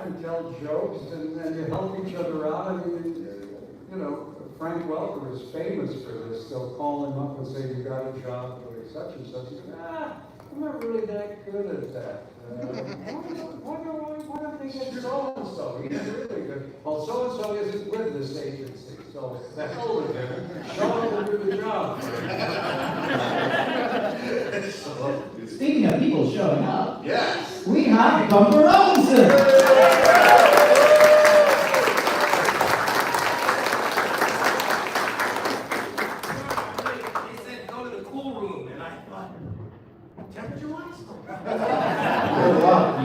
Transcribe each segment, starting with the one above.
and tell jokes, and you help each other out. I mean, you know, Frank Welker is famous for this. They'll call him up and say, you got a job doing such and such. He goes, I'm not really that good at that. Why don't they get so-and-so? He's really good. Well, so-and-so isn't with this agency, so the hell with him. Show him to do the job. Speaking of people showing up, yes, we have Bumper Robinson.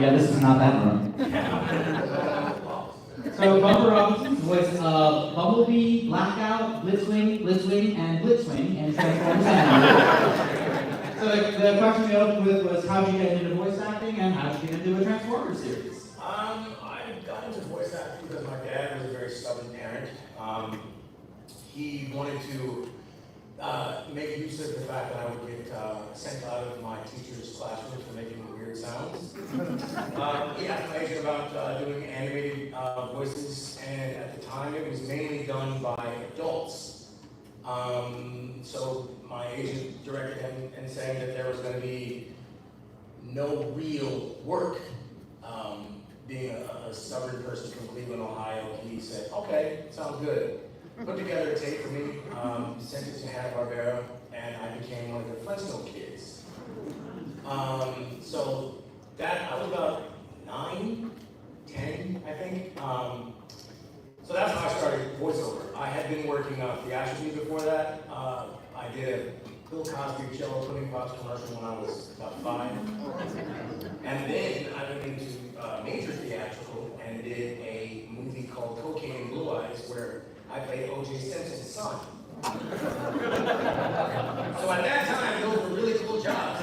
Yeah, this is not that room. So Bumper Robinson's voice of Bumblebee, Blackout, Blitzwing, and Blitzwing, and Transformers Animated. So the question we opened with was, how did you get into voice acting, and how did you get into a Transformers series? I got into voice acting because my dad was a very stubborn parent. He wanted to make use of the fact that I would get sent out of my teacher's classroom for making weird sounds. He asked my agent about doing animated voices, and at the time it was mainly done by adults. So my agent directed him in saying that there was going to be no real work. Being a stubborn person from Cleveland, Ohio, he said, okay, sounds good. Put together a tape for me, sent it to Hanna-Barbera, and I became one of the Flintstone kids. So that, I was about 9, 10, I think. So that's how I started voiceover. I had been working theatrically before that. I did a Bill Cosby Jello pudding pops commercial when I was about 5. And then I went into major theatrical and did a movie called Cocaine and Blue Eyes, where I played O.J. Simpson's son. So at that time, those were really cool jobs.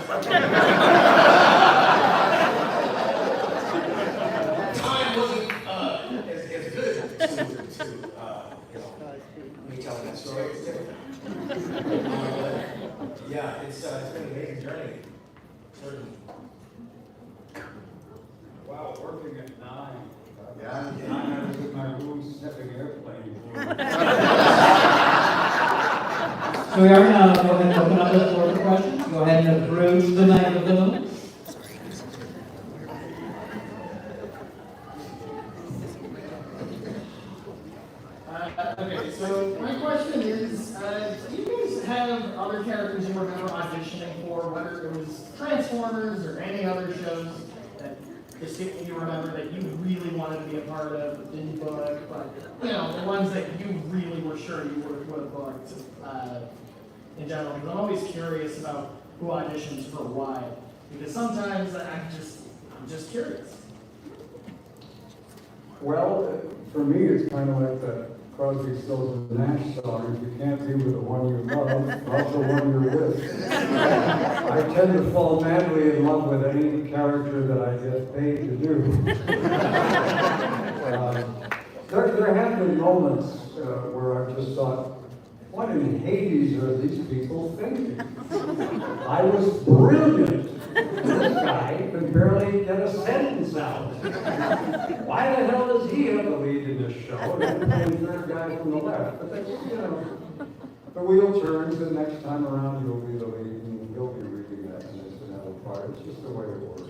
Time wasn't as good to me telling that story. It's different. Yeah, it's been an amazing journey. Certainly. Wow, working at 9. Yeah. 9 I was in my room sniffing airplane. So we are going to go ahead and open up the floor for questions. Go ahead and approach the microphone. Okay, so my question is, do you guys have other characters you remember auditioning for, whether it was Transformers or any other shows that distinctly you remember that you really wanted to be a part of, didn't book, but, you know, the ones that you really were sure you would have booked in general? Because I'm always curious about who auditions for why, because sometimes I'm just curious. Well, for me, it's kind of like the Crosby, Stills, and Nash song. If you can't be with the one you love, love the one you're with. I tend to fall madly in love with any character that I get paid to do. There have been moments where I've just thought, what in Hades are these people thinking? I was brilliant. This guy could barely get a sentence out. Why the hell is he the lead in this show? And then the third guy from the left. But that's, you know, the wheel turns, and next time around you'll be the lead, and you'll be reading that incidental part. It's just the way it works.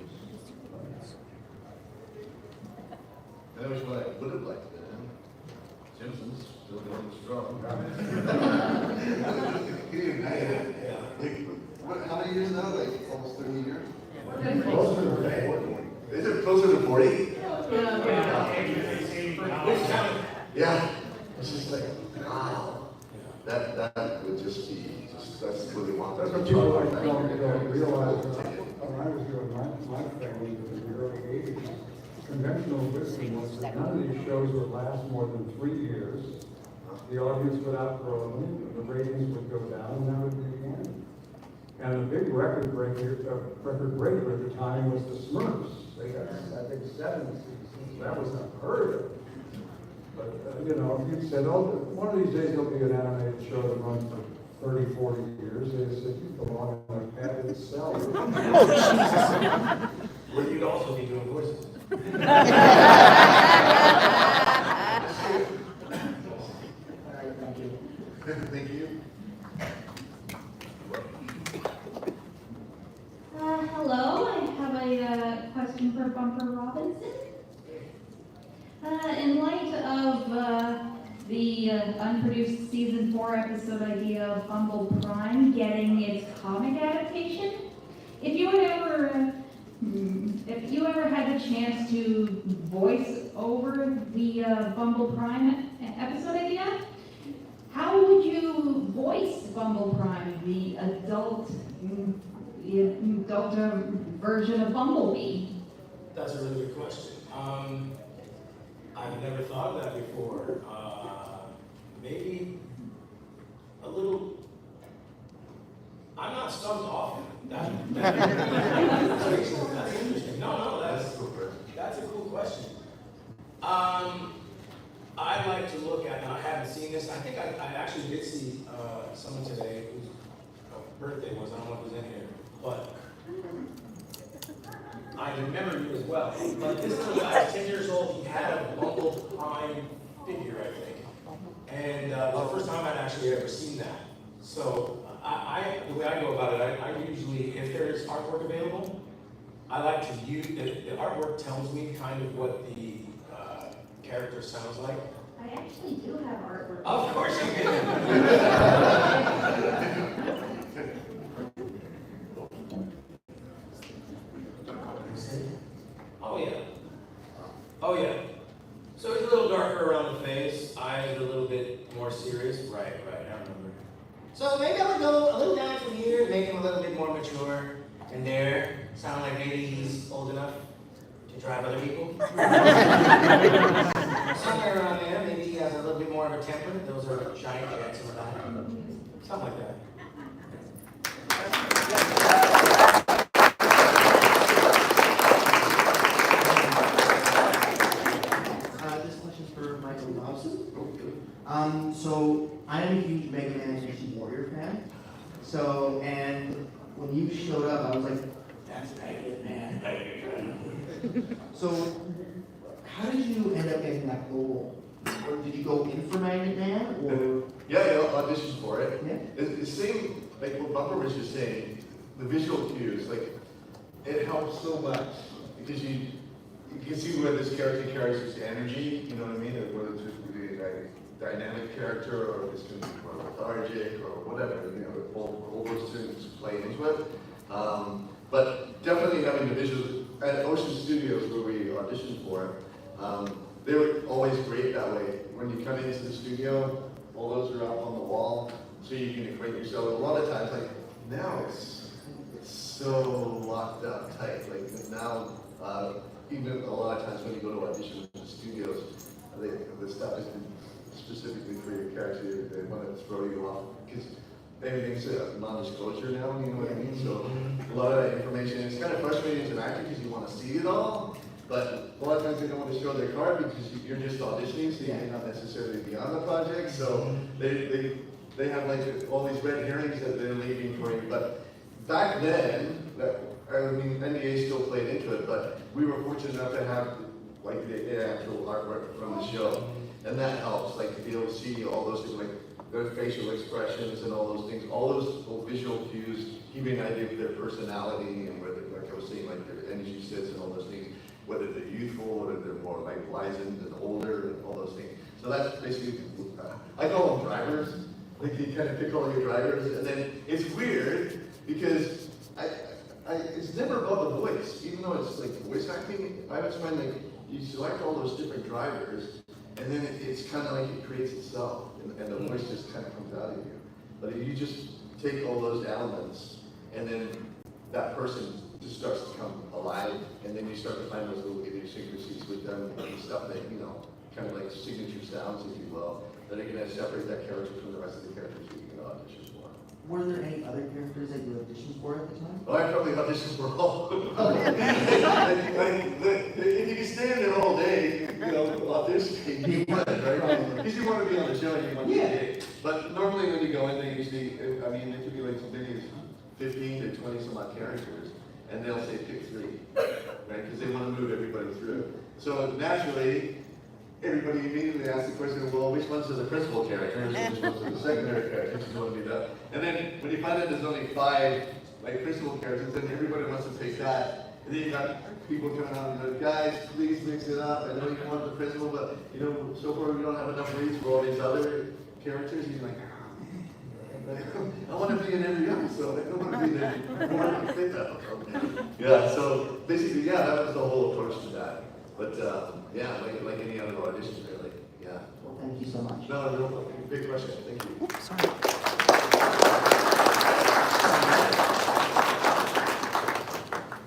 That was what I would have liked to do. Simpsons still going strong. Can you imagine? Like, how many years now? Like almost 30 years? Closer to 40. Is it closer to 40? Yeah. It's just like, wow. That would just be, that's what they want. That's what people don't realize. When I was doing my thing in the early 80s, conventional wisdom was that none of these shows would last more than 3 years. The audience would outgrow them, the ratings would go down, and that would be the end. And the big record breaker at the time was the Smurfs. They got, I think, 7 seasons. That was unheard of. But, you know, if you said, oh, one of these days there'll be an animated show that runs for 30, 40 years, they said, you belong in a padded cell. Well, you'd also be doing voices. In light of the unproduced season 4 episode idea of Bumble Prime getting its comic adaptation, if you ever had the chance to voice over the Bumble Prime episode idea, how would you voice Bumble Prime, the adult version of Bumblebee? That's a really good question. I've never thought of that before. Maybe a little. I'm not stumped often. That's interesting. No, that's a cool question. I like to look at, and I haven't seen this. I think I actually did see someone today whose birthday was. I don't know if it was in here, but I remember you as well. But this little guy, 10 years old, he had a Bumble Prime figure, I think. And it was the first time I'd actually ever seen that. So the way I go about it, I usually, if there's artwork available, I like to use, the artwork tells me kind of what the character sounds like. I actually do have artwork. Of course you can. Oh yeah. So it's a little darker around the face, eyes are a little bit more serious. Right, I remember. So maybe I would go a little down from here, make him a little bit more mature. And there, sound like maybe he's old enough to drive other people. Somewhere around there, maybe he has a little bit more of a temper. Those are giant jets in the back. Something like that. This question's for Michael Robson. So I am a huge Mega Man and Warrior fan. So, and when you showed up, I was like, that's Mega Man. So, how did you end up getting that role? Or did you go in for Mega Man, or? Yeah, auditioned for it. Yeah. It's the same, like what Bumper was just saying, the visual cues, like, it helps so much, because you can see where this character carries his energy, you know what I mean? Whether it's just be a dynamic character, or it's going to be more lethargic, or whatever, you know, all those things play into it. But definitely having the visuals, at Ocean Studios where we auditioned for it, they were always great that way. When you come into the studio, all those are up on the wall, so you can equate yourself. A lot of times, like, now it's so locked up tight. Like, now, even a lot of times when you go to audition in the studios, the stuff is specifically for your character. They want to throw you off, because everything's non-disclosure now, you know what I mean? So a lot of that information, it's kind of frustrating as an actor because you want to see it all, but a lot of times they don't want to show their card because you're just auditioning, so you may not necessarily be on the project. So they have like all these red herrings that they're leaving for you. But back then, I mean, NDA still played into it, but we were fortunate enough to have like the actual artwork from the show, and that helps, like to be able to see all those things, like their facial expressions and all those things, all those visual cues, give you an idea of their personality and whether, like I was saying, like their energy sits and all those things, whether they're youthful, whether they're more like wizened and older and all those things. So that's basically, I call them drivers. Like you kind of pick all your drivers, and then it's weird because it's never about the voice, even though it's like voice acting. I always find like you select all those different drivers, and then it's kind of like it creates itself, and the voice just kind of comes out of you. But if you just take all those elements, and then that person just starts to come alive, and then you start to find those little idiosyncrasies with them and stuff that, you know, kind of like signature sounds, if you will, that are going to separate that character from the rest of the characters that you can audition for. Were there any other characters that you auditioned for at the time? Oh, I probably auditioned for all. If you can stand there all day, you know, auditioning, you want it, right? Because you want to be on the show and you want to be big. But normally when you go in, they usually, I mean, it could be like maybe 15 to 20 some odd characters, and they'll say pick 3, right? Because they want to move everybody through. So naturally, everybody immediately asks the question, well, which ones are the principal characters and which ones are the secondary characters? You want to do that. And then when you find out there's only 5 like principal characters, then everybody wants to take that. And then you got people coming out and like, guys, please mix it up. I know you want the principal, but you know, so far we don't have enough reads for all these other characters. He's like, I want to be in every episode. I don't want to be in every episode. Yeah, so basically, yeah, that was the whole approach to that. But yeah, like any other audition, really. Yeah. Well, thank you so much. No, big question. Thank you.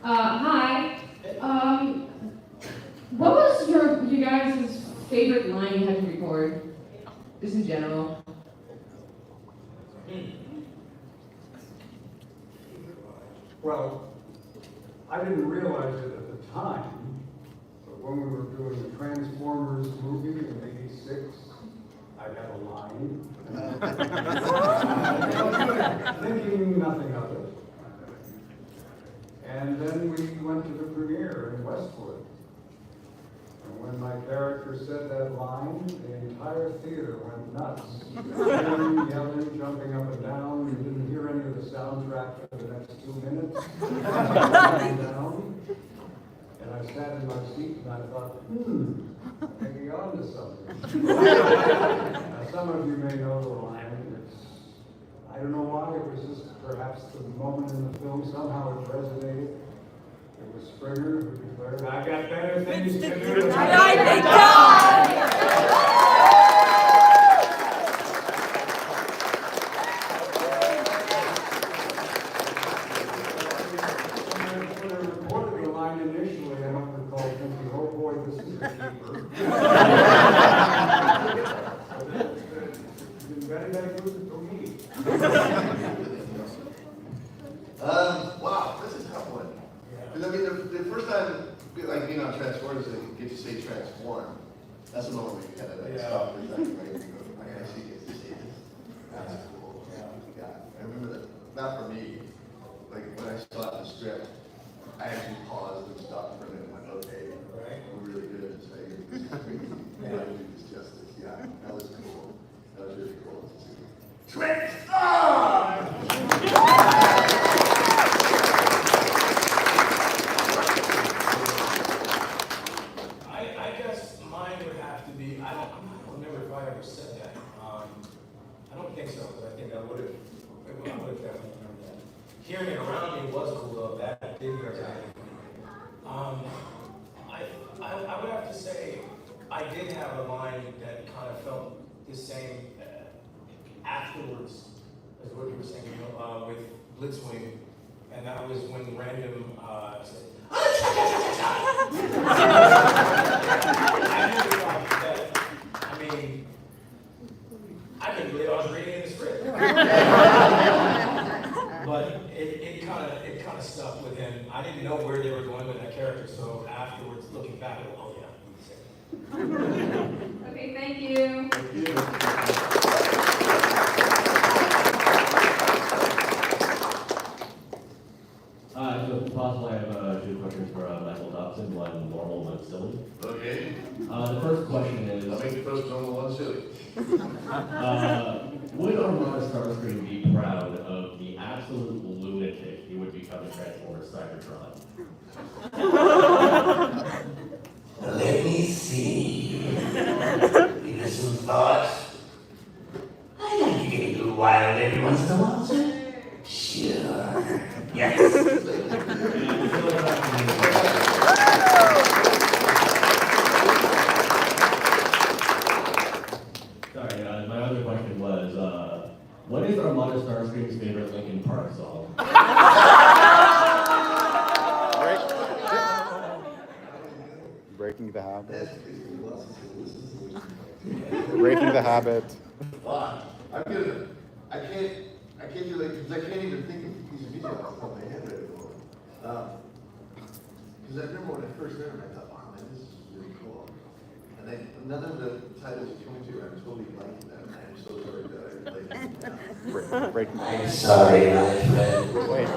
Hi. What was you guys' favorite line you had to record? Just in general. Well, I didn't realize it at the time, but when we were doing the Transformers movie in '86, I had a line. Thinking nothing of it. And then we went to the premiere in Westwood. And when my character said that line, the entire theater went nuts. Screaming, yelling, jumping up and down. You didn't hear any of the soundtrack for the next 2 minutes. Down. And I sat in my seat and I thought, maybe on to something. Now, some of you may know the line. I don't know why, it was just perhaps the moment in the film, somehow it resonated. It was Springer who declared, I got better things to do. When I recorded the line initially, I don't recall thinking, oh boy, this is a keeper. It's been very, very good for me. Wow, this is a tough one. Because I mean, the first time, like being on Transformers, I get to say transform. That's the moment you kind of like stop for a second, right? You go, I actually get to say this. That's cool. Yeah. I remember that. Not for me. Like when I saw the script, I actually paused and stopped for a minute and went, okay, we're really good at saying this. Yeah, I do this justice. Yeah, that was cool. That was really cool to see. Transform! I guess mine would have to be, I don't remember if I ever said that. I don't think so, but I think I would have definitely remembered that. Hearing it around me was cool though, that did resonate with me. I would have to say, I did have a line that kind of felt the same afterwards as what you were saying, with Blitzwing, and that was when Random said, I mean, I couldn't believe I was reading in the script. But it kind of stuck with him. I didn't know where they were going with that character, so afterwards, looking back, oh yeah. Okay, thank you. Thank you. If it's possible, I have two questions for Michael Dobson, one normal, one silly. Okay. The first question is, I'll make the first normal one silly. would Armada Starscream be proud of the absolute lunatic he would become in Transformers Cybertron? Let me see. Give us some thought. I like to get a little wild every once in a while, sir. Sure. Yes. Sorry, my other question was, what is Armada Starscream's favorite Linkin Park song? Breaking the habit. Breaking the habit. I'm gonna. I can't do like, because I can't even think of a piece of music off the top of my head right now. Because I remember when I first heard it, I thought, wow, man, this is really cool. And then none of the titles you told me to, I'm totally liking them. I'm so sorry that I played them now. Breaking the I'm habit. sorry, my friend. Wait.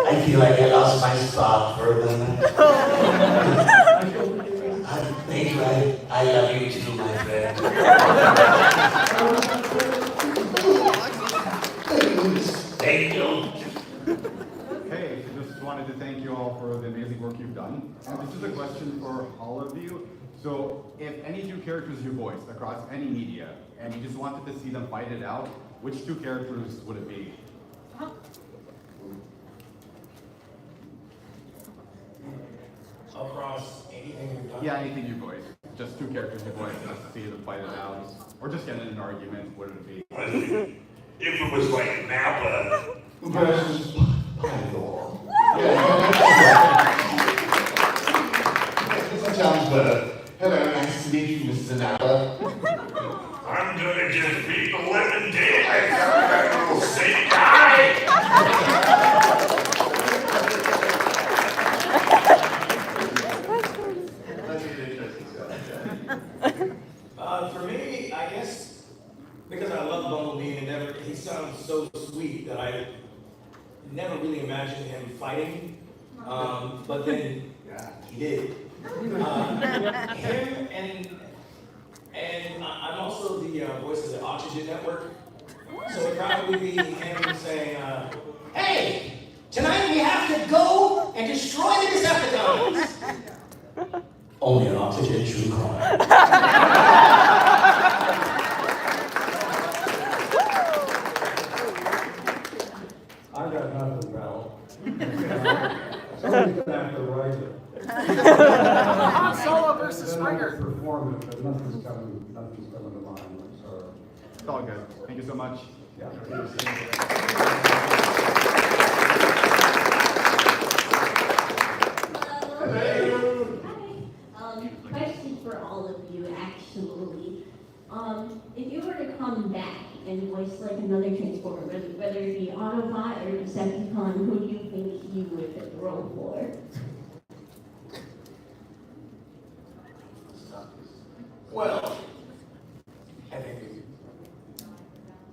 I feel like I lost my spot for a moment. Thank you. I love you too, my friend. Thank you. Hey, just This is a question for all of you. So, if any two characters you voiced across any media, and you just wanted to see them fight it out, which two characters would it be? Across anything we've done? Yeah, anything you voiced. Just two characters you voiced, just to see them fight it out. Or just get in an argument, what would it be? If it was like Napa versus Python. This sounds better. Hello, nice to meet you, Mr. Napa. I'm gonna just beat the living daylights out of that little sick guy. That's an interesting For me, I guess, because I love Bumblebee and he sounds so sweet that I never really imagined him fighting, but then he did. Him and I'm also the voice of the Oxygen Network, so it'd probably be him saying, "Hey, tonight we have to go and destroy the Decepticons." Only an Oxygen true crime. I got nothing, Val. Somebody's gonna have to write it. Han Solo versus Then I Springer. can perform it, but nothing's coming to mind, I'm sorry. It's all good. Thank you so much. Yeah. Question for all of you, actually. If you were to come back and voice like another Transformer, whether it be Autobot or Decepticon, who do you think you would fit the role for? Well, I think,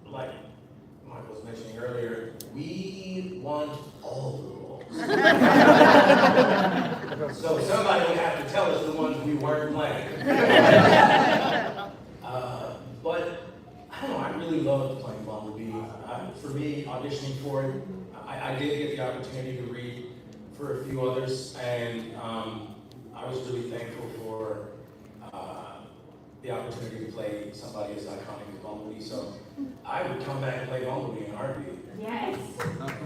like Michael was mentioning earlier, we want all the roles. So somebody would have to tell us the ones we weren't playing. But I don't know, I really loved playing Bumblebee. For me, auditioning for it, I did get the opportunity to read for a few others, and I was really thankful for the opportunity to play somebody as iconic as Bumblebee. So I would come back and play Bumblebee in a heartbeat. Yes,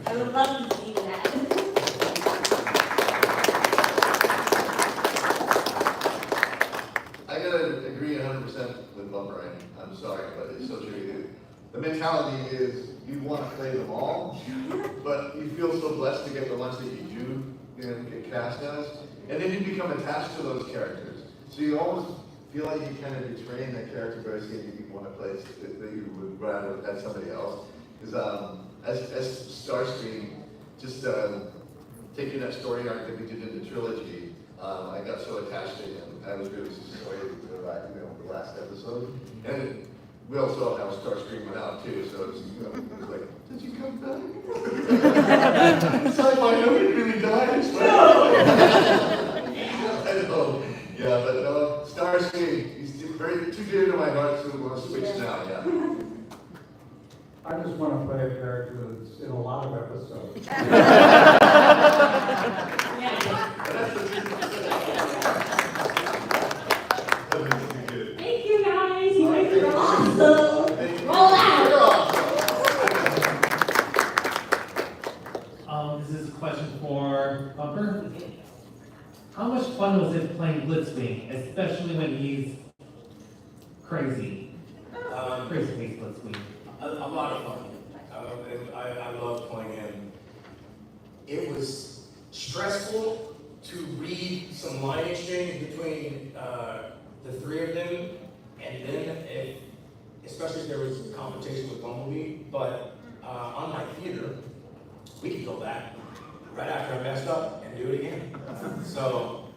I would love to see that. I gotta agree 100% with Bumper. I'm sorry, but it's so true. The mentality is you want to play them all, but you feel so blessed to get the ones that you do, get cast as, and then you become attached to those characters. So you always feel like you're kind of betraying that character by saying you want to play that you would rather have somebody else. Because as Starscream, just taking that story arc that we did in the trilogy, I got so attached to him. I was really disappointed with the last episode. And we also have Starscream went out too, so it was like, did you come back? It's like, I know he really died. I know. Yeah, but Starscream, he's very too dear to my heart, so we'll switch now, yeah. I just want to play a character that's in a lot of episodes. Thank you guys, you guys are awesome. Roll out. This is a question for Bumper. How much fun was it playing Blitzwing, especially when he's crazy? Crazy face Blitzwing. A lot of fun. I loved playing him. It was stressful to read some line exchange between the three of them, and then, especially if there was competition with Bumblebee, but unlike theater, we could go back right after I messed up and do it again. So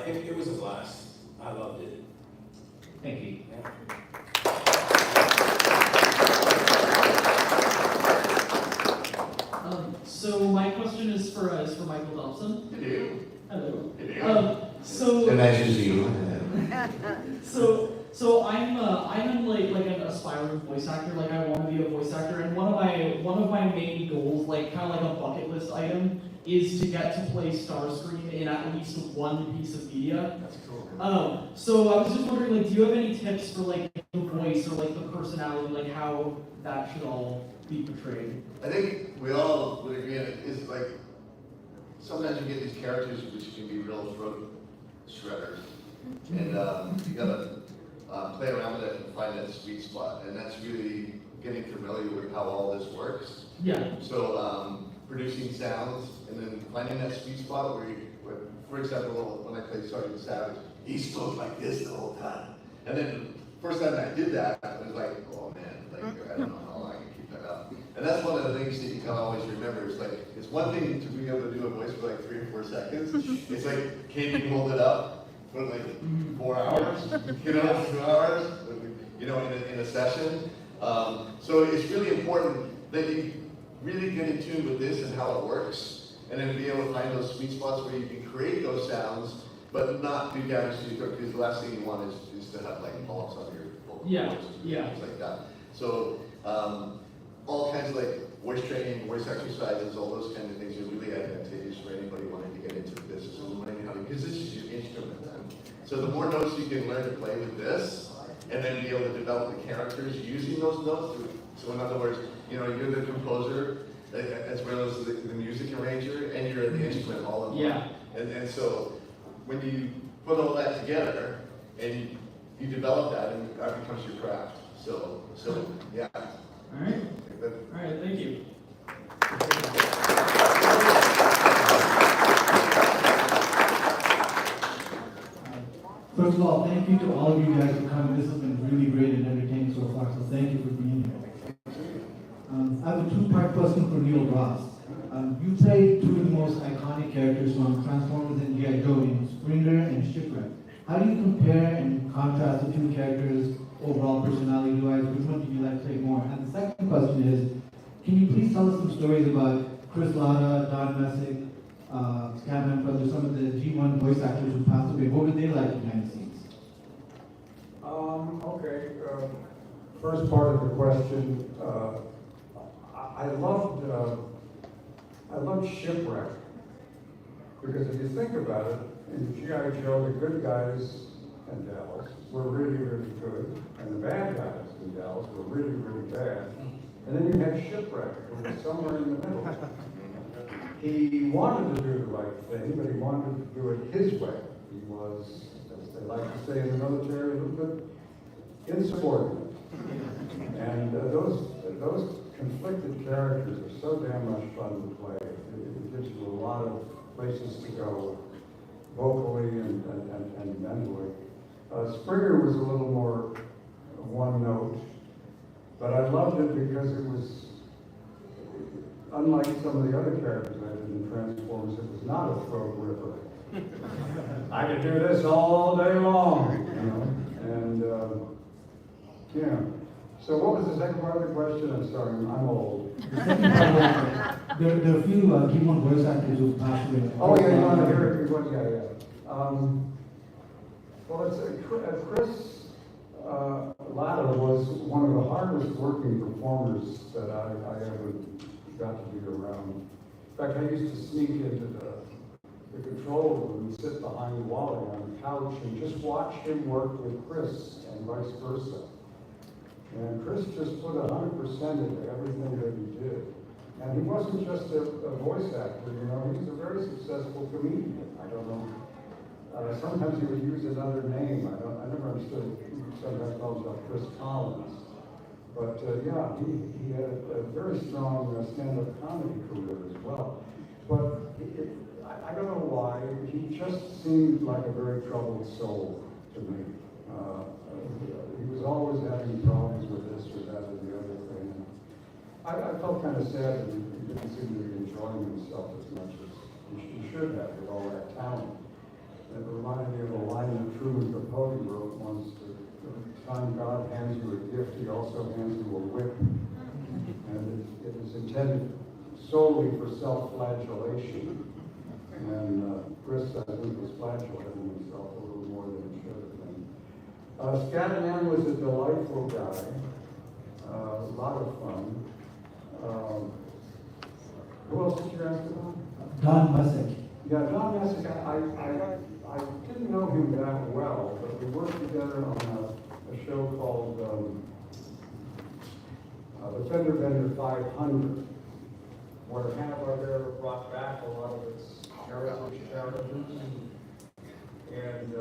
it was a blast. I loved it. Thank you. Yeah. So my question is for Michael Dobson. Hello. Hello. So nice to see you. So I'm like an aspiring voice actor. Like I want to be a voice actor, and one of my main goals, like kind of like a bucket list item, is to get to play Starscream in at least one piece of media. That's cool. So I was just wondering, like, do you have any tips for like the voice or like the personality, like how that should all be portrayed? I think we all would agree on it. It's like, sometimes you get these characters which can be real throat shredders. And you gotta play around with it and find that sweet spot. And that's really getting familiar with how all this works. Yeah. So producing sounds and then finding that sweet spot where for example, when I played Sergeant Savage, he spoke like this the whole time. And then first time I did that, I was like, oh man, like I don't know how long I can keep that up. And that's one of the things that you can always remember. It's like, it's one thing to be able to do a voice for like 3 or 4 seconds. It's like, can you hold it up for like 4 hours, 2 hours, in a session? So it's really important that you really get in tune with this and how it works, and then be able to find those sweet spots where you can create those sounds, but not do damage to your throat, because the last thing you want is to have like polyps on your vocal cords and things like that. So all kinds of like voice training, voice exercises, all those kinds of things are really advantageous for anybody wanting to get into the business and learning how to, because this is your instrument then. So the more notes you can learn to play with this, and then be able to develop the characters using those notes. So in other words, you're the composer as well as the music arranger, and you're the instrument all in one. And so when you put all that together and you develop that, and that becomes your craft. So yeah. All right. All right. Thank you. First of all, thank you to all of you guys for coming. This has been really great and entertaining so far, so thank you for being here. I have a 2-part question for Neil Ross. You played 2 of the most iconic characters from Transformers and G.I. Joe in Springer and Shipwreck. How do you compare and contrast the 2 characters' overall personality-wise? Which one do you like to play more? And the second question is, can you please tell us some stories about Chris Latta, Don Messick, Scatman Brothers, some of the G1 voice actors who passed away? What were they like behind the scenes? Okay. First part of the question, I loved Shipwreck, because if you think about it, in G.I. Joe, the good guys in Dallas were really, really good, and the bad guys in Dallas were really, really bad. And then you had Shipwreck, who was somewhere in the middle. He wanted to do the right thing, but he wanted to do it his way. He was, as they like to say in the military, a little bit insubordinate. And those conflicted characters are so damn much fun to play. It gives you a lot of places to go, vocally and mentally. Springer was a little more one note, but I loved it because it was, unlike some of the other characters I did in Transformers, it was not a throat ripper. I could do this all day long, and yeah. So what was the second part of the question? I'm sorry, I'm old. There are a few G1 voice actors who passed away. Oh yeah, you want to hear it? Yeah. Well, Chris Latta was one of the hardest working performers that I ever got to be around. In fact, I used to sneak into the control room and sit behind Wally on the couch and just watch him work with Chris and vice versa. And Chris just put 100% into everything that he did. And he wasn't just a voice actor, he's a very successful comedian. I don't know. Sometimes he would use another name. I never understood. Sometimes calls himself Chris Collins. But yeah, he had a very strong stand-up comedy career as well. But I don't know why, he just seemed like a very troubled soul to me. He was always having problems with this or that or the other thing. I felt kind of sad that he didn't seem to be enjoying himself as much as he should have with all that talent. It reminded me of a line that Truman Capote wrote once, that every time God hands you a gift, he also hands you a whip. And it was intended solely for self-flagellation. And Chris, I think, was flagellating himself a little more than he should have been. Scatman was a delightful guy, a lot of fun. Who else did you ask about? Don Messick. Yeah, Don Messick, I didn't know him that well, but we worked together on a show called The Fender Bender 500, where Hanna-Barbera brought back a lot of its heritage characters. And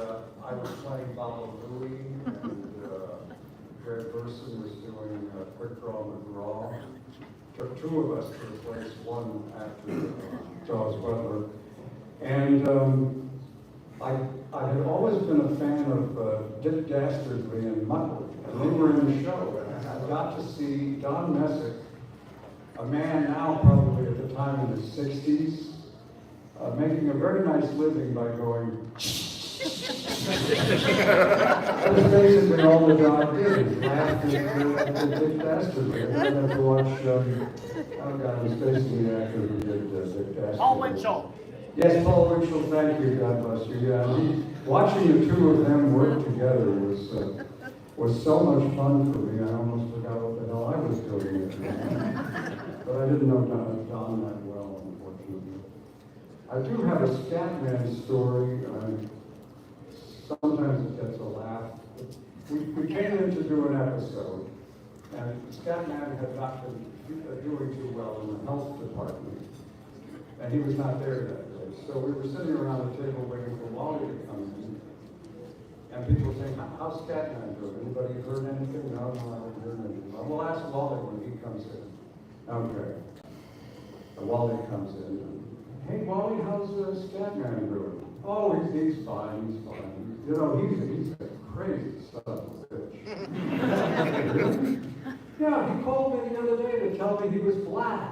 I was playing Baba Louie, and Greg Burson was doing Quick Draw McGraw. Took two of us to replace one actor, Charles Butler. And I had always been a fan of Dick Dastardly and Muttley, and they were in the show. And I got to see Don Messick, a man now probably at the time in his 60s, making a very nice living by going. That was basically all the dog did, laughed at Dick Dastardly. And I had to watch, oh God, I was facing the actor who did Dick Dastardly. Paul Winchell. Yes, Paul Winchell, thank you, God bless you. Yeah, watching the two of them work together was so much fun for me, I almost forgot what the hell I was doing. But I didn't know Don that well, unfortunately. I do have a Scatman story. Sometimes it gets a laugh. We came in to do an episode, and Scatman had not been doing too well in the health department, and he was not there that day. So we were sitting around the table waiting for Wally to come in, and people saying, how's Scatman doing? Anybody heard anything? No, I haven't heard anything. Well, we'll ask Wally when he comes in. Okay. And Wally comes in. Hey, Wally, how's Scatman doing? Oh, he's fine, he's fine. You know, he's a crazy son of a bitch. Yeah, he called me the other day to tell me he was black.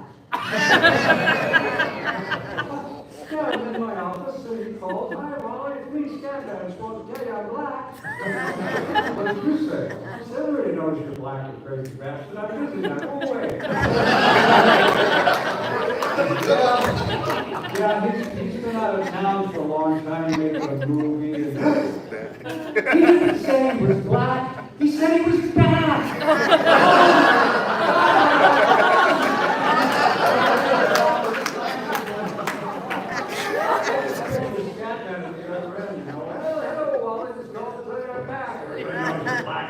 Yeah, I'm in my office, and he called. Hi, Wally, it's me, Scatman. I'm supposed to tell you I'm black. What did you say? I said, everybody knows you're black, you crazy bastard. I'm busy now. Go away. Yeah, he's been out of town for a long time, making a movie. And he didn't say he was black. He said he was bad. Hello, Wally. Just called to tell you I'm back. Everybody knows you're black.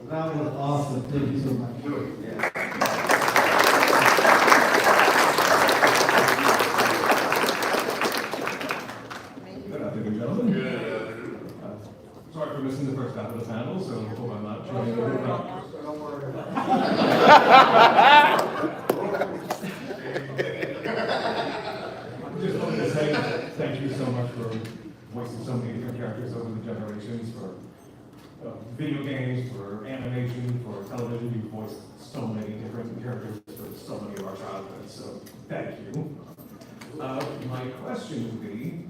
That was awesome. Thank you so much. Good afternoon, gentlemen. Good. Sorry for missing the first half of the panel, so hope I'm not joining the group now. I just wanted to say thank you so much for voicing so many different characters over the generations, for video games, for animation, for television. You've voiced so many different characters for so many of our childhoods, so thank you. My question would be,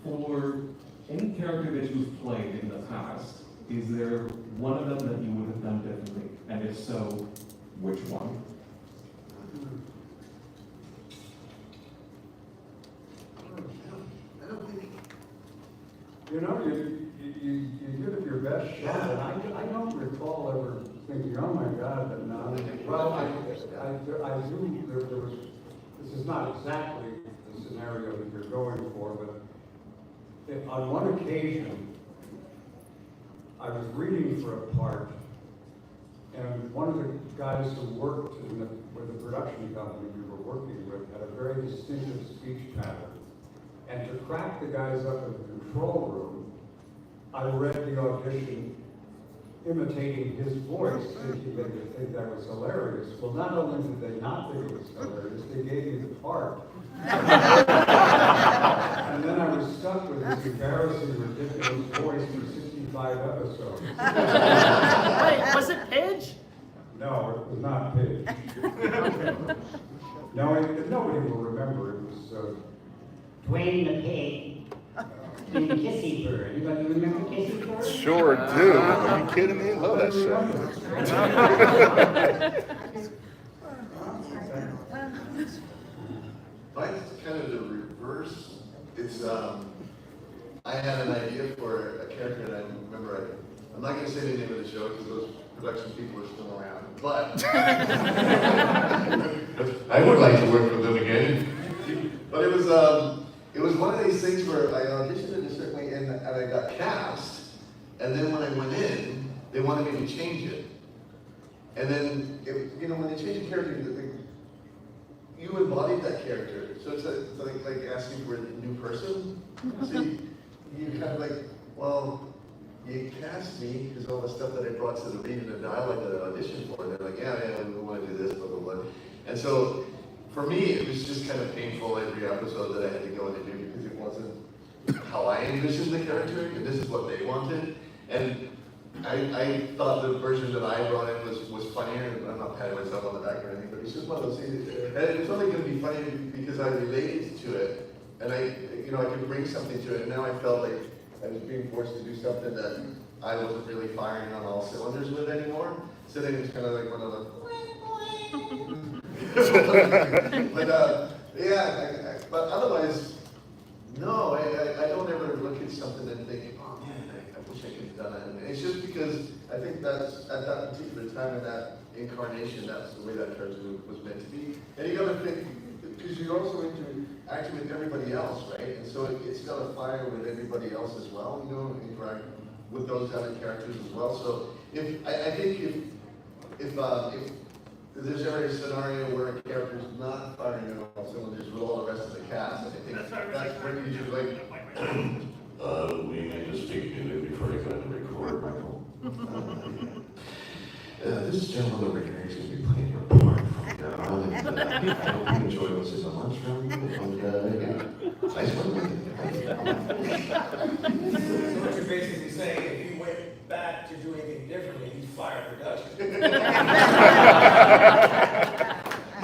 for any character that you've played in the past, is there one of them that you would have done differently? And if so, which one? You know, you give it your best shot, and I don't recall ever thinking, oh my God, but now, well, I do, there was, this is not exactly the scenario that you're going for, but on one occasion, I was reading for a part, and one of the guys who worked with the production company we were working with had a very distinctive speech pattern. And to crack the guys up in the control room, I read the audition imitating his voice, thinking they would think that was hilarious. Well, not only did they not think it was hilarious, they gave me the part. And then I was stuck with this embarrassing, ridiculous voice for 65 episodes. Wait, was it Pidge? No, it was not Pidge. No, nobody will remember. It was Dwayne the Pig in Kissy Bird. Anybody remember Kissy Bird? Sure do. Are you kidding me? Love that show. Mine's kind of the reverse. It's I had an idea for a character, and I remember, I'm not gonna say the name of the show, because those production people are still around, but I would like to work with them again. But it was one of these things where I auditioned in a certain way, and I got cast, and then when I went in, they wanted me to change it. And then, when they change a character, you embodied that character. So it's like asking for a new person. So you kind of like, well, you cast me because all the stuff that I brought to the reading and dialogue that I auditioned for, and they're like, yeah, we want to do this, blah, blah, blah. And so, for me, it was just kind of painful every episode that I had to go in and do because it wasn't how I envisioned the character, and this is what they wanted. And I thought the version that I brought in was funnier, and I'm not patting myself on the back or anything, but it's just one of those things. And it's only going to be funny because I related to it, and I could bring something to it. And now I felt like I was being forced to do something that I wasn't really firing on all cylinders with anymore. So then it was kind of like one of the. But otherwise, no, I don't ever look at something and think, oh man, I wish I could have done it. And it's just because I think that's at that particular time in that incarnation, that's the way that character was meant to be. And you gotta think, because you're also interacting with everybody else, right? And so it's got to fire with everybody else as well, interact with those other characters as well. So I think if there's ever a scenario where a character's not firing on all cylinders with all the rest of the cast, I think that's where you should like. We may just take a minute before I go to record, Michael. This gentleman over here is going to be playing your part from now on, and I hope you enjoy what's in the lunchroom, and nice one. So what you're basically saying, if you went back to do anything differently, you'd fire production.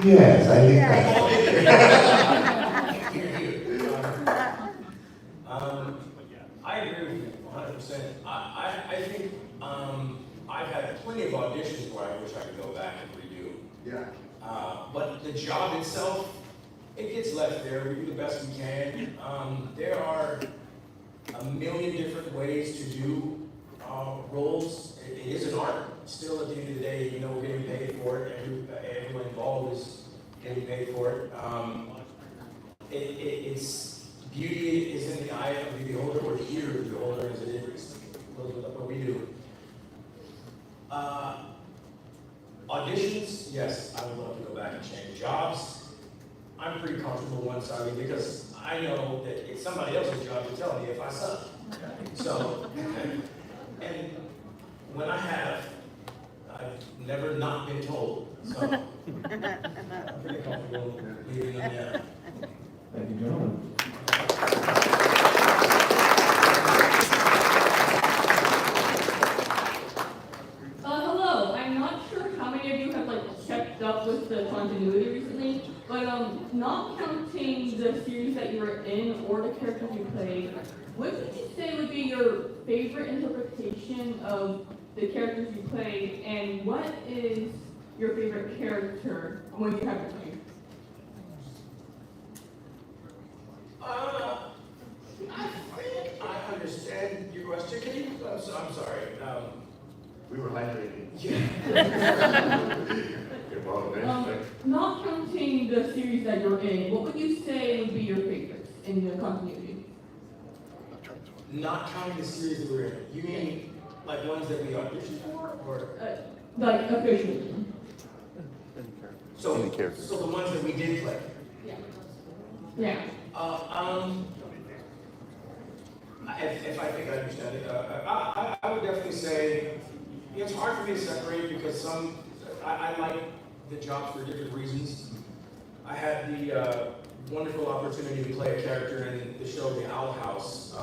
Yes, I think I agree with you 100%. I think I've had plenty of auditions where I wish I could go back and redo. Yeah. But the job itself, it gets left there. We do the best we can. There are a million different ways to do roles. It is an art. Still, at the end of the day, we're getting paid for it. Everyone involved is getting paid for it. It's beauty is in the eye of the beholder, or the ear of the beholder, as it is. What we do. Auditions, yes, I would love to go back and change jobs. I'm pretty comfortable one-sided because I know that it's somebody else's job to tell me if I suck. So, and when I have, I've never not been told. So, I'm pretty comfortable leaving them there. Thank you, gentlemen. Hello. I'm not sure how many of you have kept up with the continuity recently, but not counting the series that you were in or the characters you played, what would you say would be your favorite interpretation of the characters you played, and what is your favorite character when you have it played? I think I understand your question. Can you? I'm sorry. We were hydrating. Yeah. Not counting the series that you're in, what would you say would be your favorites in the continuity? Not counting the series that we're in. You mean like ones that we auditioned for, or? Like officially. So the ones that we did play. Yeah. Yeah. If I think I understand it, I would definitely say it's hard for me to separate because I like the jobs for different reasons. I had the wonderful opportunity to play a character in the show The Owl House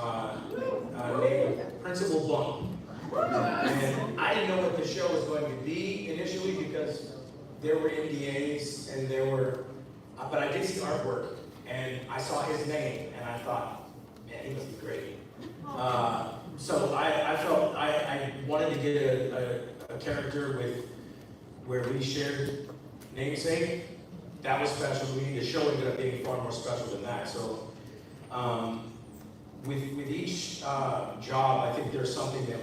named Principal Bump. And I didn't know what the show was going to be initially because there were NDAs and but I did see artwork and I saw his name and I thought, man, he must be great. So I felt I wanted to get a character where we shared namesake. That was special to me. The show ended up being far more special than that. So with each job, I think there's something that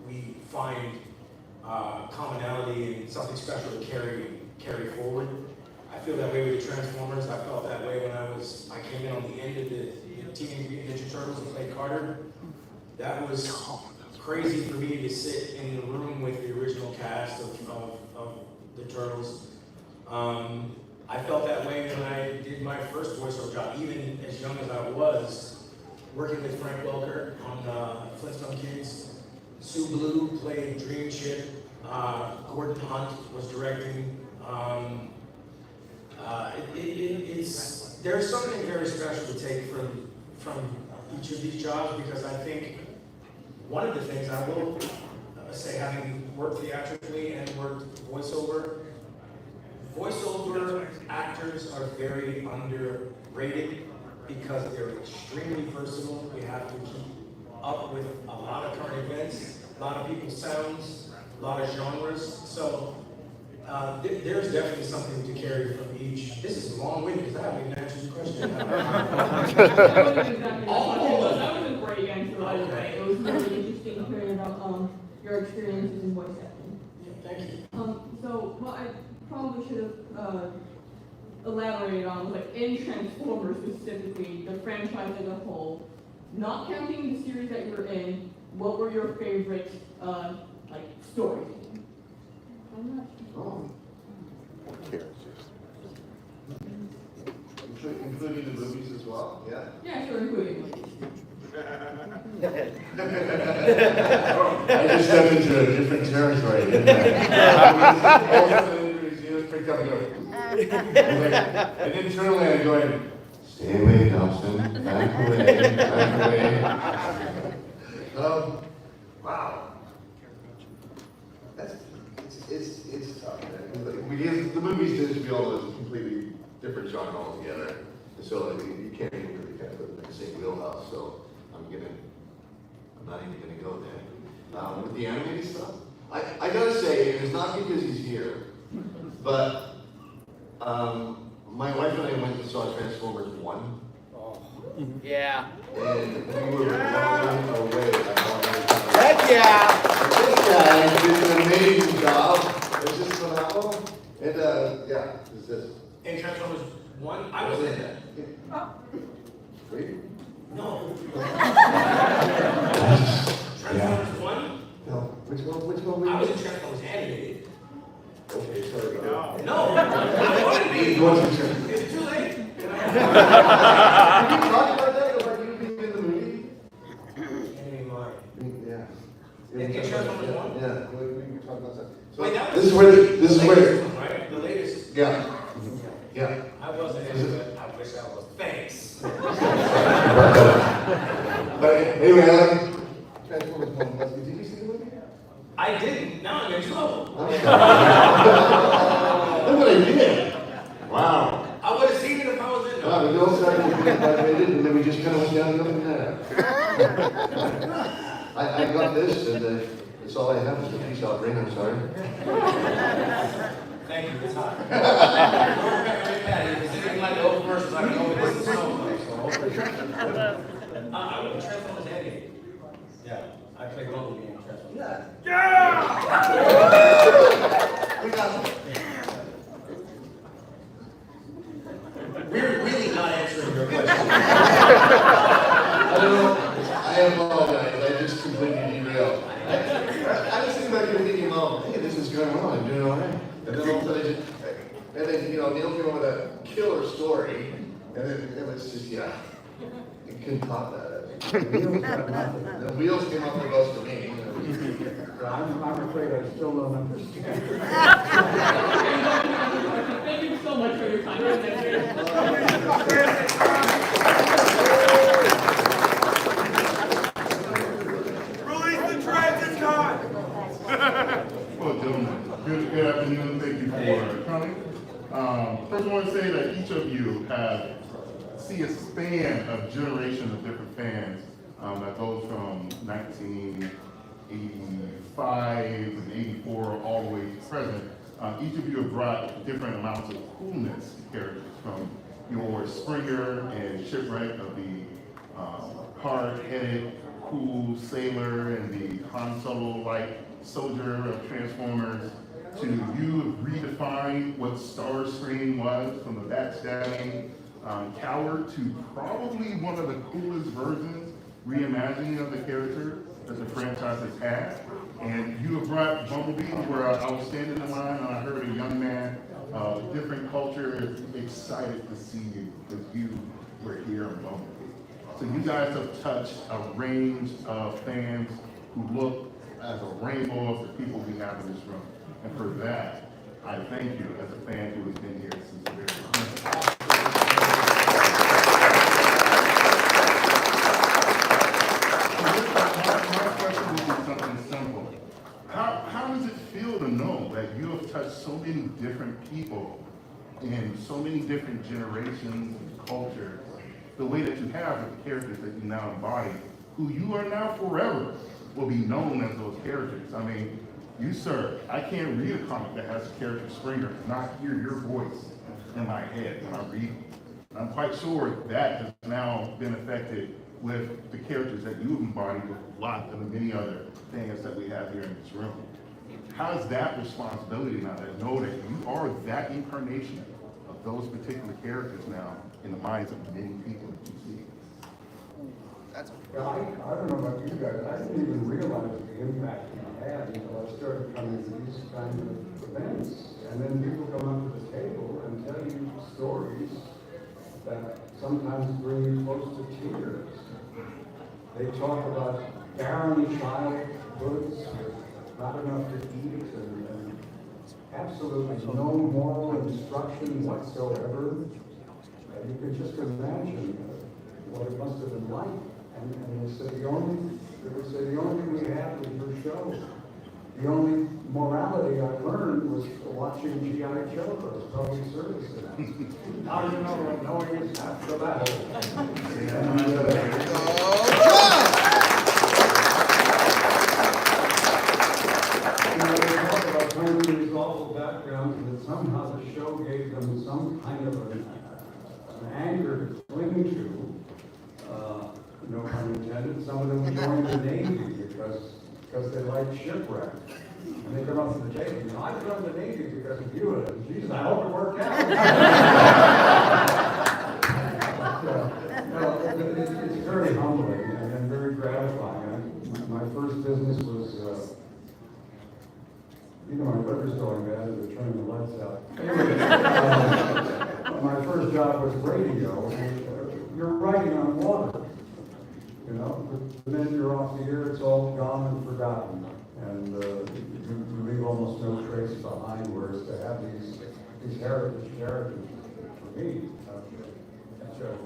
we find commonality and something special to carry forward. I feel that way with the Transformers. I felt that way when I came in on the end of the Teenage Mutant Ninja Turtles and played Carter. That was crazy for me to sit in the room with the original cast of the Turtles. I felt that way when I did my first voiceover job, even as young as I was, working with Frank Welker on Flintstone Kids. Sue Blue played Dream Chip. Gordon Hunt was directing. There's something very special to take from each of these jobs, because I think one of the things I will say, having worked theatrically and worked voiceover actors are very underrated because they're extremely versatile. We have to keep up with a lot of current events, a lot of people's sounds, a lot of genres. So there's definitely something to carry from each. This is long-winded because I haven't even answered your question. That wasn't exactly the question, that was a great answer, by the way. It was really interesting hearing about your experiences in voice acting. Thank you. So what I probably should have elaborated on was, like, in Transformers specifically, the franchise as a whole, not counting the series that you were in, what were your favorite like stories? I'm not sure. Including the movies as well, yeah? Yeah, sure, including. I just stepped into a different territory, didn't I? All of a sudden, he was picked up and going, and internally I'm going, stay away, Dobson, back away, back away. Wow. It's tough, man. The movies tend to be all a completely different genre altogether. So you can't even really kind of put them in the same wheelhouse. So I'm not even gonna go there. With the animated stuff, I gotta say, and it's not because he's here, but my wife and I went and saw Transformers 1. Yeah. And we were blown away by how Heck yeah! this guy did an amazing job. It's just phenomenal. And yeah, it's just. In Transformers 1, I was in that. Wait. No. Yeah. Transformers 1? No. Which one were you? I was in Transformers animated. Okay, sorry about that. No, I want to be. You want to turn? Is it too late? Did you talk about that? About you being in the movie? Yeah. In Transformers 1? Yeah. We can talk about that. So Wait, that this was is where this is the where. latest one, right? The latest. Yeah. Yeah. I wasn't in it, but I wish I was. Thanks. But anyway, I like Transformers 1. Did you see the movie? I didn't. Now I'm in trouble. Look what I did. Wow. I would have seen it if I was in it. Wow, we all started with graduated, and then we just kind of went down from there. I got this, and it's all I have is the peace out ring. I'm sorry. Thank you. It's hot. If it's anything like the old versions, I can go with this and snow. I would have Transformers animated. Yeah. I played Bumblebee in Transformers. Yeah! We got it. We're really not answering your question. I apologize. I just completely derailed. I just think back to thinking, well, hey, this is going on. I'm doing all right. And then all of a sudden, and then Neil came up with a killer story, and then it was just, yeah, you couldn't top that. The wheels came off the bus for me. I'm afraid I still don't understand. Thank you so much for your time. Release the transit card! Well, gentlemen, good afternoon. Thank you for coming. First, I want to say that each of you see a span of generations of different fans that goes from 1985 and 84 all the way to present. Each of you have brought different amounts of coolness to characters, from your Springer and Shipwreck of the hard-headed, cool sailor and the Han Solo-like soldier of Transformers, to you have redefined what Starscream was, from the backstabbing coward to probably one of the coolest versions, reimagining of the character that the franchise has had. And you have brought Bumblebee where I was standing in line and I heard a young man, different culture, excited to see you because you were here in Bumblebee. So you guys have touched a range of fans who look as a rainbow of the people we have in this room. And for that, I thank you as a fan who has been here since the very beginning. My question would be something simple. How does it feel to know that you have touched so many different people in so many different generations and cultures, the way that you have with the characters that you now embody, who you are now forever will be known as those characters? I mean, you, sir, I can't read a comic that has a character Springer and not hear your voice in my head when I read them. I'm quite sure that has now been affected with the characters that you've embodied with a lot of the many other things that we have here in this room. How's that responsibility now to know that you are that incarnation of those particular characters now in the minds of many people that you see? Well, I don't know about you guys, I didn't even realize the impact it had until I started coming to these kind of events. And then people come up to the table and tell you stories that sometimes bring you close to tears. They talk about barren childhoods with not enough to eat and absolutely no moral instruction whatsoever. You can just imagine what it must have been like. And they said they would say the only thing we had was your show. The only morality I learned was watching G.I. Joe as public service announcements. How do you know what knowing is half the battle? They talk about coming to these awful backgrounds and that somehow the show gave them some kind of an anchor to cling to. No pun intended. Some of them joined the Navy because they like shipwreck. And they come up to the table, you know, I joined the Navy because of you. And Jesus, I hope it worked out. It's very humbling and very gratifying. My first business was, you know, my liver's going bad and they're turning the lights out. Anyway, my first job was radio. And, you're writing on water. You know, the minute you're off the air, it's all gone and forgotten. And you leave almost no trace behind, whereas to have these heritage characters, for me, it's just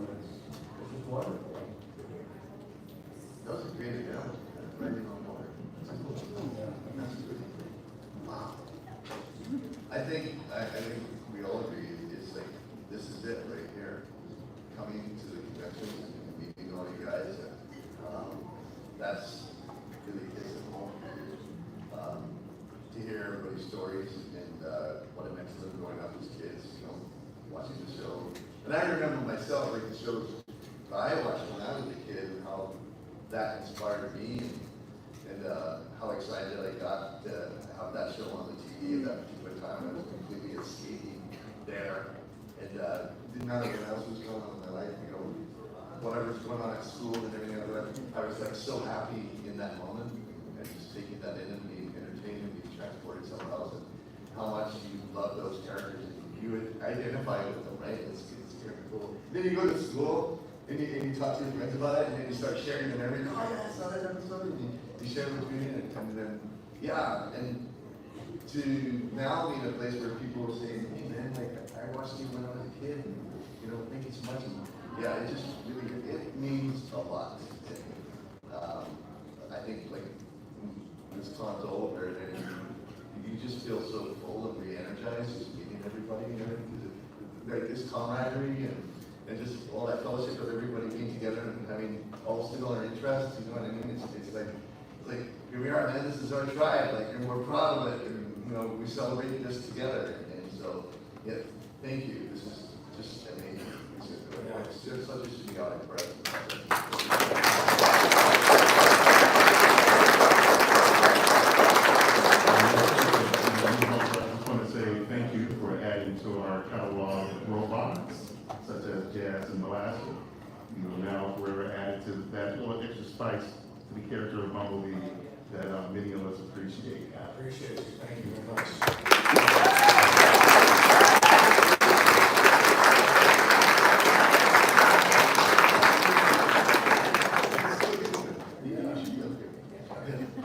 wonderful. That was a great example. Writing on water. Wow. I think we all agree it's like, this is it right here. Coming to the conventions and meeting all you guys. That's really hits it home. To hear everybody's stories and what it meant to them growing up as kids, you know, watching the show. And I remember myself, like the shows I watched when I was a kid, and how that inspired me, and how excited I got to have that show on the TV at that particular time. I was completely escaping there, and didn't matter what else was going on in my life, you know, whatever's going on at school and everything like that. I was like so happy in that moment, and just taking that in and being entertained and being transported somewhere else, and how much you love those characters and you would identify with them, right? It's very cool. Then you go to school and you talk to your friends about it, and then you start sharing the memories. Oh yeah, I saw that episode. And you share it between it, and then yeah, and to now be in a place where people are saying, hey man, like I watched you when I was a kid, and you know, thank you so much. And, yeah, it just really, it means a lot to me. I think like this con's over, and you just feel so full and re-energized just meeting everybody here. Like this camaraderie and just all that fellowship of everybody being together and having all similar interests, you know what I mean? It's like here we are, man, this is our tribe, like, and we're proud of it, and you know, we celebrate this together. And so, yeah, thank you. This is just amazing. It's just such a symbiotic presence. Thank you for adding to our catalog robots, such as Jazz and Molasses. You know, now we're adding to that little extra spice to the character of Bumblebee that many of us appreciate. I appreciate it. Thank you very much.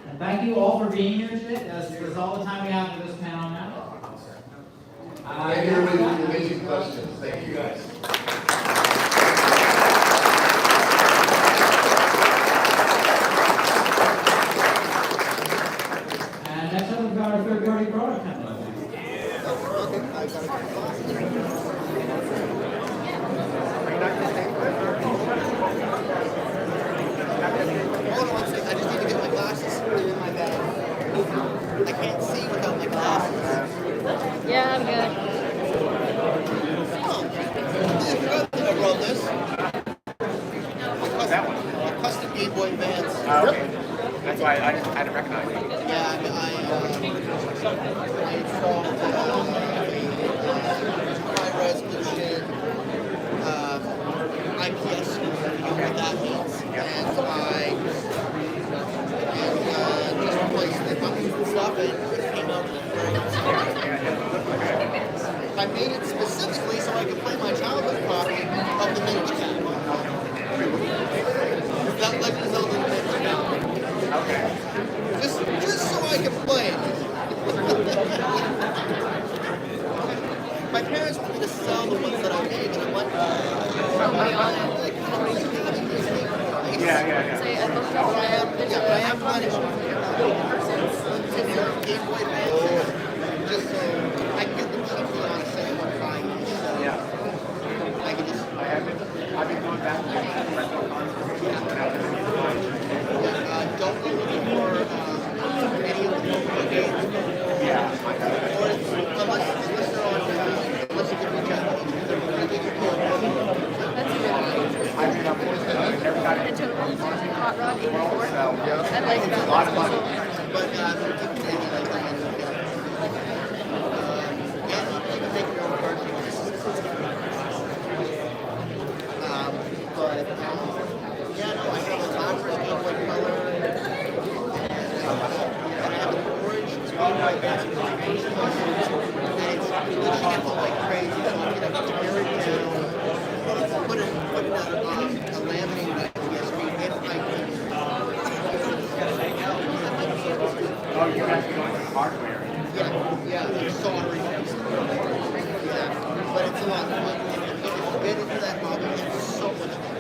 And thank you all for being here today. That's all the time we have for this panel now. Thank you, everybody, for the amazing questions. Thank you, guys. And next up, we've got our third-party product panel. Hold on one second, I just need to get my glasses. They're in my bag. I can't see without my glasses. Yeah, I'm good. I wrote this. A custom Game Boy Advance. Okay. That's why I didn't recognize it. Yeah, I installed high resolution IPS screen, what that means. And just replaced the buttons and stuff, and it came out I made it specifically so I could play my childhood copy of the Minish Cap. That Legend of Zelda Minish Cap. Okay. Just so I could play it. My parents wanted me to sell the ones that I made, and I'm like, somebody on it. Like, Yeah. Say, I am punishing Game Boy Advance, just so I can get them cheaply on sale and buying it. Yeah. I can just. I've been going back to retro consoles. Don't be looking for any of the mobile games. Yeah. Or unless they're on, unless you can reach out. They're really cool. I mean, unfortunately, I never got it. Hot Rod 84. So, I like that. a lot of money. But yeah, you can take your own version. But yeah, no, I have a Conference Game Boy Color, and I have an orange Game Boy Advance Communication and it's shampoo like crazy, so I'm gonna tear it down, put it on a laminated IPS screen and Oh, you guys are going to hardware. Yeah, there's soldering. Yeah, but it's a lot of fun. If you get into that hobby, it's so much fun.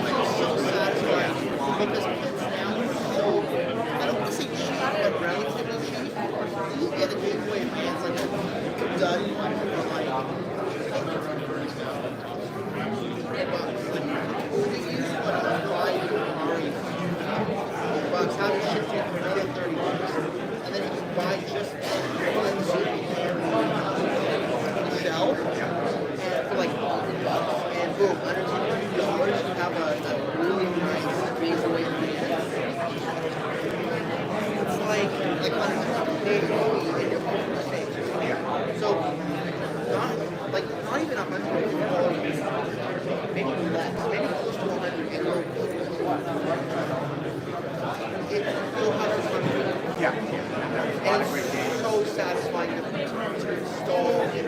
It's so satisfying. But this kids now are so, I don't want to say cheap, but relatively cheap. You get a Game Boy Advance like a dud one for like $8. Only use what I'm buying for Mario. $8, how to ship you for another $30. And then you can buy just one Super shell and for like $100. And boom, under $200 you have a really nice base away from it. It's like under $200 in your phone state. So not even $100, maybe less, maybe close to $100 and you'll have this one. Yeah. And it's so satisfying to install and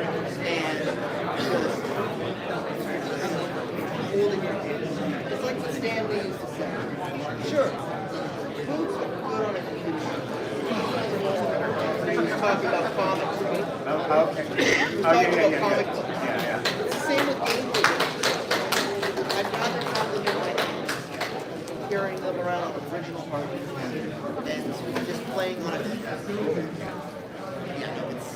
holding your hands. It's like what Stanley used to say. Sure, foods look good on a computer. He was talking about comics. Okay. He was talking about comic books. Yeah. It's the same with Game Boy. I'd rather have them in my hands, carrying them around on original hardware, than just playing on a computer. Yeah, it's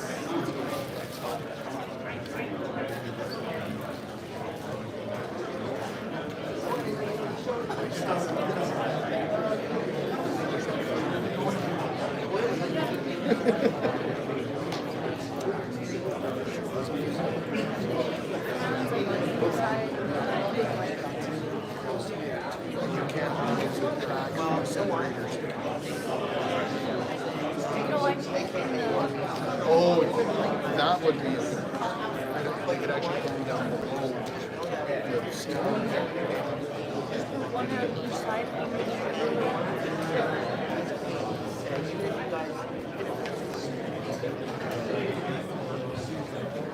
that would be, and a plate could actually come down below. One on each side.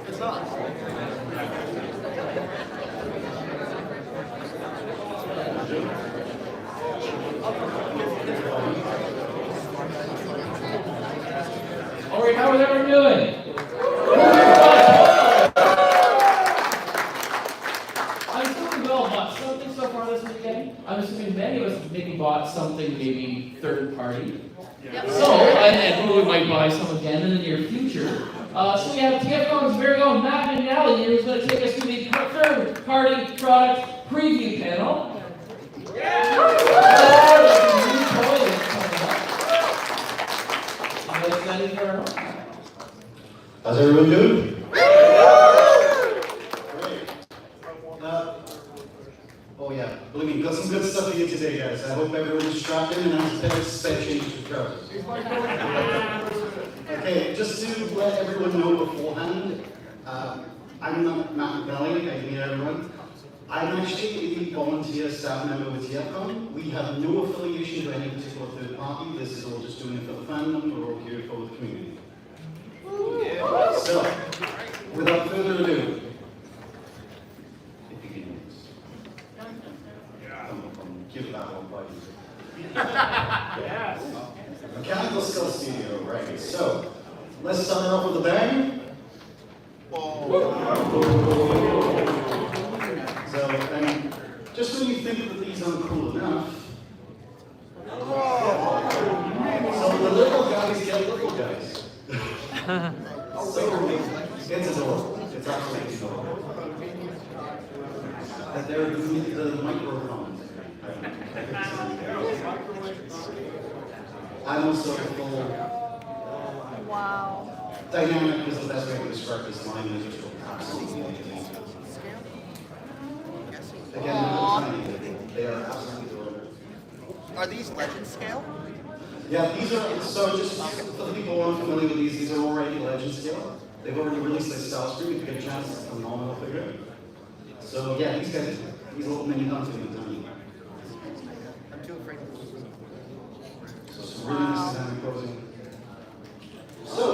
It's not. All right, how is everyone doing? I'm assuming we all bought something so far this weekend. I'm assuming many of us maybe bought something maybe third party. So, and we might buy some again in the near future. So we have TFCon's very own Matt Minnelli here who's going to take us through the third party product preview panel. How's everyone doing? Oh yeah, believe me, got some good stuff here today, guys. I hope everyone's strapped in and has a pair of spare change to trousers. Okay, just to let everyone know beforehand, I'm not Matt McNally, I meet everyone. I'm actually a volunteer staff member with TFCon. We have no affiliation to any particular third party. This is all just doing it for the fandom. We're all here for the community. So, without further ado, it begins. Give that one, buddy. Yes. Mechanical Skull Studio, right. So, let's start off with a bang. So, just when you think that these aren't cool enough, so the little guys get little guys. So, it's adorable. It's absolutely adorable. And they're the microphones. I'm also full. Wow. Dynamic is the best way to describe this line. Is just absolutely amazing. Again, they are absolutely adorable. Are these legend scale? Yeah, these are, so just for the people who aren't familiar with these are already legend scale. They've already released their style screen. If you get a chance, it's a phenomenal figure. So yeah, these guys, these little mini guns are going to be done. I'm too afraid to lose them. So some really nice dynamic posing. So,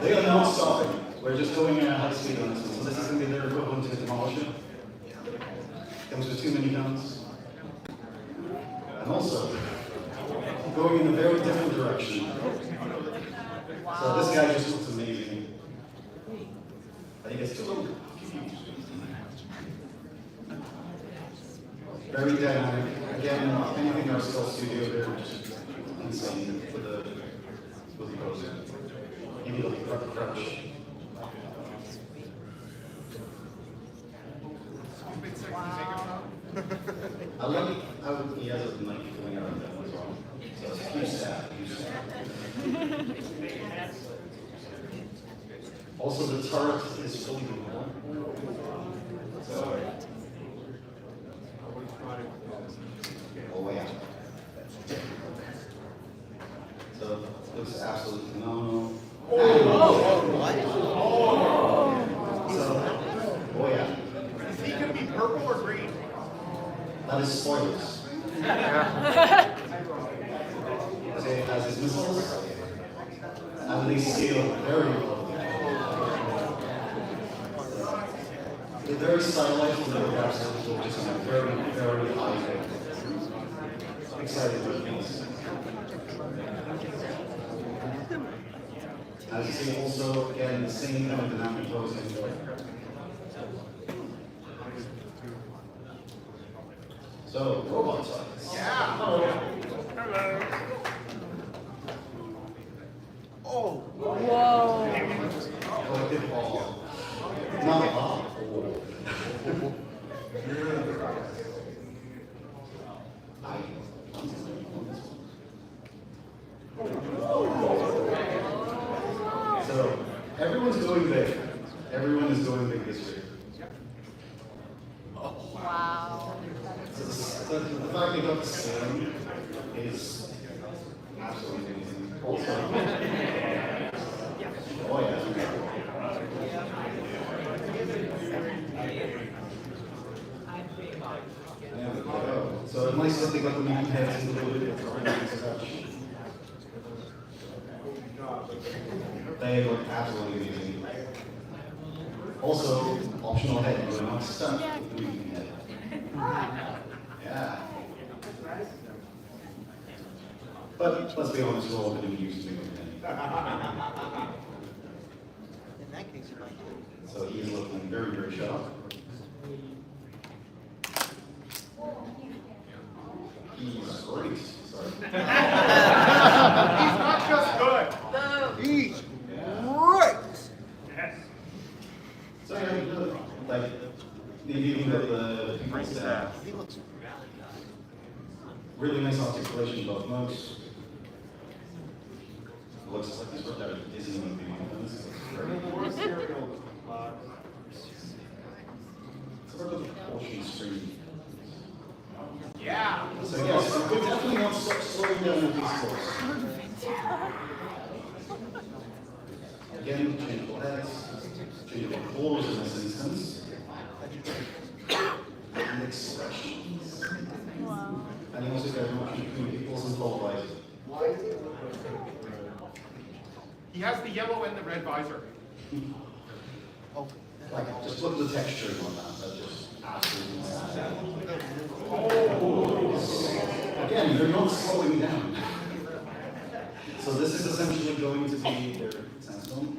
they are not stopping. We're just going at high speed on this one. So this is going to be their equivalent to the Demolisher. Comes with 2 mini guns. And also, going in a very different direction. So this guy just looks amazing. I think it's too very dynamic. Again, anything in our Skull Studio, they're just insane with the poser. You need a crutch. I like how he has a knife coming out of them as well. So it's a huge stab, Also, the turret is fully movable. So, oh yeah. So, it looks absolutely phenomenal. What? So, oh yeah. Is he going to be purple or green? That is spoilers. So it has his missiles, and they scale very well. They're very stylized and they're absolutely just on a very, very high level. Excited about these. As you see, also, again, the same kind of dynamic posing. So, robot size. Yeah. Hello. Oh. Whoa. Collective ball. Not a ball. So, everyone's going big. Everyone is going big this year. Wow. So the fact they got the same is absolutely amazing. Also, nice that they got the moving heads included. They look absolutely amazing. Also, optional head, you're not stuck with the moving head. Yeah. But let's be honest, we're all going to be used to moving head. In that case, you might do. So he's looking very, very sharp. He's great. Sorry. He's not just good. He's great. So yeah, like, they've even got the people staff. He looks Really nice articulation of both notes. It looks like he's worked out a Disney movie. This looks great. It's sort of a propulsion stream. Yeah. So yes, we're definitely not slowing down with these scores. Again, changeable heads, changeable claws in this instance, and expressions. And you also get much between equals and polarized. He has the yellow and the red visor. Like, just look at the texturing on that. That's just absolutely insane. Again, they're not slowing down. So this is essentially going to be their sandstorm.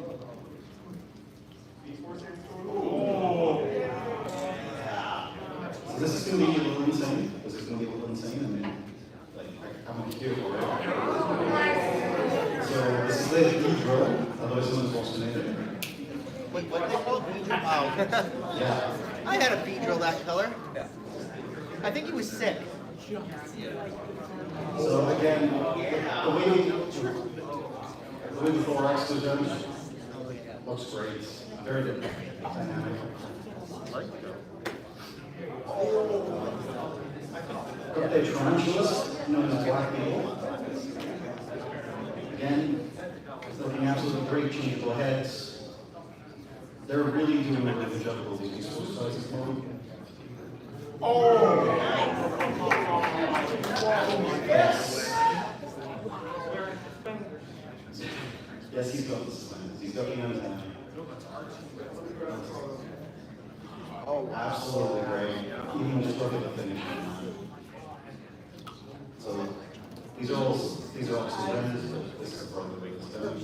So this is going to be a little insane. This is going to be a little insane. I mean, like, how much do you do already? So this is the B-drill, otherwise known as Boston. Wait, what they call it? Wow. Yeah. I had a bee drill that color. I think he was sick. So again, the way the thorax goes down looks great. Very good. Dynamic. Got the tarantulas, known as black beetle. Again, looking absolutely great, changeable heads. They're really doing a really good job with these sizes for them. Oh! Yes. Yes, he's got this one. He's got the antenna. Oh, absolutely great. Even just look at the finish. So these are obviously renders, but this is probably the biggest done.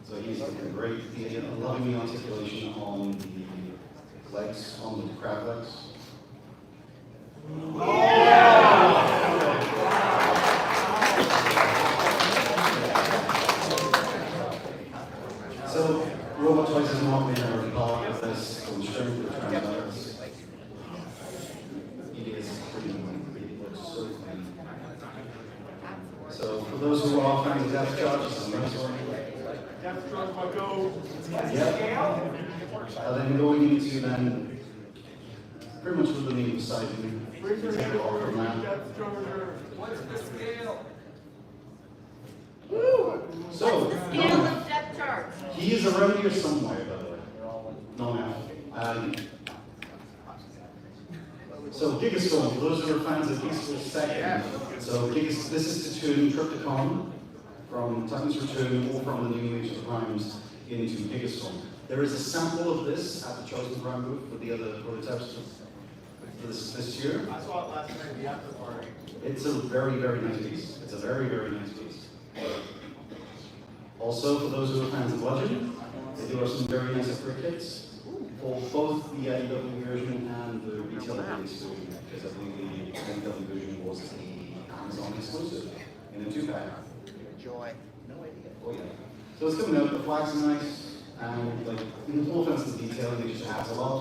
So he's looking great. I'm loving the articulation on the legs, on the crab legs. So Robot Toys has not been a part of this constraint of transmitters. It is pretty, it looks so clean. So for those who are fans of depth charges, I'm really sorry. Depth charge will go. Yeah. Then going into then pretty much with the name beside you. Where's your name? Ultraman. Depth charger. What's the scale? So, What's the scale of depth charge? he is around here somewhere, by the way. No, now. So Gigastorm, for those who are fans of Gigastorm second. So this is to turn Triptychon from Titan's Return or from the New Age of the Primes into Gigastorm. There is a sample of this at the Chosen Prime booth with the other prototypes for this year. I saw it last night at the after party. It's a very, very nice piece. It's a very, very nice piece. Also, for those who are fans of Legend, they do have some very nice upgrade kits for both the AEW version and the retail version, because I believe the AEW version was the Amazon exclusive in a 2-pack. Joy. Oh yeah. So it's coming out, the flags are nice, and like, no offense to the detailing, it just adds a lot.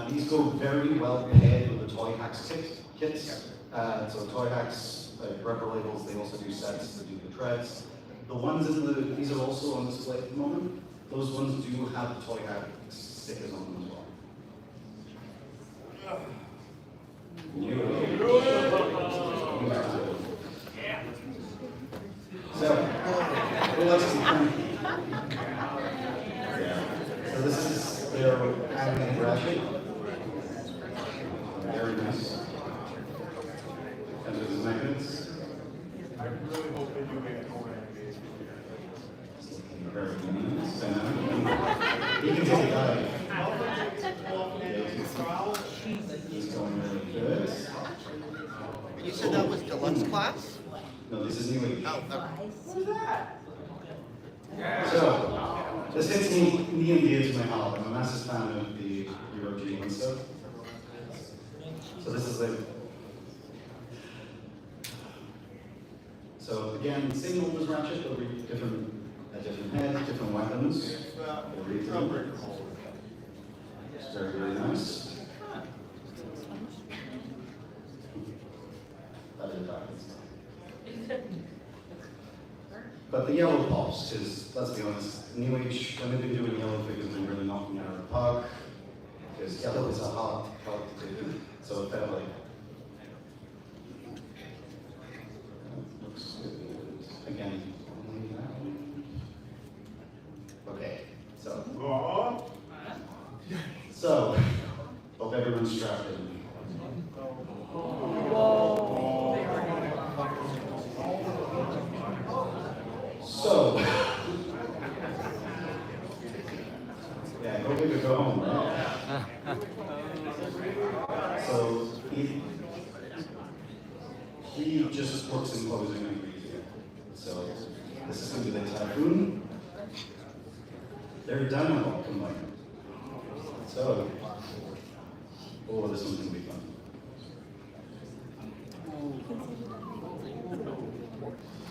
These go very well paired with the Toy Hacks kits. So Toy Hacks, rubber labels, they also do sets to do the treads. The ones in the, these are also on display at the moment. Those ones do have the Toy Hack stickers on them as well. So, we'll let some fun. So this is their animated graphic. Very nice. class? No, this is New Age. Oh, okay. What's that? So, this hits me and dear to my heart. I'm a massive fan of the UYGLZ stuff. So this is the... So again, same old as Ratchet, but with different heads, different weapons. It's very, very nice. But the yellow pops, because let's be honest, New Age, when they've been doing yellow figures, they've been really knocking out of the park. Because yellow is a hard color to do. So it felt like. Looks good. Again. Okay, so. So, hope everyone's strapped in. So, yeah, go big or go home, right? So, he just works in closing and retail. So, this is going to be the Typhoon. They're dynamo combined. So, oh, this one's going to be fun.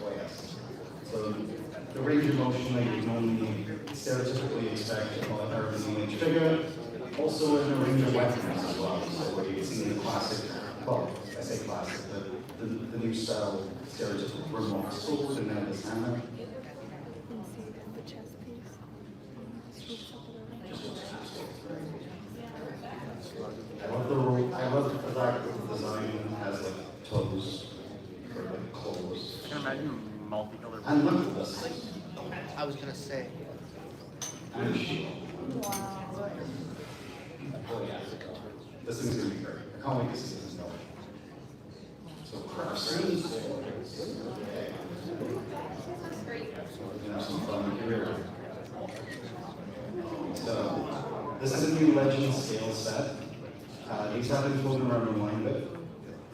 Oh, yes. So, the range of motion that you normally stereotypically expect of a American image figure, also in a range of weapons as well. So, where you can see the classic, well, I say classic, the new style stereotypical Grimlock sword and now this hammer. I love the fact that the design has like toes for like claws. I can imagine multicolored. And look at this. I was gonna say. And a shield. Oh yeah. This thing's gonna be great. I can't wait to see this going. So craft screens. Okay. We're gonna have some fun here. So this is a new Legend scale set. These have been floating around online, but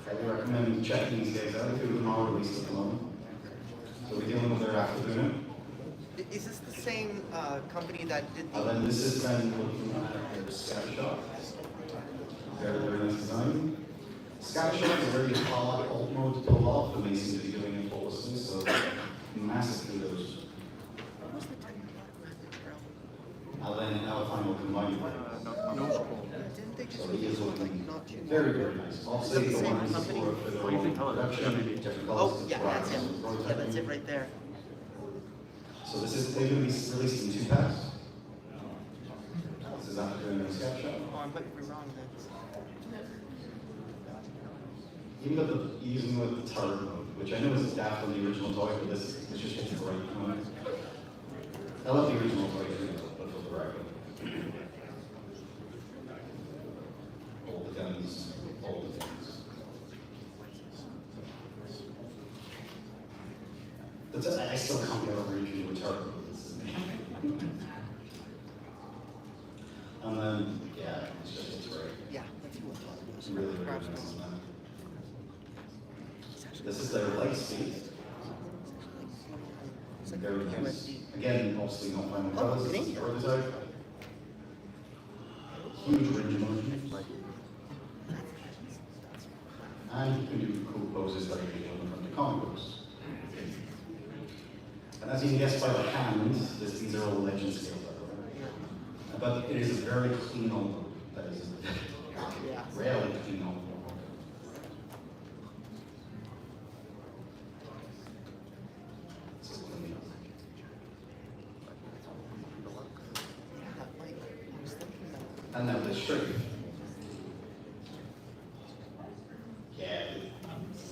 I would recommend checking these guys out. Two of them are released at the moment. So we're dealing with their afternoon. Is this the same company that did the... And then this is then looking at their Scattershot. Very, very nice design. Scattershot is a very hard alt mode to pull off, and they seem to be doing it flawlessly, so massive kudos. And then our final combined. So he is looking very, very nice. I'll say the one for the production. Oh, yeah, that's it. Yeah, that's it right there. So this is, they're going to be released in 2 packs. This is after doing a Scattershot. Oh, I'm putting it wrong then. Even got the using with the turret mode, which I know is daft on the original toy, but this just hits the right point. I love the original toy too, but for the record. All the guns, all the things. That's, I still can't get over using the turret mode. And then, yeah, it's great. Yeah, that's what I'm talking about. It's really, really nice. This is their light speed. Very nice. Again, obviously not final colors, this is the prototype. Huge range of motion. And you can do cool poses like you do from the comic books. And as you can guess by the hand, these are all legend scale, by the way. But it is a very clean album. That is a rarely clean album. And now the shirt. Yeah,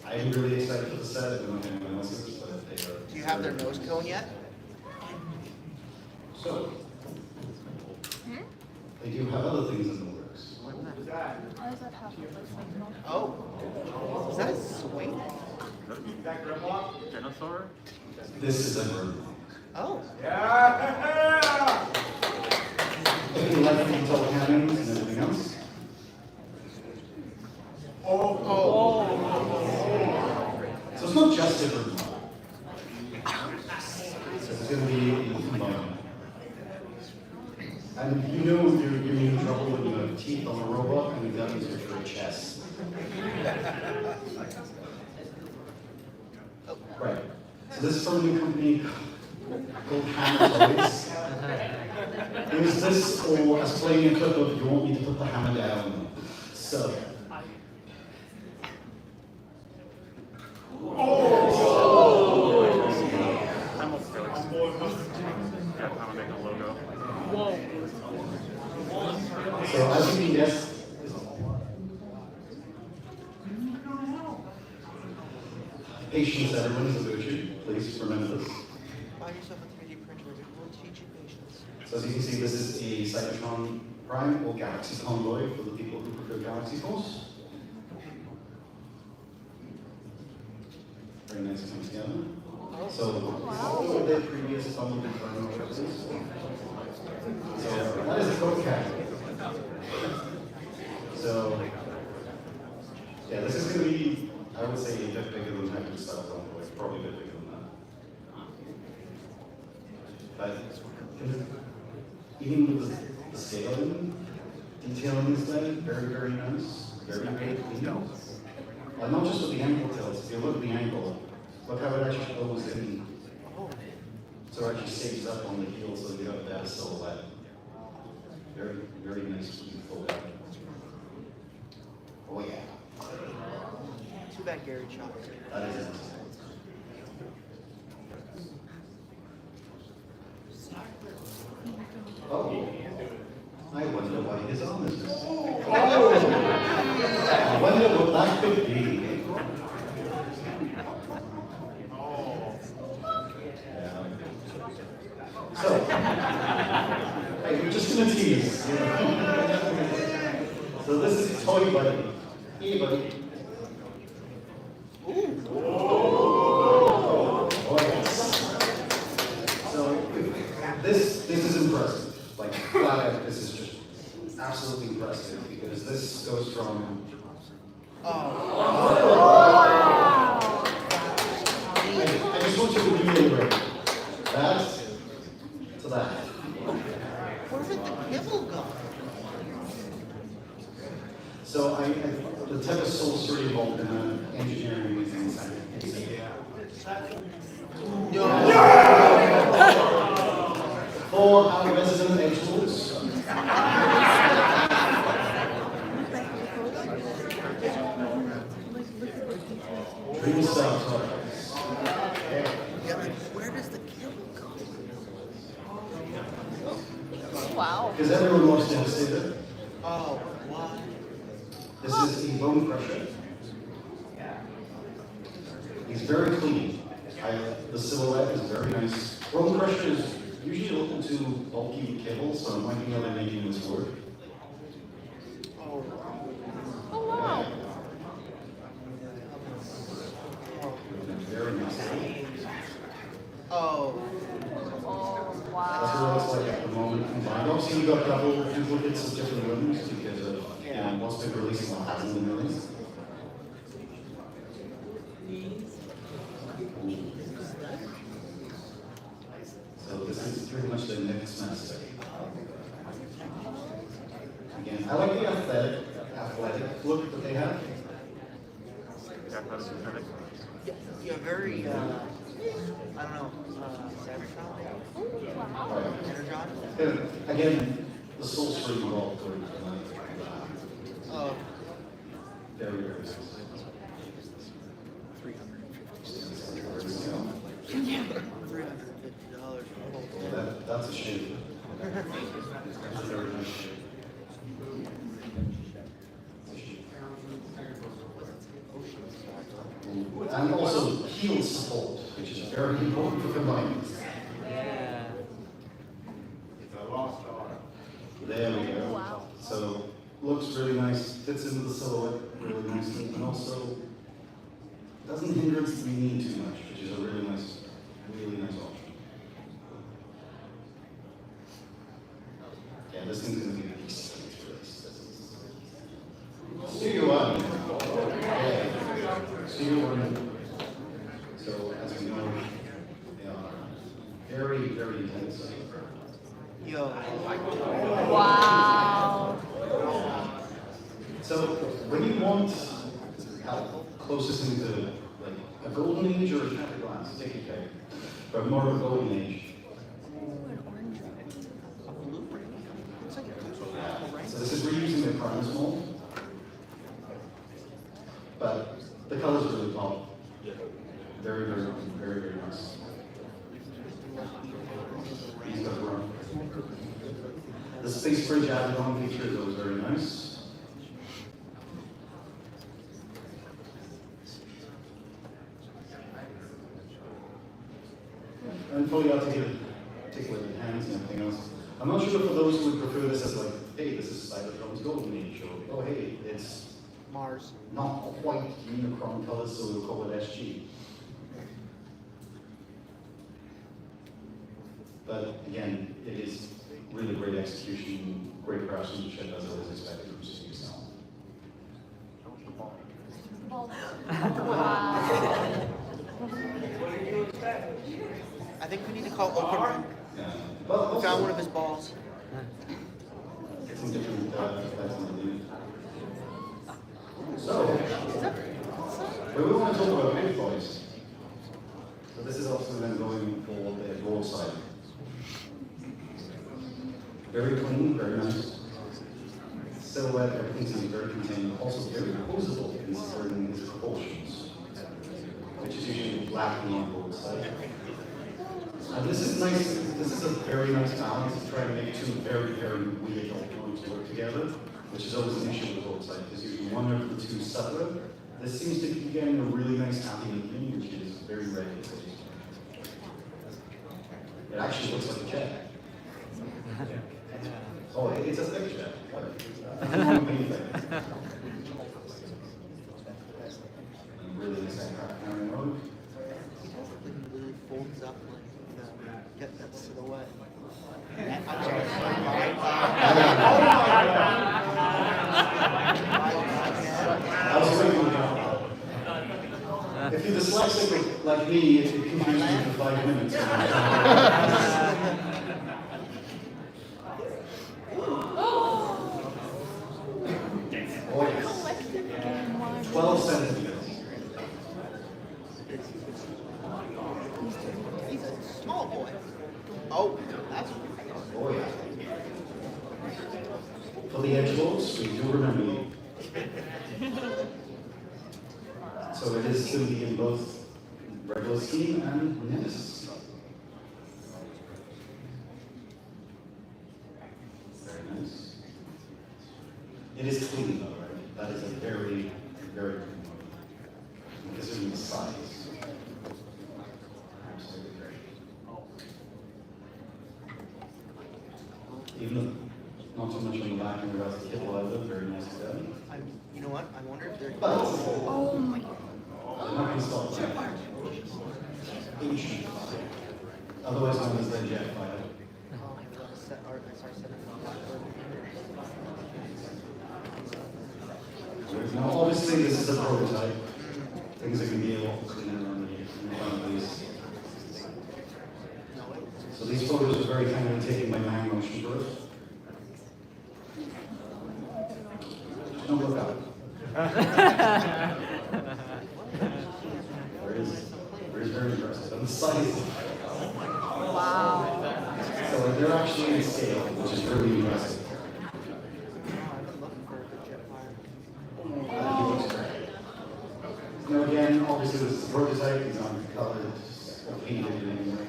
I'm really excited for the set. I don't know if anyone else is, but they are. Do you have their nose cone yet? So, they do have other things in the works. Oh, is that a swing? Is that Grimlock? Dinosaur? This is a Grimlock. Oh. Yeah! If you like detail cannons and everything else. Oh. So It's going to be a combine. And you know you're in trouble when you have teeth on a robot and you've got to search for a chest. Right. So this is from a new company called Hammer Toys. Is this or as playing a clip of you want me to put the hammer down? So. So as you can guess, patience, everyone is a virtue. Please remember this. Buy yourself a 3D printer. It will teach you patience. So as you can see, this is a Cybertron Prime or Galaxy Convoy for the people who prefer Galaxy Force. Very nice to come together. So all of their previous Bumblebee Prime releases. So that is a code cat. So yeah, this is going to be, I would say, a bit bigger than Hyper Star Convoy. It's probably a bit bigger than that. But even with the scaling, detailing is done very, very nice. Very, very clean. And not just with the ankle tilts. If you look at the ankle, look how it actually goes in. So it actually stays up on the heel so you have a better silhouette. Very, very nice full out. Oh yeah. Too bad Gary chopped. That is it. Oh, I wonder what his arm is missing. Oh, I wonder what that could be. So, hey, we're just gonna tease. So this is Toy Buddy. Hey, buddy. Oh yes. So this is impressive. Like flat out, this is just absolutely impressive because this goes from. I just want you to reiterate that to that. Where did the kibble go? So the type of sorcery involved in engineering is insane. For our resident experts. Dream Star Toys. Where does the kibble go? Wow. Because everyone wants to see it. Oh, why? This is a bone crusher. He's very clean. The silhouette is very nice. Bone crusher is usually a little too bulky with cables, so I'm liking how they're making this work. Oh, wow. Very nice. Oh. Oh, That's wow. what it looks like at the moment. And obviously you've got a couple duplicates of different rooms because of most big releases on thousands and millions. So this is pretty much the next semester. Again, I like the athletic look that they have. Yeah, very, I don't know, Cybertron? Energon? Again, the soul stream involved. Oh. Very, very nice. Yeah. $350. Yeah, that's a shame. That's a very nice shame. And also heel support, which is very important for combiners. Yeah. There we go. Wow. So looks really nice, fits into the silhouette really nicely, and also doesn't hinder its leaning too much, which is a really nice option. Yeah, this thing's gonna be a piece of for this. Studio One. Yeah. Studio One. So as we know, they are very, very intense. Yo. Wow. So when you want closest thing to like a golden age or a shattered glass, take your pick. But more of a golden age. So this is reusing the Carmen's mold, but the colors are really pop. Very, very, very, very nice. He's got room. The Space Bridge added on feature that was very nice. And fully articulated hands and everything else. I'm not sure for those who would prefer this as like, hey, this is Cybertron's Golden Age, or oh, hey, it's Mars. not quite Unicron colors, so we'll call it SG. But again, it is really great execution, great craftsmanship, as I was expected from City Sound. I think we need to call Oakland. Yeah. We found one of his balls. Some different effects on the lead. So, we want to talk about big boys. So this is also then going for the broadside. Very clean, very nice. Silhouette, everything seems very contained. Also very posable considering its proportions, which is usually black and on broadside. And this is nice. This is a very nice balance to try to make two very, very weird electronics work together, which is always an issue with broadside because usually one of the two suffer. This seems to be getting a really nice happy medium, which is very rare. It actually looks like a jet. Oh, it's a thick jet. Really nice carrying mode. Really folds up like get that silhouette. If you're dyslexic like me, it confuses you for 5 minutes. Oh yes. 12 centimeters. He's a small boy. Oh, that's Oh yeah. For the edge lords, we do remember you. So it is to be in both regular scheme and nemesis. Very nice. It is clean though, right? That is a very, very clean mode. Considering the size. Absolutely great. Even though not so much on the back and the rest of the kit leather, very nice to you know what? I wonder if they're. Oh my god. They're not going to stop that. Ancient fire. Otherwise known as the jet fire. Now obviously this is a prototype. Things are going to be a lot cleaner on the front of these. So these photos are very kindly taken by Man Motion Birth. Don't look up. Very impressive. And the size. Wow. So they're actually in scale, which is really impressive. Now again, obviously this is a prototype, he's not colored or painted in any way.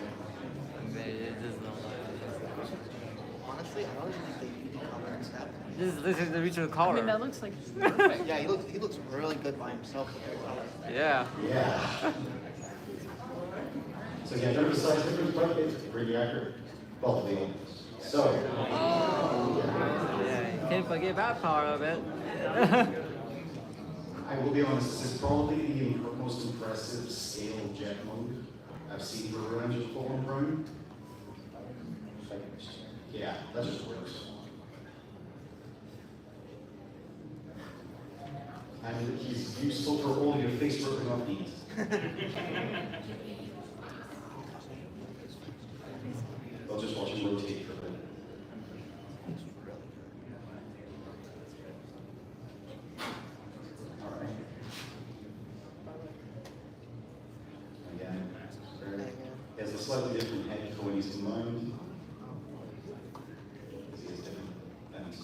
Honestly, I don't even think they do color and stuff. This is the original color. I mean, that looks like Yeah, he looks really good by himself with the color. Yeah. Yeah. So yeah, don't decide different, but it's pretty accurate. Both of the ones. So. Yeah, you can't forget that part of it. I will be honest, this is probably the most impressive scale jet mode I've seen for Revenge of the Fallen Prime. Yeah, that just works. And he's useful for all your face ripping off needs. I'll just watch him rotate for a bit. All right. Again, he has a slightly different head for when he's combined. He has different bends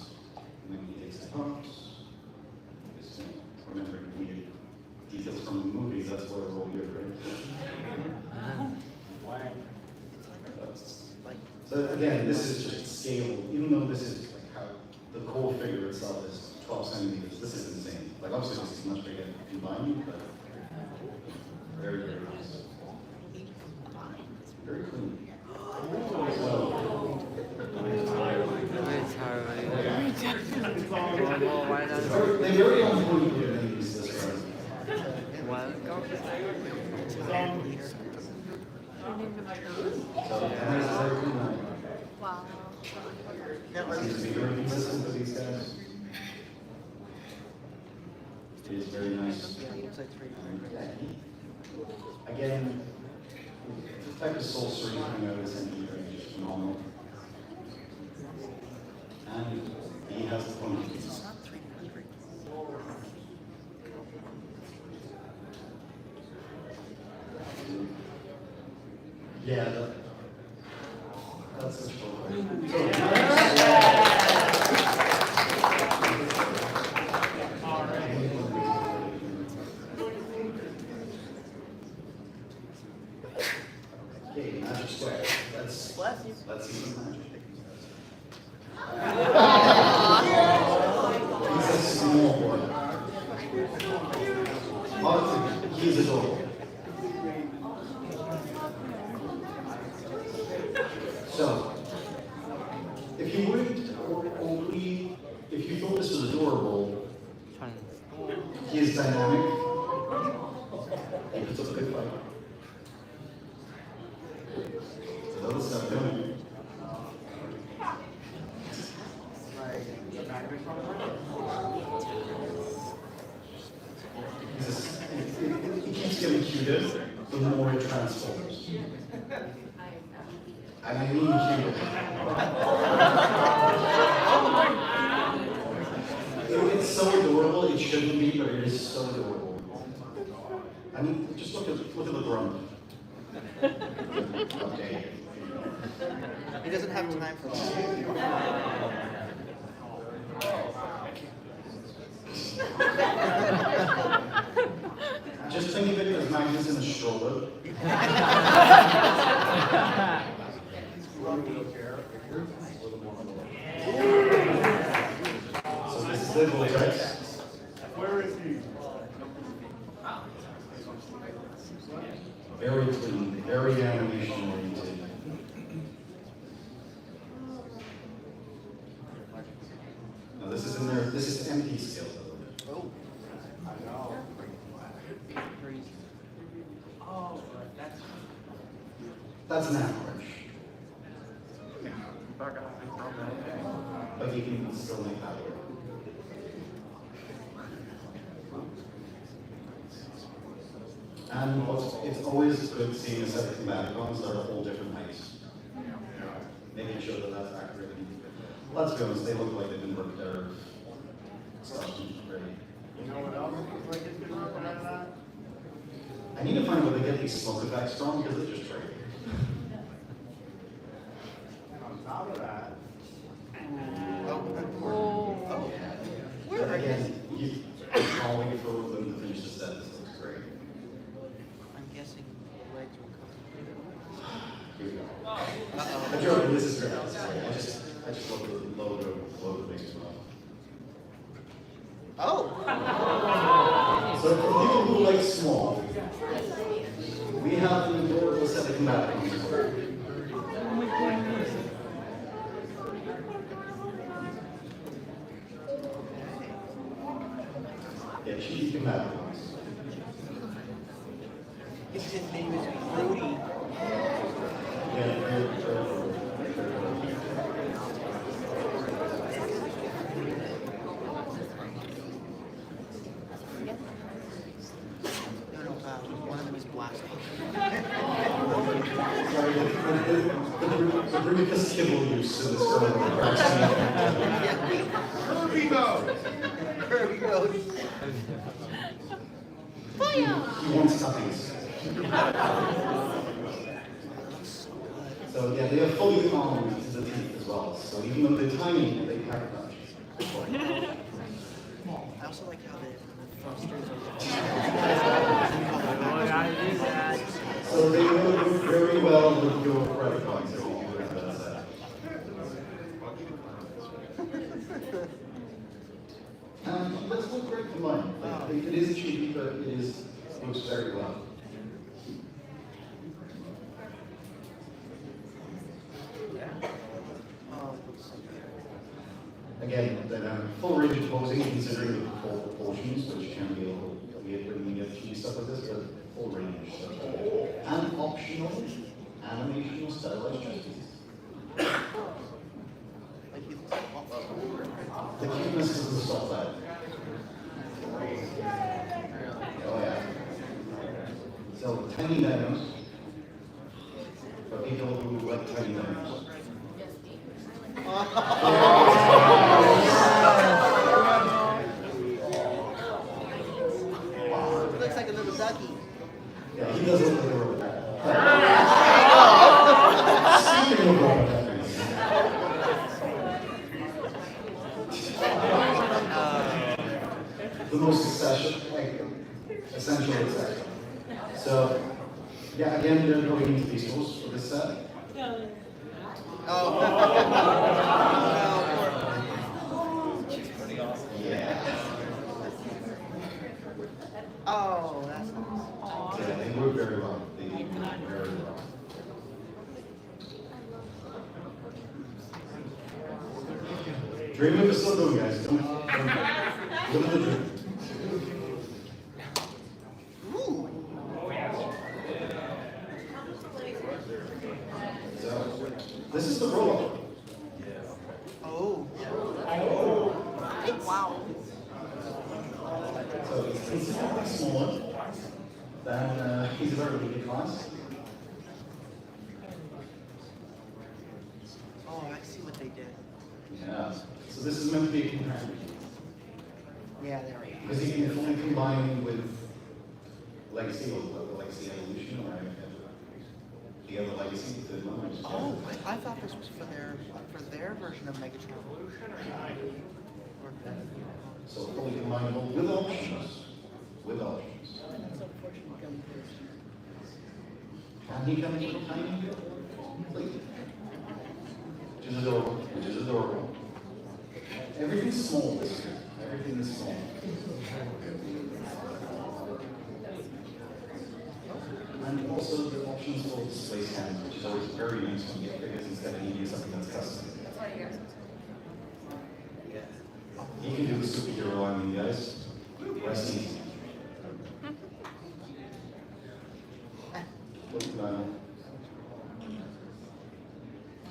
when he takes the pumps. Just remembering weird details from the movies, that's what we're all here, right? So again, this is just scale, even though this is like how the core figure itself is 12 centimeters, this is insane. Like obviously this is much bigger combined, but very, very nice. Very clean. They're very on point here when they use this one. Wow. Seems to be very consistent for these guys. It is very nice. Again, the type of sorcery coming out of this MP range is phenomenal. And he has the point. Yeah, that's the short way. Okay, magic square. Let's see some magic. He's a small boy. He's adorable. So, if you thought this was adorable, he is dynamic. He puts up a good fight. So that was stuff going. He keeps getting cuter the more it transforms. I mean cuter. It's so adorable, it shouldn't be, but it is so adorable. I mean, just look at the grump. Okay. He doesn't have time for that. Just think of it as Magnus in a stroller. So this is the vortex. Where is he? Very clean, very animation oriented. Now this is in there, this is MP scale. Oh. I know. Oh, That's an average. But you can still make that work. And it's always good seeing a set of combaticons that are all different heights. Making sure that that's accurate. Let's be honest, they look like they've been worked there. You know what else looks like it's been working on that? I need to find where they get these smoke effects from because they're just great. And on top of that, But again, I'll wait for them to finish the set. This looks great. I'm guessing the legs will come. Here we go. I'm joking, this is great. This is great. I just love the logo makes me laugh. Oh! So for people who like small, we have an adorable set of combaticons. Yeah, cheeky combaticons. His name is Rudy. Yeah, very No, one of them is black. Sorry, the the briefest kibble use in this film. Kirby mode. Kirby mode. He wants toppings. So yeah, they are fully armed to the teeth as well. So even though they're tiny, they pack punches. I also like how the thrusters So they will work very well with your credit cards if you do have that set up. Let's look great for mine. It is cheap, but works very well. Again, full range of posing, considering the full proportions, which can be a little weird when you get cheese stuff like this, but full range. And optional animation or stylized dresses. The cuteness is the soft side. Oh yeah. So tiny dinos for people who like tiny dinos. It looks like a little ducky. Yeah, he does look like a robot. Speaking of robot, the most essential accessory. So, yeah, again, they're going into these tools for this set. Oh. Yeah. Oh, that's nice. Yeah, they work very well. They work very well. Dream of the still doing, guys. Don't live the dream. So, this is the roll-up. Oh. Wow. So it's considerably smaller than he's a very big class. Oh, I see what they did. Yeah. So this is meant to be a companion. Yeah, there we go. Because you can fully combine with Legacy or Legacy Evolution or the other Legacy. Oh, I thought this was for their version of Megatron. So fully combinable with options. With options. Can he come in with a tiny bit? Completely. Which is adorable. Which is adorable. Everything's small this year. Everything is small. And also the options for display scan, which is always very nice when you get figures instead of needing something that's custom. You can do the superhero on me, guys. Rest easy.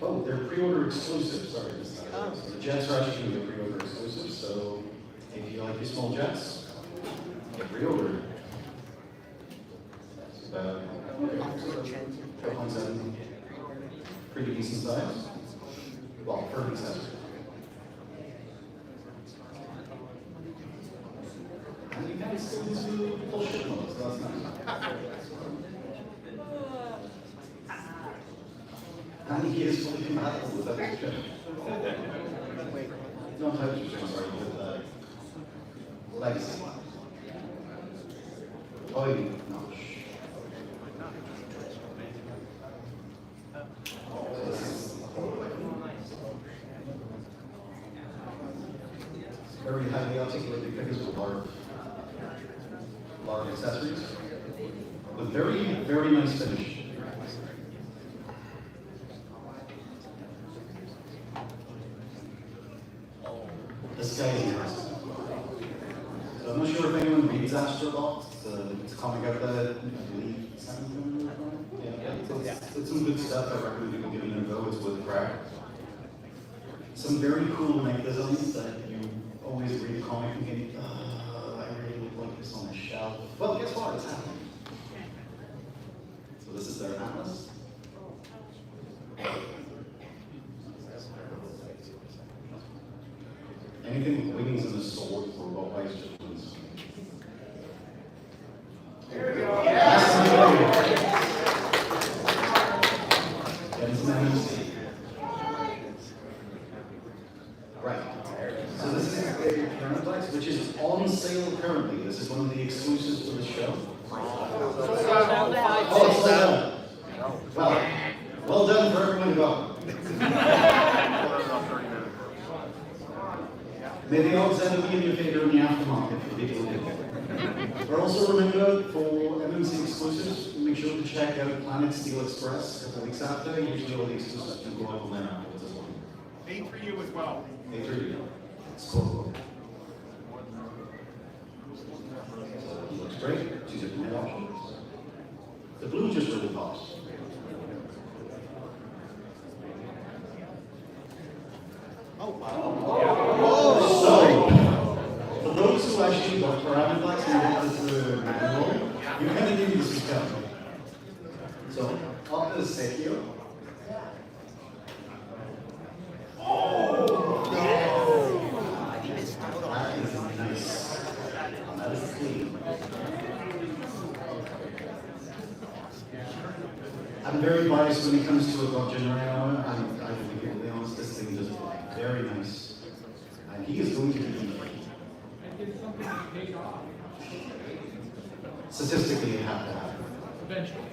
Oh, they're pre-order exclusive. Sorry, this time. So the jets are actually going to be pre-order exclusive. So if you like your small jets, get pre-ordered. Pretty decent size. Well, perfect size. And you can still do full ship mode, so that's nice. And he is fully compatible with that ship. Don't touch your ship, sorry, with Legacy. Oh, no. Very highly articulated figures with a lot of accessories. With very, very nice finish. This guy is interesting. So I'm not sure if anyone reads Astrobot. It's a comic out there, I believe, it's some good stuff. I recommend people giving it a go. It's worth a crack. Some very cool neck designs that you always read a comic and think, I really would like this on my shelf. Well, guess what? It's happening. So this is their atlas. Anything with wings and a sword for robot-wise just wins. There we go. Getting some MMC. Right. So this is a Paradise, which is on sale currently. This is one of the exclusives for the show. Oh, sold out. Well done for everyone involved. May the odds ever be in your favor in the aftermarket for people who do. But also remember, for MMC exclusives, make sure to check out Planet Steel Express a couple weeks after. Usually all the exclusives can go up on their afterwards as well. A3U as well. A3U. It's cool. Looks great. Two different options. The blue just really pops. Oh, wow. So, for those who actually got parameters and the manual, you kind of need this to come. So, up the set here. Oh! That is nice. That is clean. I'm very biased when it comes to a dog generator. I will be completely honest, this thing is very nice. And he is going to be statistically, you have to have it. Eventually.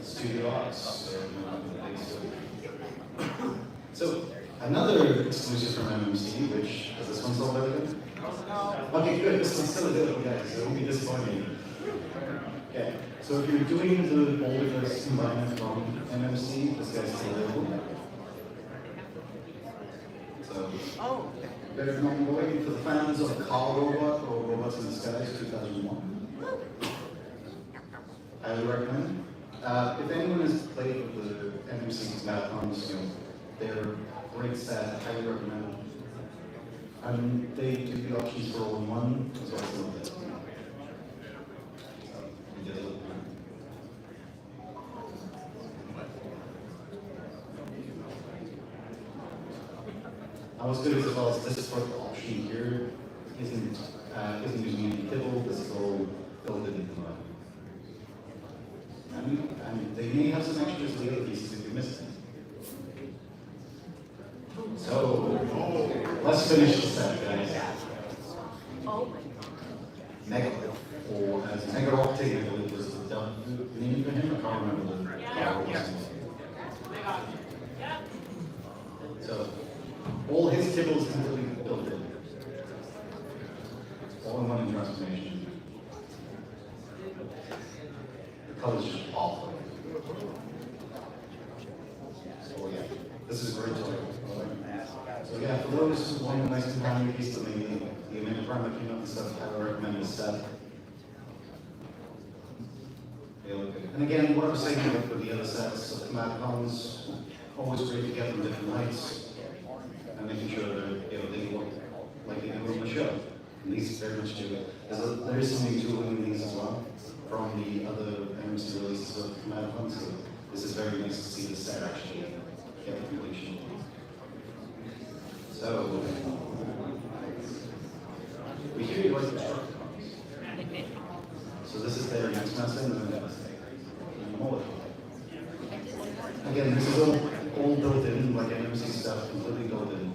Studio Arts. So, another exclusive from MMC, which, is this one sold out again? Okay, good, this one's still available, guys, so it won't be disappointing. Okay, so if you're doing the Boulderverse environment from MMC, this guy's still available. So, better known way for the fans of Car Robot or Robots in the Skies 2001. Highly recommend. If anyone has played with the MMC marathons, they're great set, highly recommend. And they do the options for all-in-one as well as a little bit. What's good is as well as this fourth option here isn't using any kibble. This is all built into the line. And they may have some extras for the other pieces if you missed them. So let's finish the set, guys. Mega, or as Mega Octane, I believe was the name for him. I can't remember the So all his kibbles completely built in. All in one transformation. The color's just awful. So yeah, this is a great toy. So yeah, for those who want a nice companion piece that maybe the amount of prime that came up and stuff, I would recommend this set. They look good. And again, what I was saying about with the other sets of Command-Cons, always great to get them different lights and making sure that they look like they do on the show. And these very much do it. There is some new tooling in these as well from the other MMC releases of Command-Cons. So this is very nice to see the set actually get the completion. So, we hear you like the truck cons. So this is their next message, and then that's again, this is all built in, like MMC stuff, completely built in.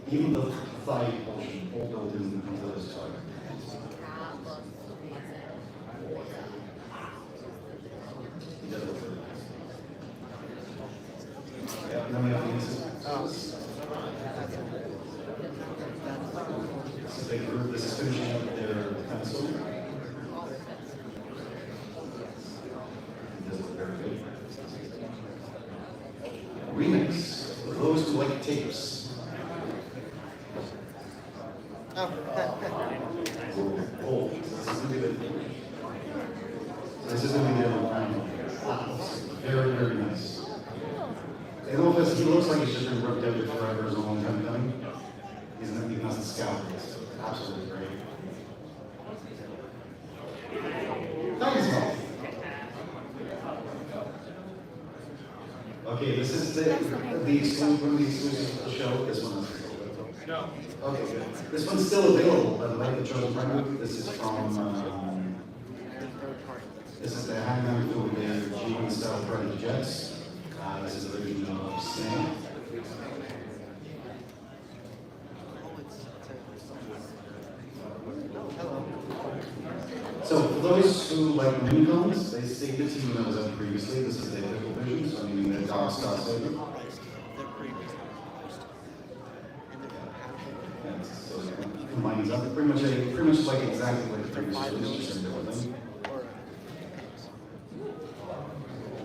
Even the thigh portion, all built in into this toy. Yeah, and then we have the instant. This is a group, this is finishing up their pencil. It does look very good. Remix, for those who like tapes. Oh, this is going to be the. This is going to be their very, very nice. He looks like he's just been ripped out of forever as a long time coming. He's not even as a scout. It's absolutely great. Thanks, Paul. Okay, this is the exclusive, one of the exclusives for the show. This one is No. okay, good. This one's still available, by the way, the chosen prime. This is from, this is the Hangman for the G1 style Predator jets. This is the version of Snake. So for those who like miniguns, they stated to you when I was out previously, this is the official version, so I mean the Dark Star Saber. So it combines up pretty much like exactly like the previous release, just a different thing.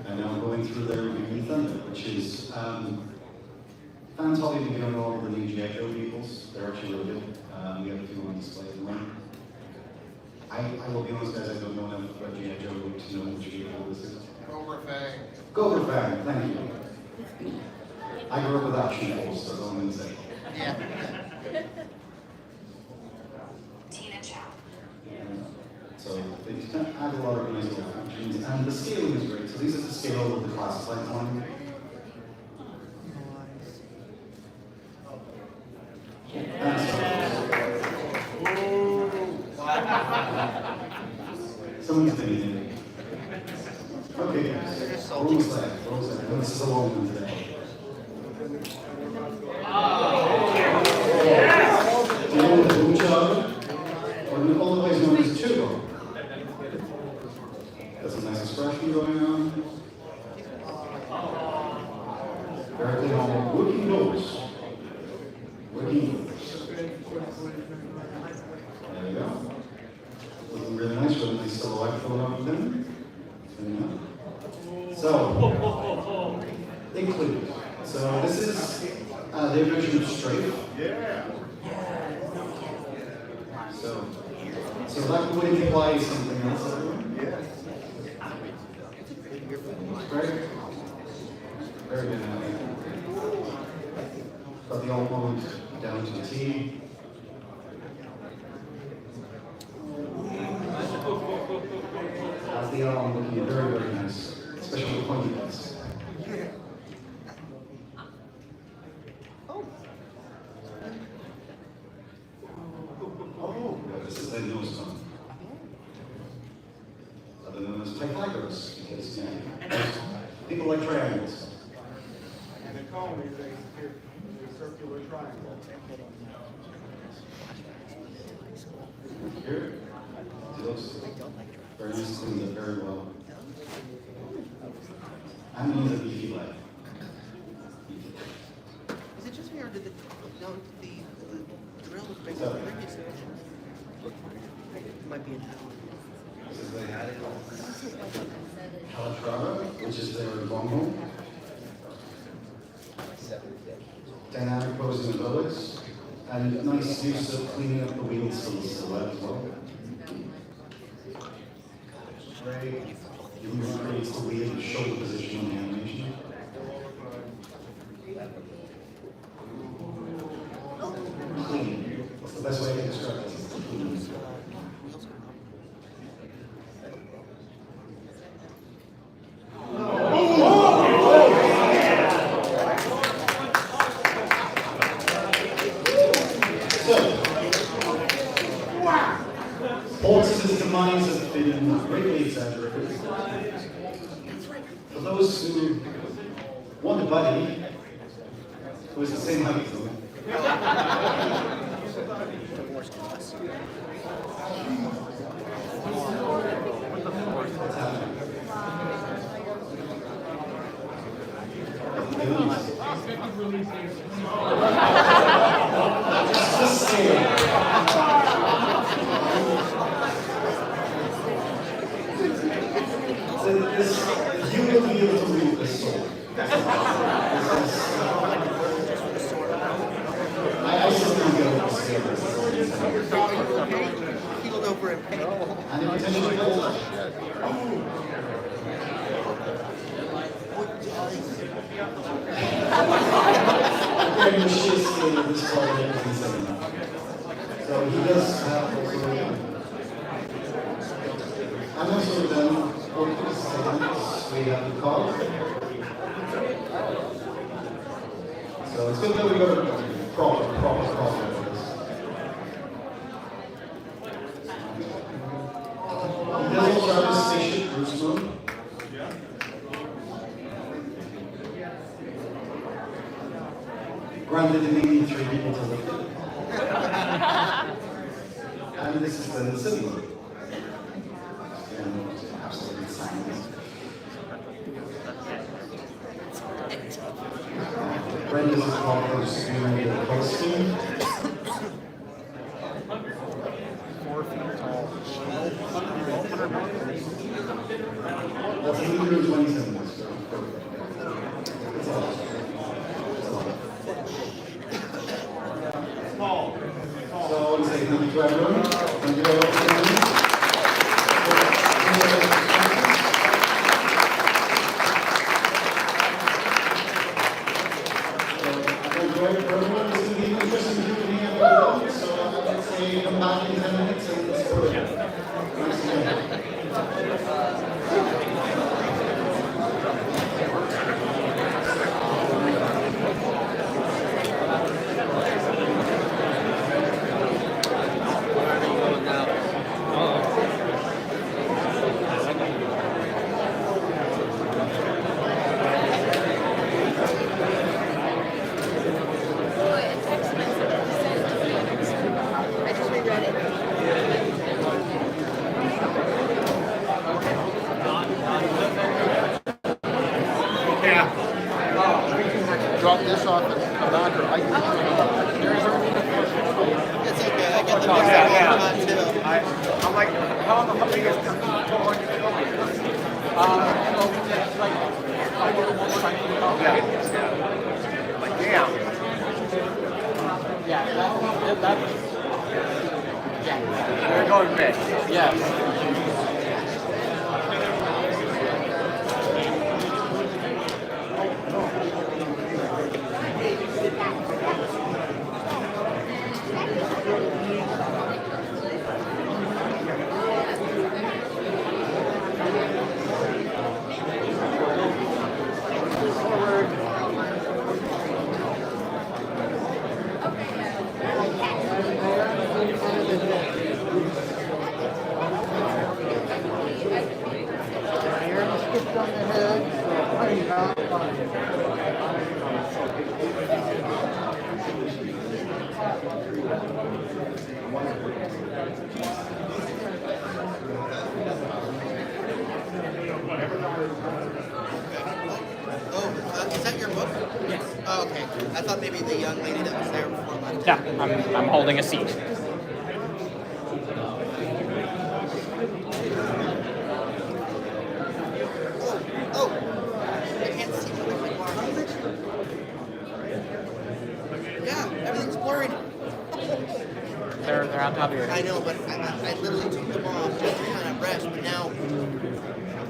And now I'm going through their review Thunder, which is fans probably be on all of the new GI Joe vehicles. They're actually really good. We have a few on display at the moment. I will be honest, guys, I don't know enough about GI Joe to know which vehicle this is. Cobra Fang. Cobra Fang, thank you. I grew up with action figures, so that's all I'm going to say. Yeah. So they add a lot of nice little functions, and the scaling is great. So these are the scale of the classified one. Someone's thinking it. Okay, guys. Almost there. This is a long one today. Do you know the boom charger? Or otherwise known as turbo. That's a nice expression going on. Very clean on working doors. Working doors. There you go. Looking really nice with a nice silhouette going on with them. So, included. So this is their version of Strafe. Yeah. So that would imply something else, everyone? Yes. Great. Very good. Got the old mode down to the T. As the arm looking very, very nice, especially the pointy bits. Oh, this is the newest one. Other known as Pythagoras, because people like triangles. And the cone is a circular triangle. Here, it looks very nice, cleans it very well. And needs a beefy leg. Is it just me or did the drill was bigger So, than the previous? It might be in this is the Calatrava, which is their bongo. Dynamic posing abilities, and nice use of cleaning up the wheels and the silhouette as well. Great. You creates the wheel and shoulder position on the animation. Clean. What's the best way to describe this? Clean. Horses' demise has been greatly exaggerated. For those who want a buddy who is the same height as them, just you will be able to read this sword. I still don't get over this. healed over in pain. And it potentially goes. Very much sheer scale of this part of everything said enough. So he does have also. I'm also done. We have the call. So it's good that we got a proper with this. He does also have a spaceship cruise mode. Granted, it may need 3 people to lift it. And this is the city mode. And absolutely silent. Brenda's is called for doing the costume. 4 feet tall. That's 127 this year. That's all. So I want to say thank you to everyone. Thank you very much for coming. Everyone, this is the interesting Q&A I've done, so I would say come back in 10 minutes and support it. Thanks again. Drop this off at the doctor. It's okay, I get to mix that all the time too. I'm like, how big is the like, damn. Yeah, yeah. They're going big. Yes. Is that your book? Yes. Oh, okay. I thought maybe the young lady that was there before left. Yeah, I'm holding a seat. Oh, I can't see what the bar. Yeah, everything's blurry. They're on top of your head. I know, but I literally took them off just to kind of rest, but now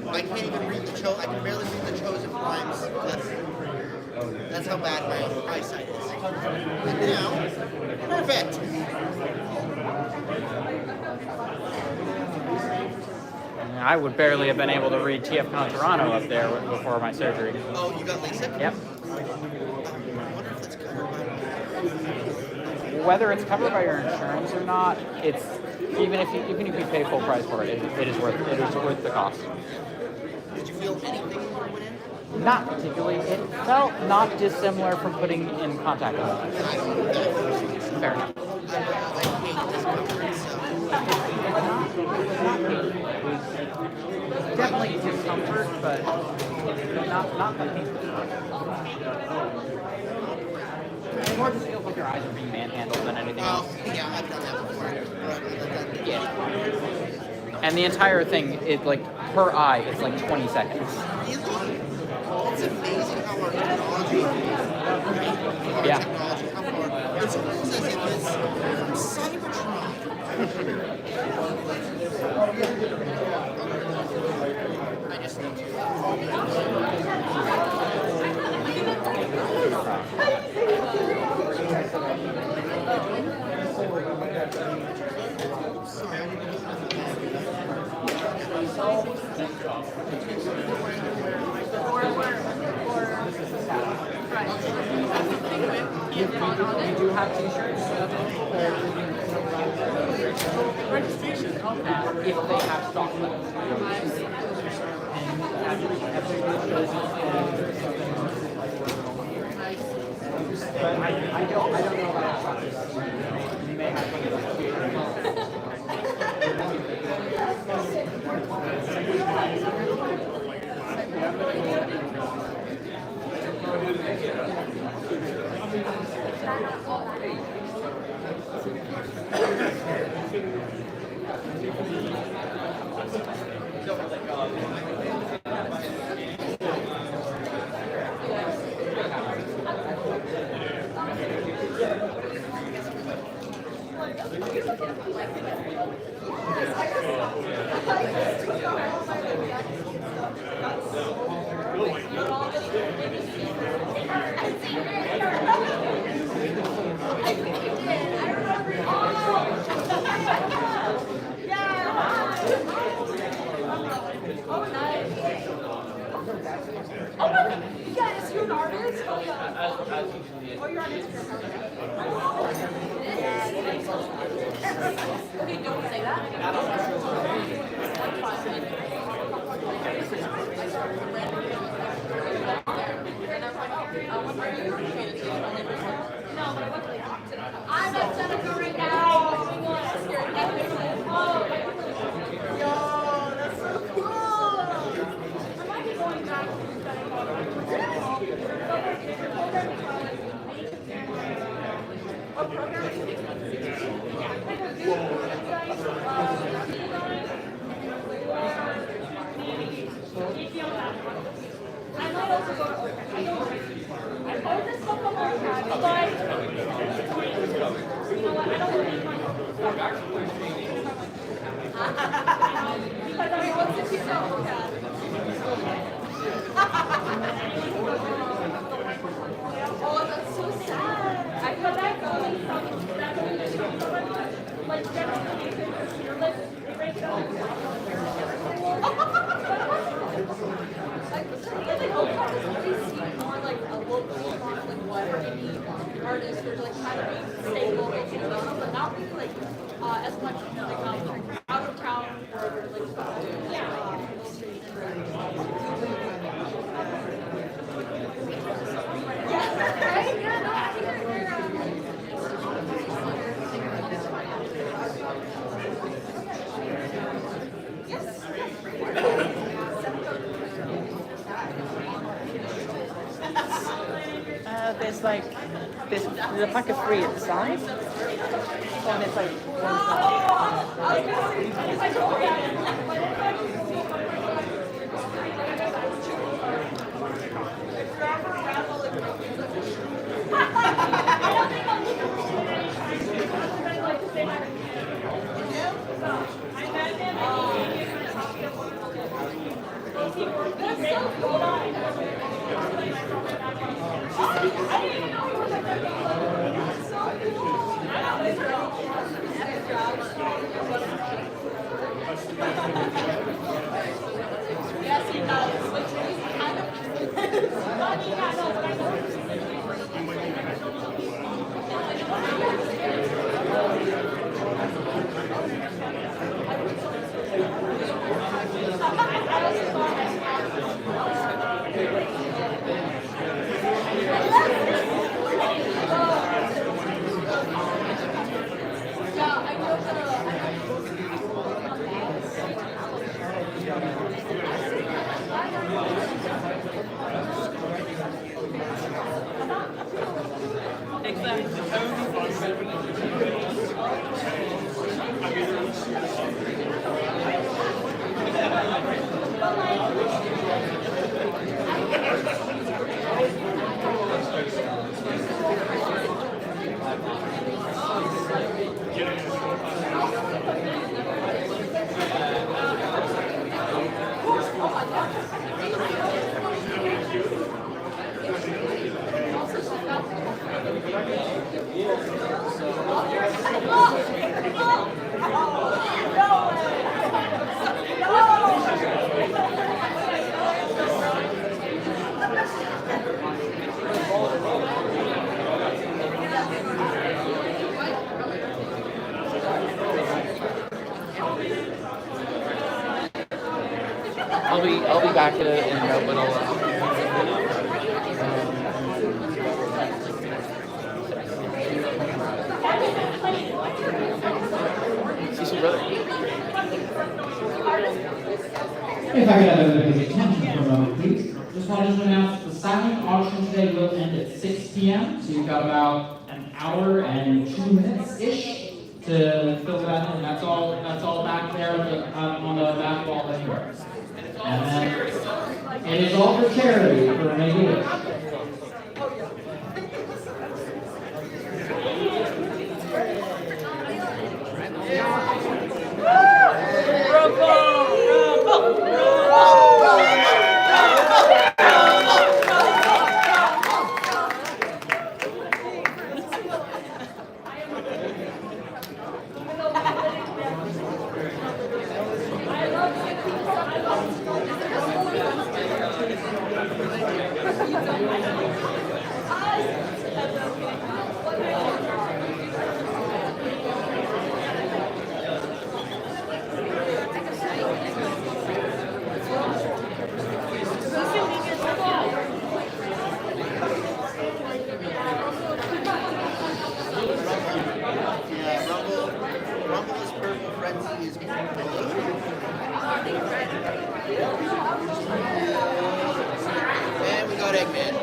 I can't even read the I can barely read the chosen rhymes. That's how bad my eyesight is. And now, perfect. I would barely have been able to read TFCon Toronto up there before my surgery. Oh, you got LASIK? Yep. I wonder if it's covered by Whether it's covered by your insurance or not, it's even if you pay full price for it, it is worth the cost. Did you feel anything when you went in? Not particularly. It felt not dissimilar from putting in contact lenses. Fair enough. I hate discomfort, so. Definitely discomfort, but not the pain. It more just feels like your eyes are being manhandled than anything else. Oh, yeah, I've done that before. Yeah. And the entire thing, it like per eye, it's like 20 seconds. Really? It's amazing how our technology, Yeah. how far, it's almost as if it's from Cybertron. I just need to. Right. We do have t-shirts. Registration. Okay. If they have stock with them. But I don't know about stock. We may have Oh my God! Yes, you're an artist? Oh, yeah. Oh, you're on Instagram. Okay, don't say that. That's fine. No, but I went to the auction. I'm at Seneca right now. Yo, that's so cool. I might be going back to what program? I might also go to I know this stuff on Orcad, but you know what? I don't want to my because I mean, what's the future of Orcad? Oh, that's so sad. I feel like like generally fearless, they break it up. Like Orcad is always seen more like a local spot, like what indie artists who are like trying to stay local, but not really like as much like out of town or like yeah. There's like there's a pack of 3 at the side, and it's like Yes, he does, which is kind of yeah, no, but I I'll be back in a little. See you, brother. If I could have everybody's attention for a moment, please. Just wanted to announce that the silent auction today will end at 6 p.m. So you've got about an hour and 2 minutes-ish to fill that in. That's all back there on the back wall anywhere. And then it is all for charity for Make-A-Wish. Rumble is purple, Frenzy is blue. And we got Eggman.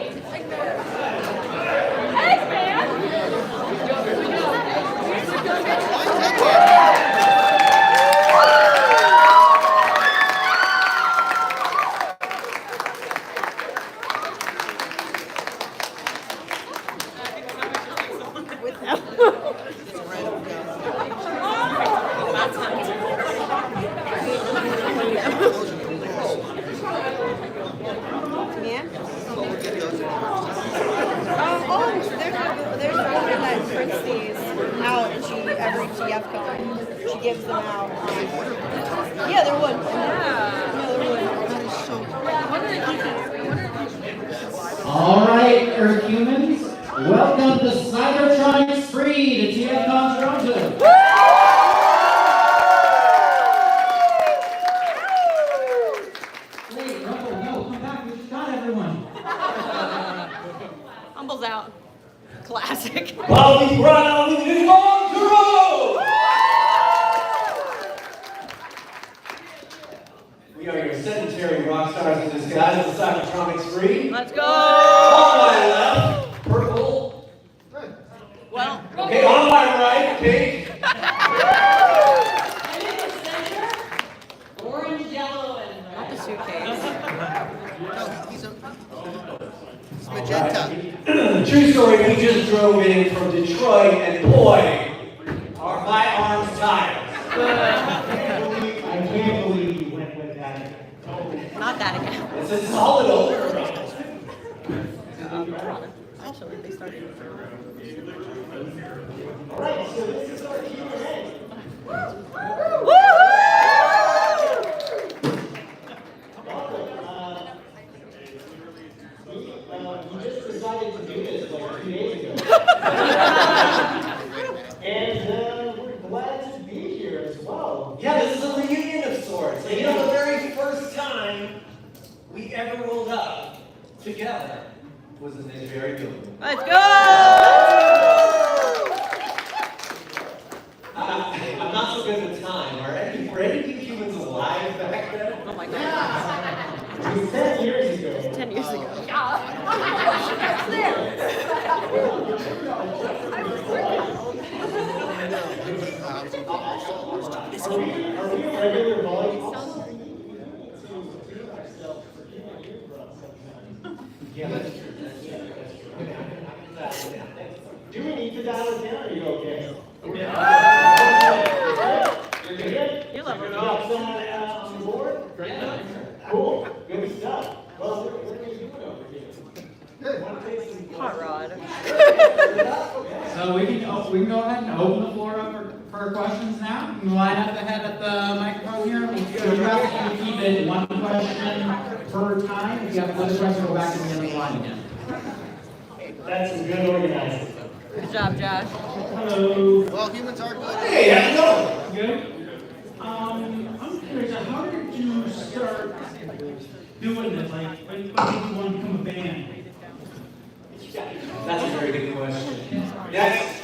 There's a woman that prints these out, and every TFCon, she gives them out. Yeah, there would. Yeah. No, there would. That is so cool. All right, Earth humans, welcome to Cybertronics Free to TFCon Toronto. Wait, Rumble, no, come back, we just got everyone. Humble's out. Classic. Bobby Brown is on the road! We are your sedentary rock stars in disguise of the Cybertronics Free. Let's go! On my left, purple. Well, okay, on my right, pink. orange, yellow, and not the suitcase. No, he's magenta. True story, we just drove in from Detroit and boy, are my arms tired. I can't believe you went with that. Not that again. It's a solid over. Actually, they started. Alright, so this is our Q&A. We just decided to do this like 2 days ago. And we're glad to be here as well. Yeah, this is a reunion of sorts. And you know, the very first time we ever rolled up together was in this very building. Let's go! I'm not so good with time. Were any of you humans alive back then? Oh my god. It was 10 years ago. 10 years ago. Are we a regular volume? Yeah, that's true. Do we need to dial it down, or are you okay? You're good? You love it. You got someone on the board? Yeah. Cool. Good stuff. Well, what are you doing over here? Good. Hot rod. So we can go ahead and open the floor up for questions now. You line up ahead at the microphone here. We'll try to keep it one question per time. If you have another question, go back to the end of the line again. That's some good organizing. Good job, Josh. Hello. Well, humans are good. Hey, how's it going? Good. I'm curious, how did you start doing this? Like, what made you want to become a band? That's a very good question. Yes.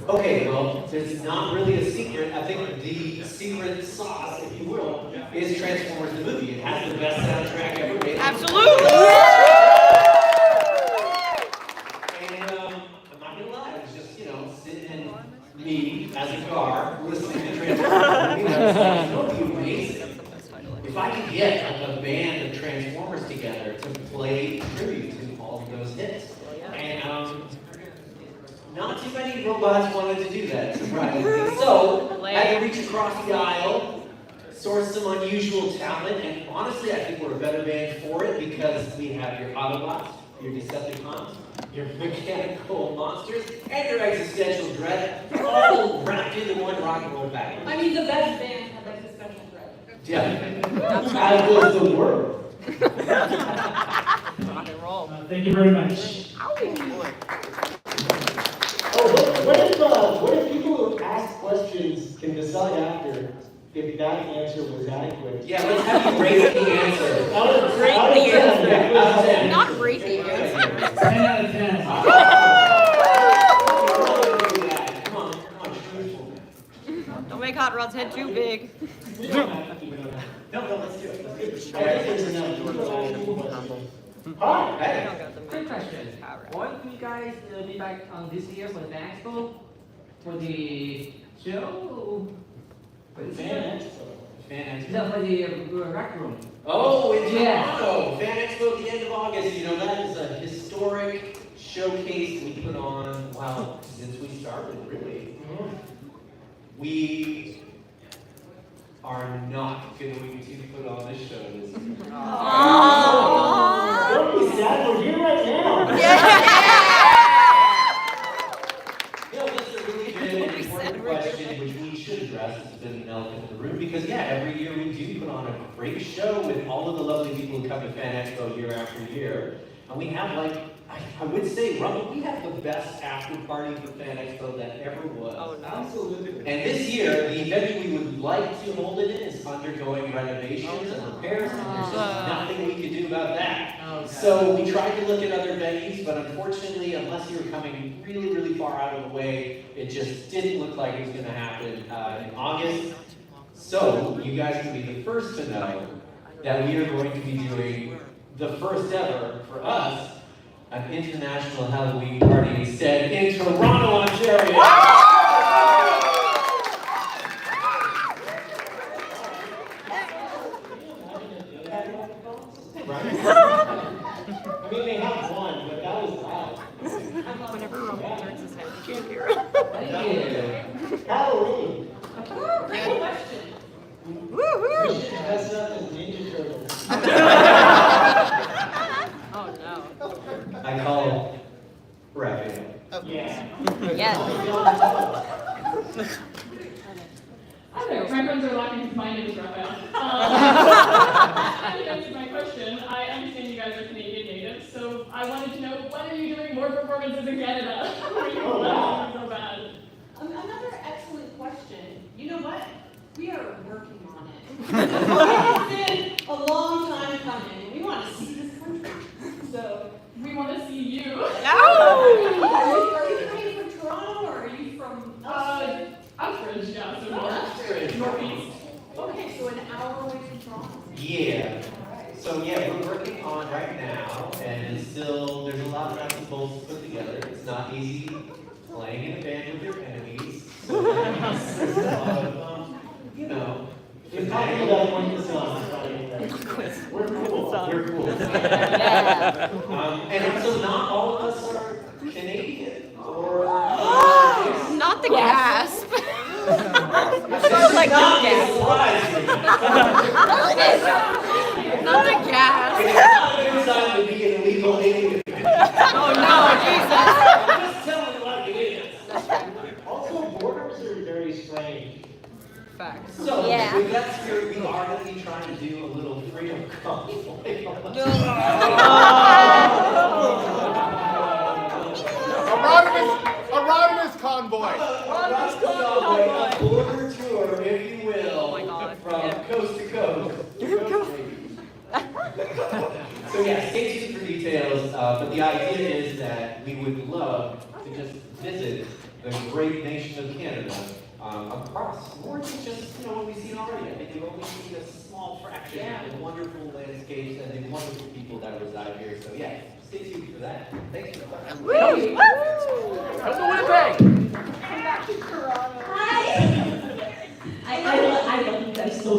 Okay, well, there's not really a secret. I think the secret sauce, if you will, is Transformers the movie. It has the best soundtrack ever made. Absolutely! And I'm not gonna lie, I was just, sitting in me as a car, listening to Transformers. It would be amazing if I could get a band of Transformers together to play tribute to all of those hits. And not too many robots wanted to do that, surprisingly. So I had to reach across the aisle, source some unusual talent, and honestly, I think we're a better band for it because we have your Autobots, your Decepticons, your mechanical monsters, and your existential dread, all wrapped into one rock and roll bag. I mean, the best band had like the special thread. Yeah, as was the word. Rock and roll. Thank you very much. What if people who ask questions can decide after if that answer was adequate? Yeah, let's have you rate the answer. Rate the answer. Not rate the answer. 10 out of 10. Don't make Hot Rod's head too big. No, let's do it. Hey, quick question. Won't you guys be back on this year for the expo? For the show? For the Fan Expo. No, for the rec room. Oh, in Yeah. Toronto, Fan Expo at the end of August. That is a historic showcase we put on, wow, since we started, really. We are not going to put on this show this year. Don't be sad, we're here right now. That's a really good and important question, which we should address. It's been an elephant in the room because, every year we do put on a great show with all of the lovely people who come to Fan Expo year after year. And we have, I would say, Rumble, we have the best after party for Fan Expo that ever was. Oh, no. Absolutely. And this year, the venue we would like to hold it in is undergoing renovations and repairs, and there's just nothing we can do about that. So we tried to look at other venues, but unfortunately, unless you were coming really, really far out of the way, it just didn't look like it was going to happen in August. So you guys can be the first to know that we are going to be doing the first ever, for us, an international Halloween party instead in Toronto, Ontario. I mean, they have one, but that was loud. Whenever Roman turns his head, you can't hear Halloween. Great question. We should dress up as Ninja Turtles. Oh no. I call Raphael. Yeah. Yes. I don't know, my friends are laughing because my name is Raphael. I think answered my question. I understand you guys are Canadian natives, so I wanted to know, when are you doing more performances in Canada? Oh, wow. So bad. Another excellent question. You know what? We are working on it. It's been a long time coming, and we want to see this country. So we want to see you. No! Are you coming from Toronto, or are you from Uxbridge? Yeah, so northeast. Okay, so an hour away from Toronto. Yeah. So we're working on right now, and still there's a lot of nuts and bolts to put together. It's not easy playing in a band with your enemies. So there's a lot of It's not cool that point this on. We're cool. We're cool. And so not all of us are Canadian or. Not the gasp. Sounds like the gasp. Not the gasp. It's not a good sign to be an illegal alien. Oh no, Jesus. Just tell me what it is. Also, borders are very strange. Facts. So, with that spirit, we are going to be trying to do a little freedom convoy. Anonymous convoy. A border tour, if you will, coast to coast. So yeah, stay tuned for details, but the idea is that we would love to just visit the great nation of Canada across more than just, what we've seen already. I think we've only seen a small fraction of the wonderful landscapes and the wonderful people that reside here. So yeah, stay tuned for that. Thanks for the question. Woo! How's the Winnipeg? I love you guys so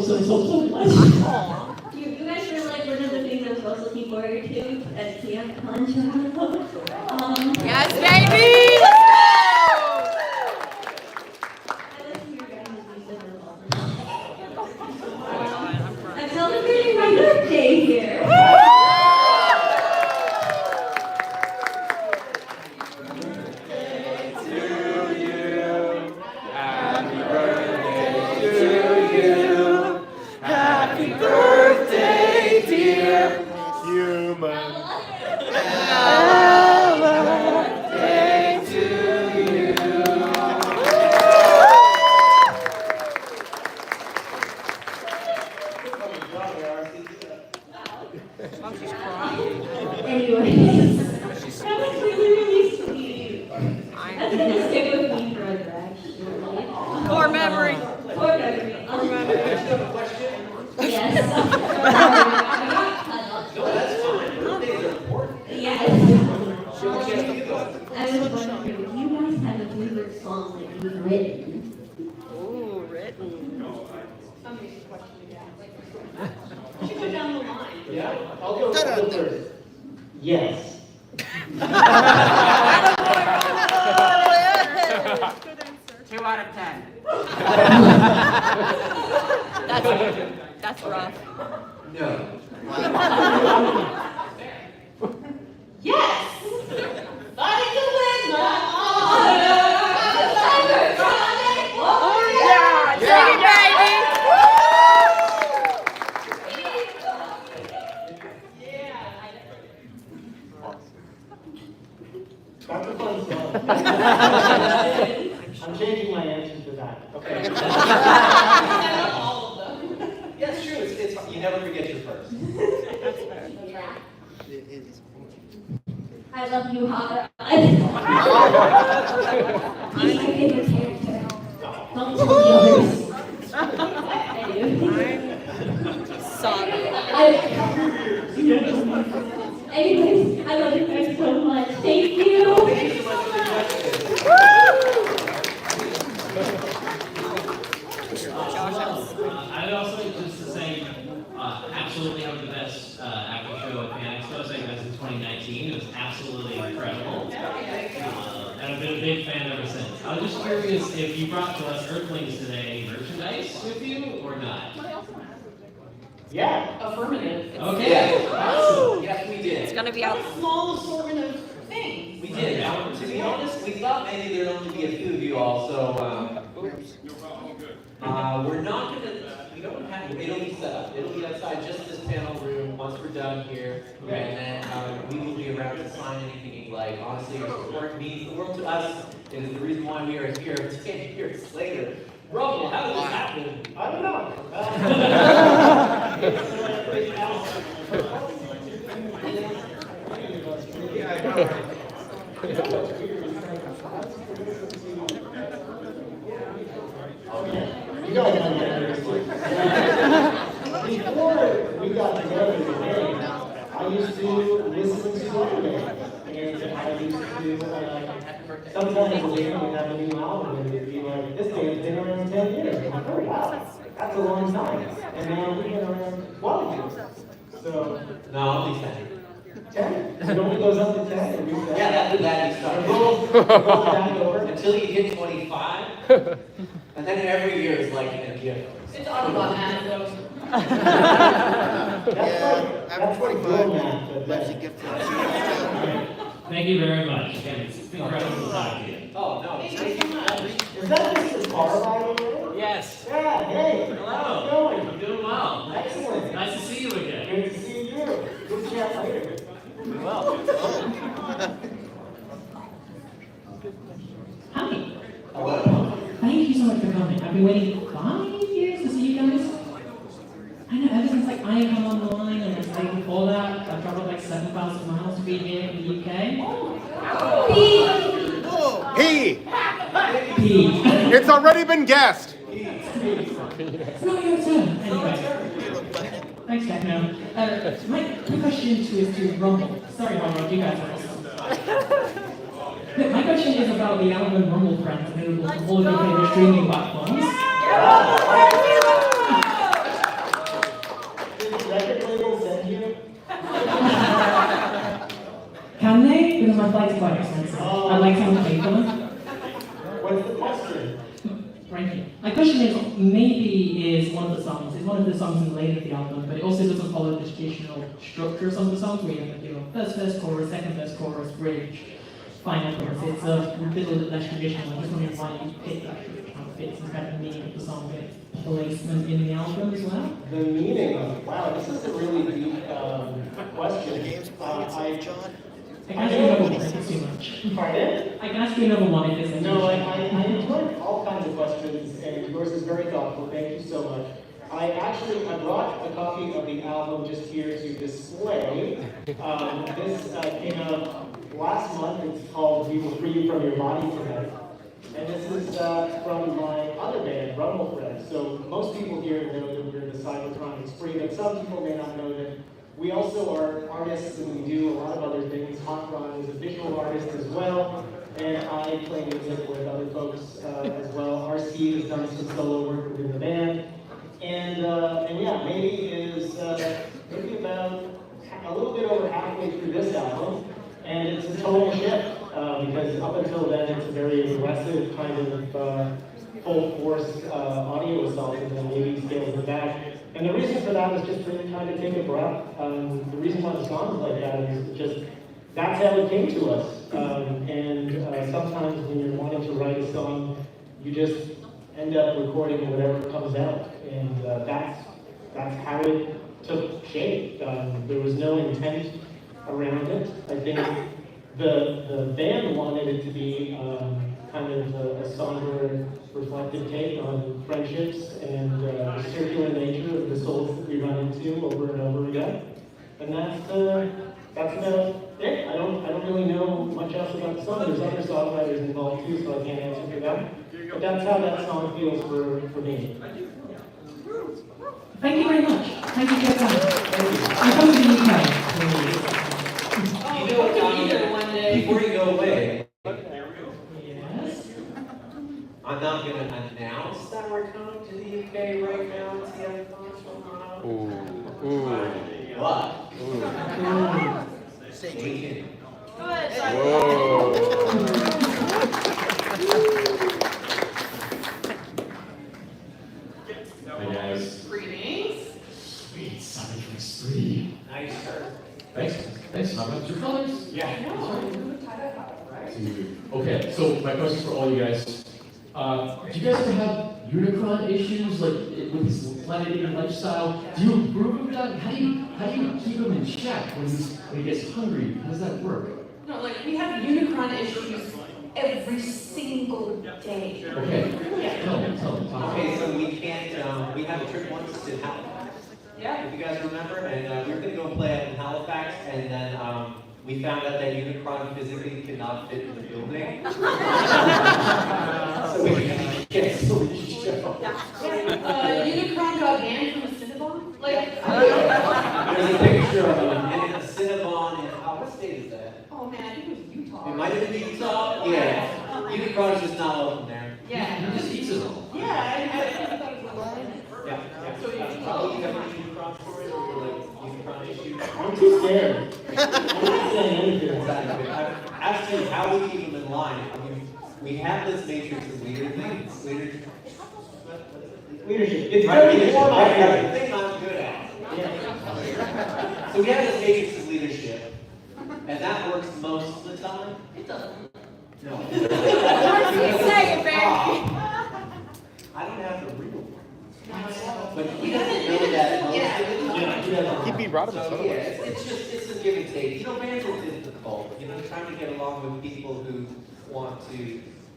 much. You guys were like one of the things I was most looking forward to at TF Contract. Yes, baby! Let's go! I'm celebrating my birthday here. Happy birthday, dear human. Birthday to you. Anyways, that was really sweet. That's gonna stick with me forever, actually. Core memory. Core memory. Yes. No, that's fine. Birthdays are important. Yes. I was wondering, do you guys have a favorite song that you've written? Ooh, written. Should go down the line. Yeah, I'll go first. Yes. 2 out of 10. That's rough. No. Yes! That's a fun song. I'm changing my answer to that. Okay. Yeah, it's true. It's you never forget your first. That's fair. Yeah. I love you, Hot. He's my favorite character. Don't tell the others. I do. Sorry. Anyways, I love you guys so much. Thank you. Thank you so much for the question. I'd also just to say, absolutely have the best after show at Fan Expo. So guys in 2019, it was absolutely incredible. And I've been a big fan ever since. I was just curious if you brought to us Earthlings today merchandise with you or not. Yeah. Affirmative. Okay. Yeah. Awesome. Yes, we did. It's gonna be out. Small assortment of things. We did. Now, to be honest, we thought maybe there'd only be a few of you all, so we're not gonna. We don't have. It'll be set up. It'll be outside just this panel room once we're done here, and then we will be around to sign anything you'd like. Honestly, your support means the world to us. It is the reason why we are here 10 years later. Bro, how did this happen? I don't know. You guys know that. Before we got together today, I used to listen to anime. And I used to, sometimes we would have a new album and it'd be like, this band's been around 10 years. I'm like, oh wow, that's a long time. And now we've been around 12 years. So. No, only 10. 10? It only goes up to 10? Or you Yeah, after that you start. Roll back over. Until you hit 25, and then every year is like a gift. It's Autobot math, though. That's 25. That's a gift for Thank you very much. Again, it's incredible to talk to you. Oh, no. Is that just a car, by the way? Yes. Yeah, hey. Hello. How's it going? I'm doing well. Excellent. Nice to see you again. Good to see you. Good chat later. Well. Hi. Thank you so much for coming. I've been waiting 5 years to see you guys. ever since like I come on the line and it's like before that, I've traveled like 7,000 miles to be here in the UK. It's already been guessed. It's not your turn. Anyway. Thanks, Techno. My question is to Rumble. Sorry, Rumble, you guys are awesome. My question is about the album Rumble Friends available on all of your favorite streaming platforms. Can they? Because my flight's quite expensive. I'd like someone to pay for them. What's the question? Thank you. My question is, maybe is one of the songs, it's one of the songs in the later of the album, but it also doesn't follow the traditional structure of some of the songs where you have first verse, chorus, second verse, chorus, bridge, final chorus. It's a little bit less traditional. I'm just wondering why you picked that structure, how it fits and kind of meaning of the song, but placement in the album as well. The meaning of it. Wow, this is a really deep question. I can ask you another one if it's too much. Pardon? I can ask you another one if it's No, I enjoyed all kinds of questions, and yours is very thoughtful. Thank you so much. I brought a copy of the album just here to display. This came out last month. It's called "We Will Free You From Your Body Tonight," and this is from my other band, Rumble Friends. So most people here know that we're the Cybertronic Spree, but some people may not know that we also are artists and we do a lot of other things. Hot Ron is a visual artist as well, and I play music with other folks as well. RC has done some solo work within the band, and yeah, maybe is maybe about a little bit over halfway through this album, and it's a total shift because up until then it's a very aggressive kind of full force audio assault, and then maybe scales it back. And the reason for that was just really kind of take a breath. The reason why the song is like that is just, that's how it came to us. Sometimes when you're wanting to write a song, you just end up recording whatever comes out. And that's how it took shape. There was no intent around it. I think the band wanted it to be kind of a somber, reflective take on friendships and the circular nature of the souls that we run into over and over again. And that's about it. I don't really know much else about the song. There's other songwriters involved too, so I can't answer for them. But that's how that song feels for me. Thank you very much. Thank you for your time. I'm coming to the UK. You know, before you go away, I'm not going to announce that we're coming to the UK right now. But stay tuned. Good. Hey guys. Greetings. Sweet, something from Spree. Nice shirt. Thanks. Not much. Your colors? Yeah. Okay, so my question is for all you guys. Do you guys ever have Unicron issues, like with this planet eating lifestyle? Do you improve with that? How do you keep him in check when he gets hungry? How does that work? No, like we have Unicron issues every single day. Okay. Tell me. Okay, so we can't, we have a trip once to Halifax. Yeah. If you guys remember, and we were going to go play out in Halifax, and then we found out that Unicron physically could not fit in the building. So we canceled the show. Unicron got banned from the Cinnabon? Like, There's a picture of him in a Cinnabon in, what state is that? oh man, I think it was Utah. It might have been Utah? Yeah. Unicron's just not welcome there. Yeah. He just eats it all. Yeah, I thought it was Yeah. So you have any Unicron stories or like Unicron issues? I'm too scared. I'm not saying anything. I've asked him how we keep him in line. I mean, we have this matrix of leader things. Leadership. It's very important. important. That's the thing I'm good at. So we have this matrix of leadership, and that works most of the time. It doesn't. No. Say it, baby. I don't have the real one. But he doesn't know that most of the time. He'd be Rodimus So yeah, otherwise. it's a give and take. You know, bands are difficult. You know, trying to get along with people who want to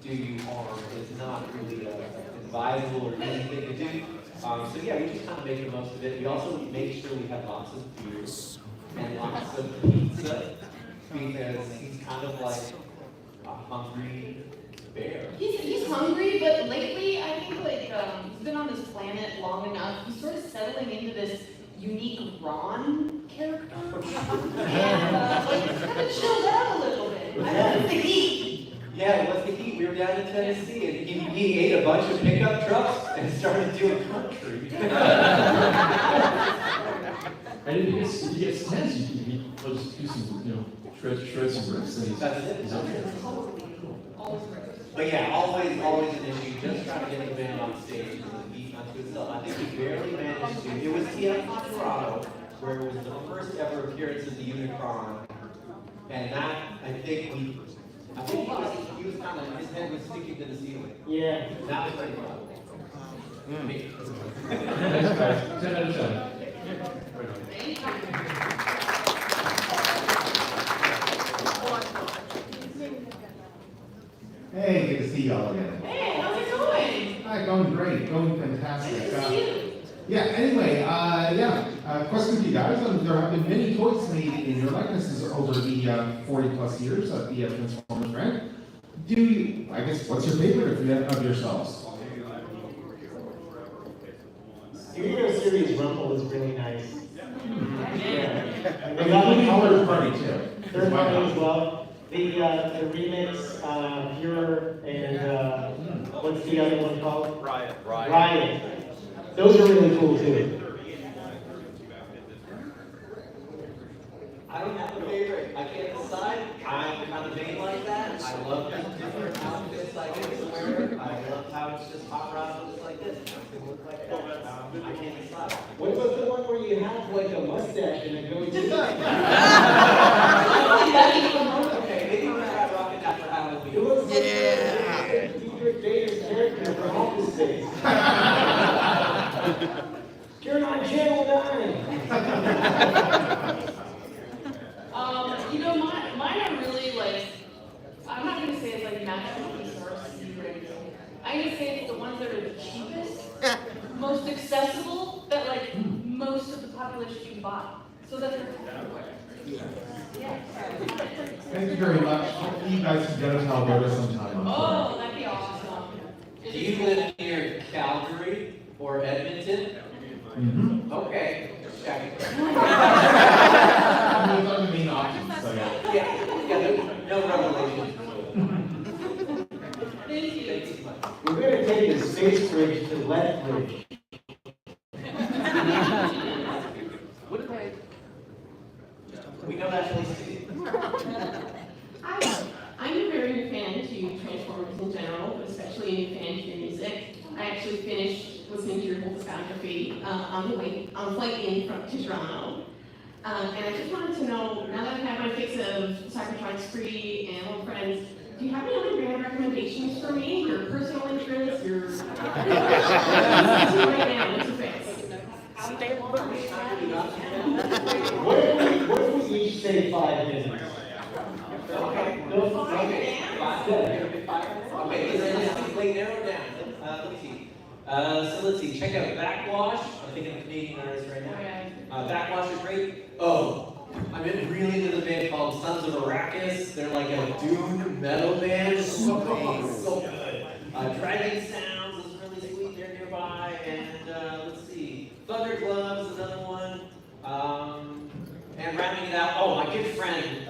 do you harm is not really advisable or anything to do. So yeah, we just kind of make the most of it. We also make sure we have lots of beer and lots of pizza because he's kind of like a hungry bear. He's hungry, but lately I think like he's been on this planet long enough. He's sort of settling into this unique Ron character, and like he's kind of chilled out a little bit. What's the heat? Yeah, what's the heat? We were down in Tennessee and he ate a bunch of pickup trucks and started doing country. And if he gets tense, he'll just do some, shred some riffs, and he's okay. But yeah, always an issue. Just trying to get the band on stage with the beat unto itself. I think he barely managed to. It was TF Colorado, where it was the first ever appearance of the Unicron, and that I think he was kind of, his head was sticking to the ceiling. Yeah. That was pretty fun. Me. Thanks, guys. 10 out of 10. Hey, good to see y'all again. Hey, how's it going? Hi, going great, going fantastic. Good to see you. Yeah, anyway, question for you guys. There have been many toys made in your likenesses over the 40 plus years of the Transformers brand. What's your favorite of yourselves? The Hero Series Rumble is really nice. Yeah. And the color party too. Third party as well. The remix, Pure, and what's the other one called? Riot. Those are really cool too. I don't have a favorite. I can't decide. I'm kind of vain like that. I love the different outfits I get to wear. I love how it's just hot rod looks like this. It can look like that. I can't decide. What was the one where you have like a mustache and a goatee? Okay, maybe we'll try rocking that for Halloween. It looks like Secret Dater's character from Office Space. You're on Channel 9. Mine are really like, I'm not gonna say it's like masterpiece or secret. I'm gonna say it's the ones that are the cheapest, most accessible, that like most of the population can buy, so that they're everywhere. Yeah. Thank you very much. Hopefully you guys can get us Alberta sometime. Oh, that'd be awesome. Do you live near Calgary or Edmonton? Mm-hmm. Okay. Check. Those are the main options, so yeah. Yeah, no revelation. We're going to take the space bridge to Lethbridge. We don't actually see. I'm a very new fan to Transformers in general, but especially a new fan to your music. I actually finished listening to your whole discography on flight in to Toronto. And I just wanted to know, now that I've had my fix of Cybertron Spree and Old Friends, do you have any other brand recommendations for me? Your personal interests, your... right now, what's your fix? What if we each say 5 minutes? Okay. Okay, let's narrow down. Let's see. So let's see. Check out Backwash. I'm thinking of Canadian artists right now. Backwash is great. Oh, I'm really into the band called Sons of Arrakis. They're like a doom metal band. So good. Dragon Sounds is really sweet. They're nearby. And let's see. Thunder Gloves is another one. And rounding it out. Oh, my good friend.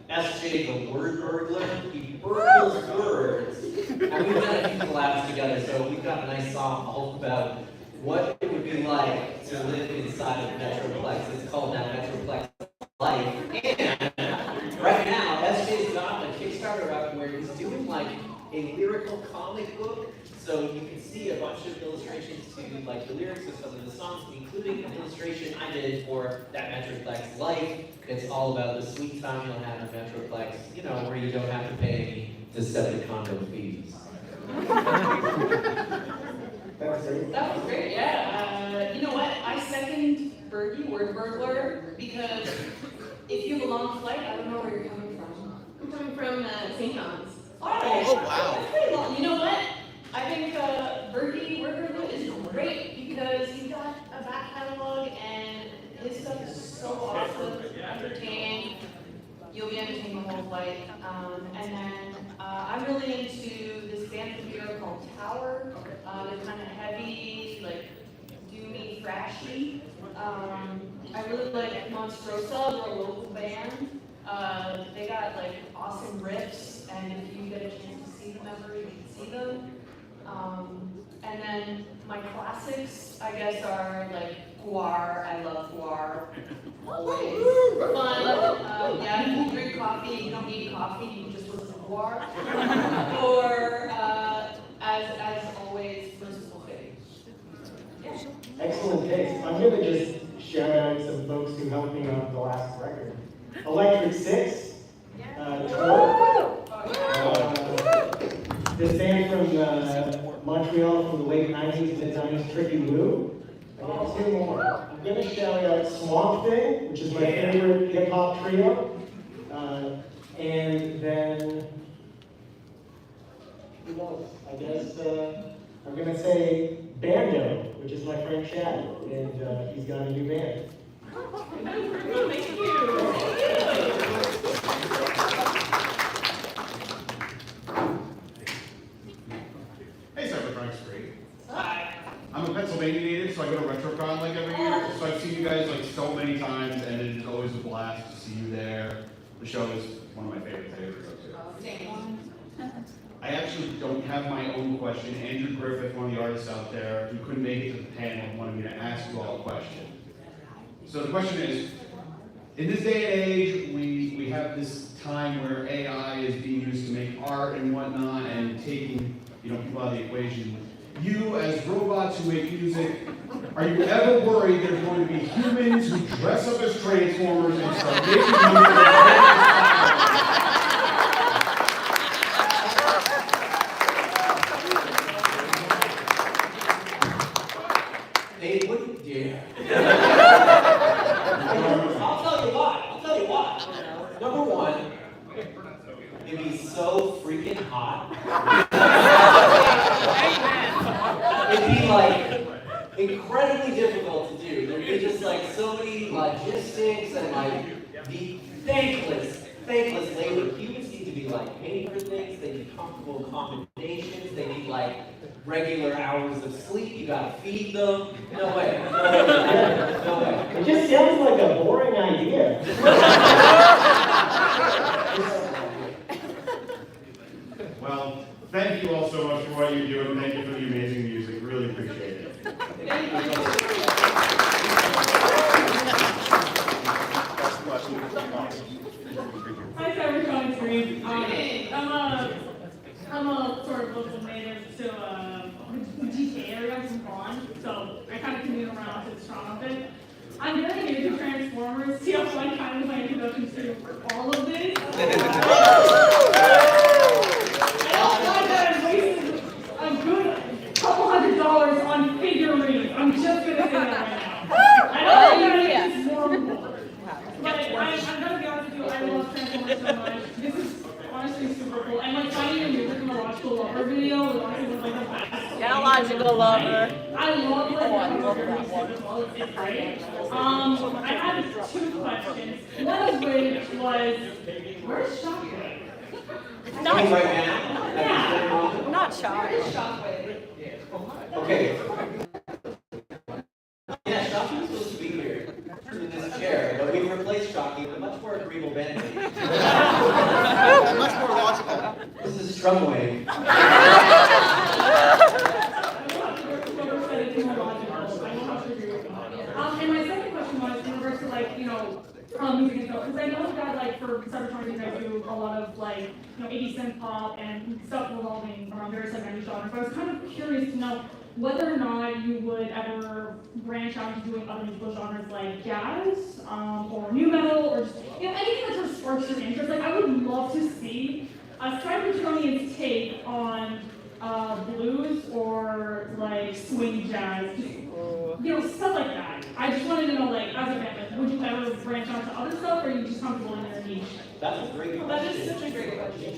SJ, the word burglar, he burgles birds. And we've done a few collabs together, so we've got a nice song all about what it would be like to live inside of Metroplex. It's called That Metroplex Life. And right now, SJ's got a Kickstarter up where he's doing like a lyrical comic book. So you can see a bunch of illustrations to like the lyrics of some of the songs, including an illustration I did for That Metroplex Life. It's all about the sweet time you'll have in Metroplex, where you don't have to pay any Decepticon fees. That was great, yeah. You know what? I second Bergie, word burglar, because if you have a long flight, I don't know where you're coming from. I'm coming from St. John's. Oh, wow. That's pretty long. You know what? I think Bergie, word burglar is great. You because he's got a back catalog and his stuff is so awesome, entertaining. You'll be entertained the whole flight. And then I'm really into this band from Europe called Tower. They're kind of heavy, like doomy, thrashy. I really like Monstrosa, they're a local band. They got like awesome riffs, and if you get a chance to see them ever, you can see them. And then my classics, I guess, are like Guar. I love Guar. Always fun. Yeah, if you drink coffee, you don't need coffee, you just listen to Guar. Or as always, Merciful Fate. Yeah. Excellent taste. I'm going to just shout out some folks who helped me on the last record. Electric Six, Tor, this band from Montreal from the late 90s, mid-90s, Tricky Lou. I got two more. I'm going to shout out Swamp Thing, which is my favorite hip-hop trio. And then, who knows? I guess I'm going to say Bando, which is my friend Chad, and he's got a new band. Thank you. Hey, Cybercrime's great. Hi. I'm a Pennsylvania native, so I go to RetroCon like every year. So I've seen you guys like so many times, and it's always a blast to see you there. The show is one of my favorites I ever go to. I actually don't have my own question. Andrew Griffith, one of the artists out there, who couldn't make it to the panel, wanted me to ask you all a question. So the question is, in this day and age, we have this time where AI is being used to make art and whatnot, and taking people out of the equation. You, as robots who make music, are you ever worried there's going to be humans who dress up as Transformers and start making music? They wouldn't dare. I'll tell you what. Number one, it'd be so freaking hot. It'd be like incredibly difficult to do. There'd be just like so many logistics and like the thankless labor. Humans need to be like paid for things. They need comfortable accommodations. They need like regular hours of sleep. You gotta feed them. No way. No way. It just sounds like a boring idea. Well, thank you all so much for what you do, and thank you for the amazing music. Really appreciate it. Hi, Cybercon Experience. I'm a sort of local native to the GTA area. I'm from Vaughan, so I kind of commute around to Toronto a bit. I'm very new to Transformers. TF1 kind of my introduction to all of this. I also find that I'm wasting a good couple $100 on figurines. I'm just gonna say that right now. I don't think that it's horrible. But I'm gonna be honest with you, I love Transformers so much. This is honestly super cool. And like finding your music in the Logical Lover video was honestly like the best. Yeah, Logical Lover. I love like as well. It's great. I had two questions. One of which was, where's Shockwave? Not right now. Yeah. Not Shockwave. Where's Shockwave? Okay. Yeah, Shocky was supposed to be here in this chair, but we replaced Shocky with a much more agreeable bandmate. Much more logical. This is Strumwave. And my second question was in regards to like, music and stuff, because I know that like for Cybertron you guys do a lot of like, 80s synth pop and stuff revolving around various like 90s genres. But I was kind of curious to know whether or not you would ever branch out into doing other musical genres like jazz, or new metal, or just anything that sort of sparks your interest. Like I would love to see a Cybertronian's take on blues or like swing jazz, just, stuff like that. I just wanted to know, like, as a band, like, would you ever branch out to other stuff, or are you just comfortable in your niche? That's a great question. That is such a great question.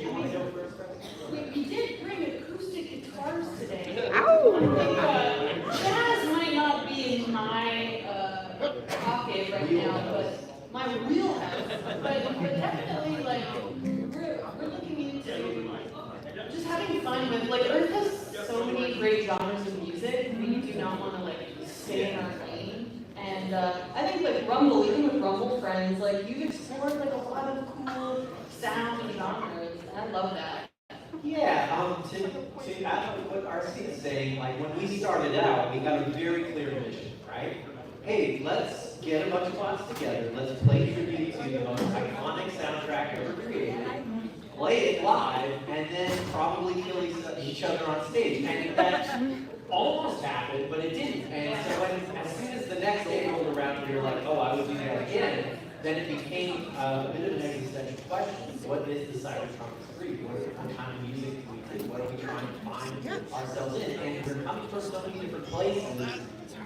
We did bring acoustic guitars today. Ow! I think jazz might not it right now, but my wheelhouse. But definitely, like, we're looking into just having fun with, like, Earth has so many great genres of music, and we do not want to, like, stay in our lane. And I think, like, Rumble, even with Rumble Friends, like, you've explored, like, a lot of cool sound and genres, and I love that. Yeah, to add to what RC is saying, like when we started out, we had a very clear mission, right? Hey, let's get a bunch of bots together, let's play tribute to the most iconic soundtrack ever created, play it live, and then probably kill each other on stage. And that almost happened, but it didn't. And so as soon as the next day rolled around, we were like, oh, I would do that again. Then it became a bit of an existential question. What is the Cybertronics 3? What kind of music do we do? What are we trying to find ourselves in? And we're coming from so many different places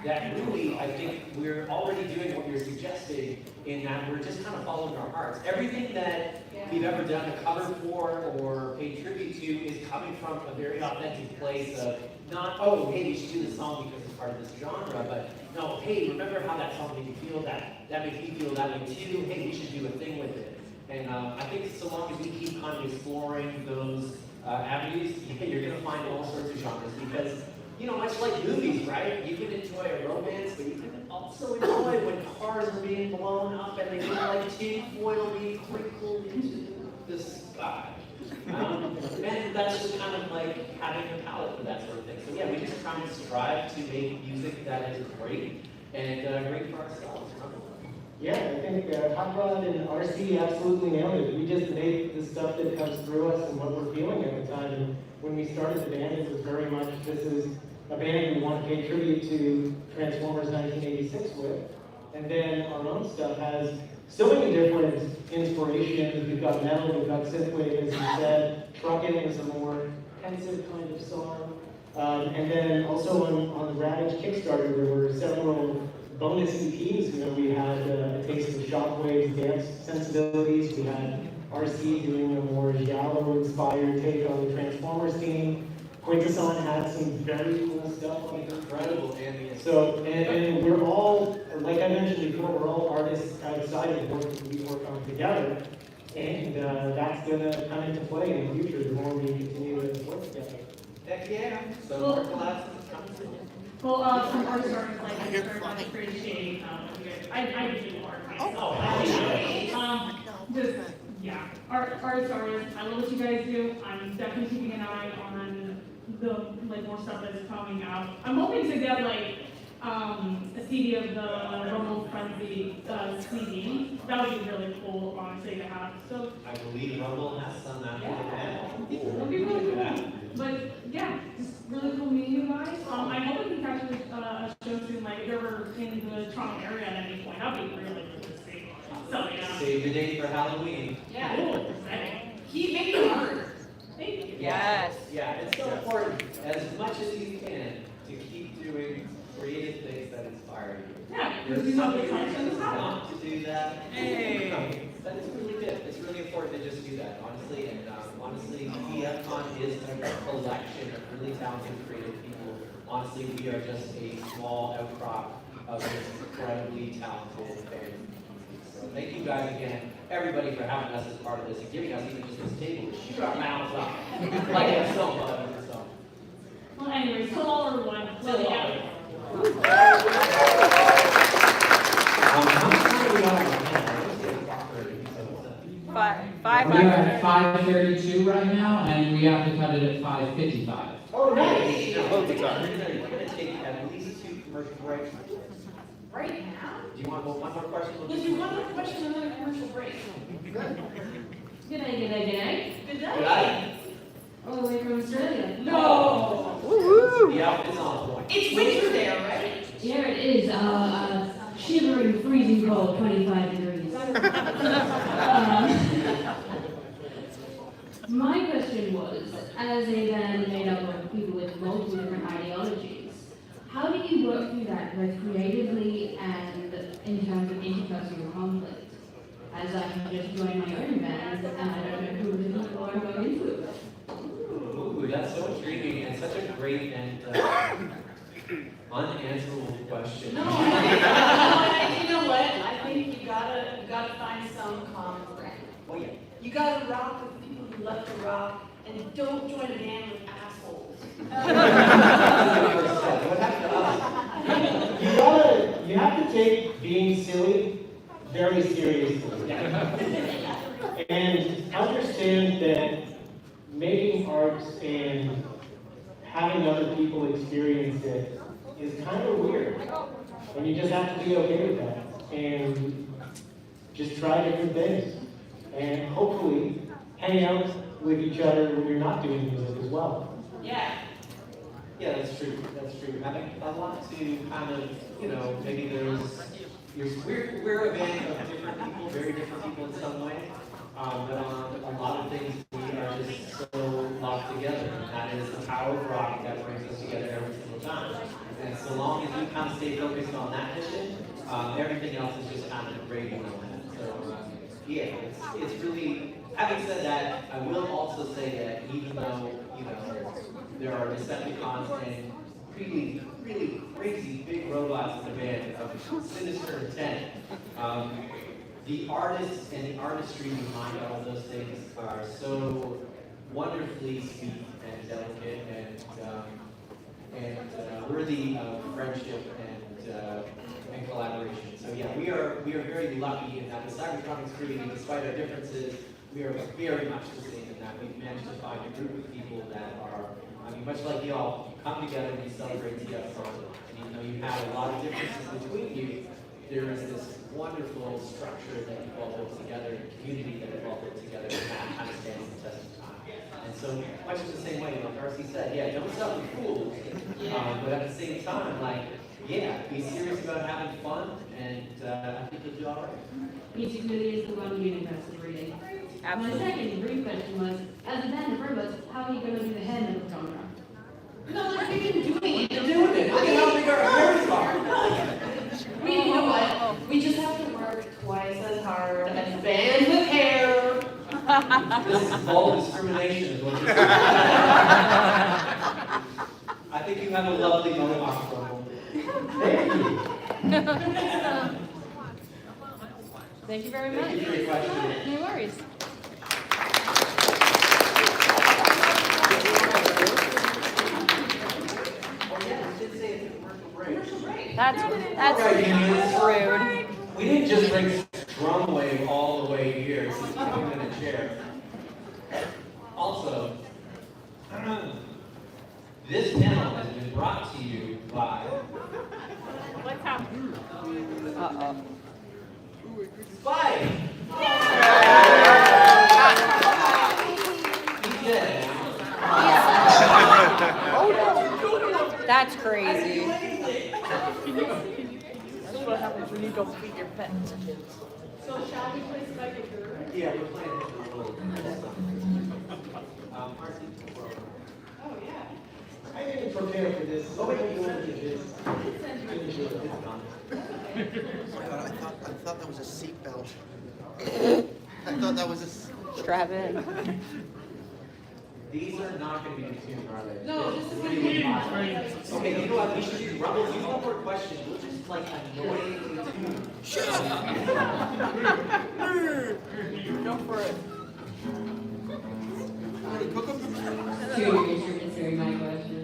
that really, I think we're already doing what you're suggesting in that we're just kind of following our hearts. Everything that we've ever done a cover for or paid tribute to is coming from a very authentic place of not, oh, hey, we should do this song because it's part of this genre, but no, hey, remember how that song made you feel? That made me feel that way too. Hey, we should do a thing with it. And I think so long as we keep kind of exploring those avenues, you're going to find all sorts of genres because, you know, much like movies, right? You can enjoy a romance, but you can also enjoy when cars are being blown up and they feel like tinfoil being crinkled into the sky. And that's just kind of like having a palette for that sort of thing. So yeah, we just try and strive to make music that is great and great for ourselves. Yeah, I think Hot Rod and RC absolutely nailed it. We just made the stuff that comes through us and what we're feeling at the time. And when we started the band, it was very much, this is a band we want to pay tribute to Transformers 1986 with. And then our own stuff has so many different inspirations. We've got metal, we've got synthwave, as you said. Truckin' is a more pensive kind of song. And then also on the Ravage Kickstarter, there were several bonus EPs. You know, we had a taste of Shockwave's dance sensibilities. We had RC doing a more Giallo-inspired take on the Transformers theme. Quintesson had some very cool stuff on it. Incredible ambient. So, and we're all, like I mentioned before, we're all artists outside of the work that we work on together. And that's going to come into play in the future the more we continue to work together. Heck yeah. So more collabs coming soon. Well, from our starters, like, I very much appreciate, I do art myself. Just, yeah, art starters, I love what you guys do. I'm definitely keeping an eye on the, like, more stuff that's coming out. I'm hoping to get, like, a CD of the Rumble Frenzy CD. That would be really cool, honestly, to have. So I believe Rumble has some after the band. that'd be really cool. But yeah, it's really cool meeting you guys. I hope we can catch a show soon, like if you're ever in the Toronto area at any point. That'd be really cool to see. So yeah. Save the date for Halloween. Yeah. Cool. Keep making art. Thank you. Yes. Yeah, it's so important, as much as you can, to keep doing creative things that inspire you. Yeah, There's because something you know reasons the not to do that. Hey. That is really good. It's really important to just do that, honestly. And honestly, PFCon is a collection of really talented, creative people. Honestly, we are just a small outcrop of this incredibly talented band. So thank you guys again, everybody, for having us as part of this and giving us even just this table to shoot our mouths off. Like it's so fun. So. Well, anyways, till all are one. Till all are one. We are at 5:32 right now, and we have to cut it at 5:55. Oh, nice! We're going to take at least 2 commercial breaks. Right now? Do you want one more question? Let's do one more question and then a commercial break. Good night, good night, good night. Good night. Good night. All the way from Australia. No! Woohoo! The outfit's on point. It's winter there, right? Yeah, it is. Shivering, freezing cold, 25 degrees. My question was, as a band made up of people with multiple different ideologies, how do you work through that both creatively and in terms of interpersonal conflict? As I have just joined my own band, and I don't know who the people are going into it. Ooh, that's so intriguing and such a great and unanswerable question. No, you know what? find some common ground. Oh yeah. You gotta rock with people who love to rock, and don't join a band with assholes. You have to take being silly very seriously. And understand that making art and having other people experience it is kind of weird. And you just have to be okay with that. And just try different things. And hopefully hang out with each other when you're not doing music as well. Yeah. Yeah, that's true. That's true. I want to kind of, maybe we're a band of different people, very different people in some way, but on a lot of things we are just so locked together. And that is the power of rock that brings us together every single time. And so long as we kind of stay focused on that mission, everything else is just kind of grading on that. So yeah, it's really. Having said that, I will also say that even though there are Decepticons and really, really crazy big robots in the band of sinister intent, the artists and the artistry behind all of those things are so wonderfully sweet and delicate and worthy of friendship and collaboration. So yeah, we are very lucky in that the Cybertronics community, despite our differences, we are very much the same in that we've managed to find a group of people that are, much like y'all, come together and you celebrate together. And even though you have a lot of differences between you, there is this wonderful structure that you've all built together, and community that you've all built together, and that kind of stands the test of time. And so, much in the same way, like Darcy said, yeah, don't sell the fools, but at the same time, be serious about having fun, and I think you'll do all right. Music really is the one universe of reading. My second brief question was, as a band of robots, how are you going to do the hair metal genre? No, we've been doing it. You're doing it. Look at how big our hairs are. You know what? We just have to work twice as hard as bands with hair. This is bold discrimination is what you're saying. I think you have a lovely mohawk from. Thank you. Thank you very much. Thank you for your question. No worries. That's rude. We didn't just bring drum wave all the way here. This is coming in a chair. Also, this panel has been brought to you by. What's happening? Uh-oh. Spike! That's crazy. That's what happens when you don't feed your pets. So shall we play Spike and Bird? Yeah, we're playing it a little Oh, yeah. I didn't prepare for this. Oh, wait, you want to do this? I thought that was a seatbelt. I thought that was a strap in. These are not going to be tuned, are they? No, this is going to really be fun. Okay, you know what? We should do Rumble. You have more questions. We'll just annoyingly tune. Shut up! Go for it. Two instruments are my question.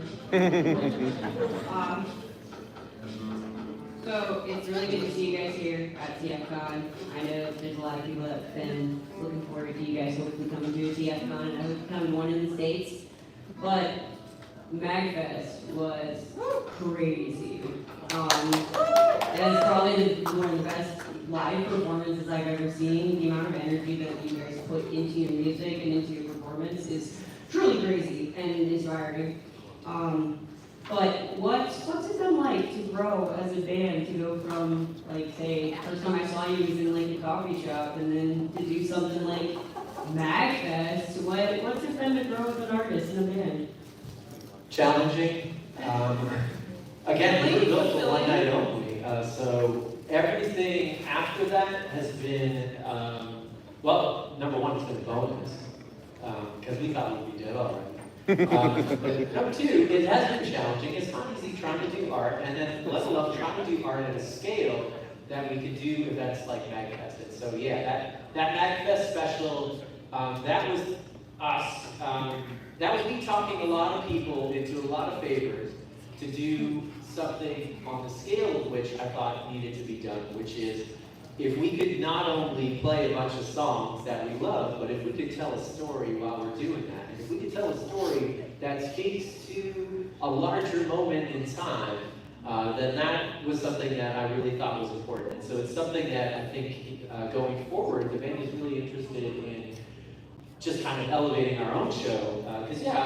So it's really good to see you guys here at TFCon. I know there's a lot of people that have been looking forward to you guys hopefully coming to a TFCon. I hope you come to one in the States. But MagFest was crazy. It's probably one of the best live performances I've ever seen. The amount of energy that you guys put into your music and into your performance is truly crazy and inspiring. But what's it been like to grow as a band, to go from, say, first time I saw you was in a coffee shop, and then to do something like MagFest? What's it been to grow as an artist in a band? Challenging. Again, we were built for one night only. So everything after that has been, number one, it's been a bonus. Because we thought we'd be dead already. But number two, it has been challenging. It's not easy trying to do art, and then let alone trying to do art at a scale that we could do events like MagFest. And so yeah, that MagFest special, that was us. That was me talking a lot of people into a lot of favors to do something on the scale of which I thought needed to be done, which is if we could not only play a bunch of songs that we love, but if we could tell a story while we're doing that, and if we could tell a story that speaks to a larger moment in time, then that was something that I really thought was important. And so it's something that I think going forward, the band is really interested in just kind of elevating our own show. Because yeah,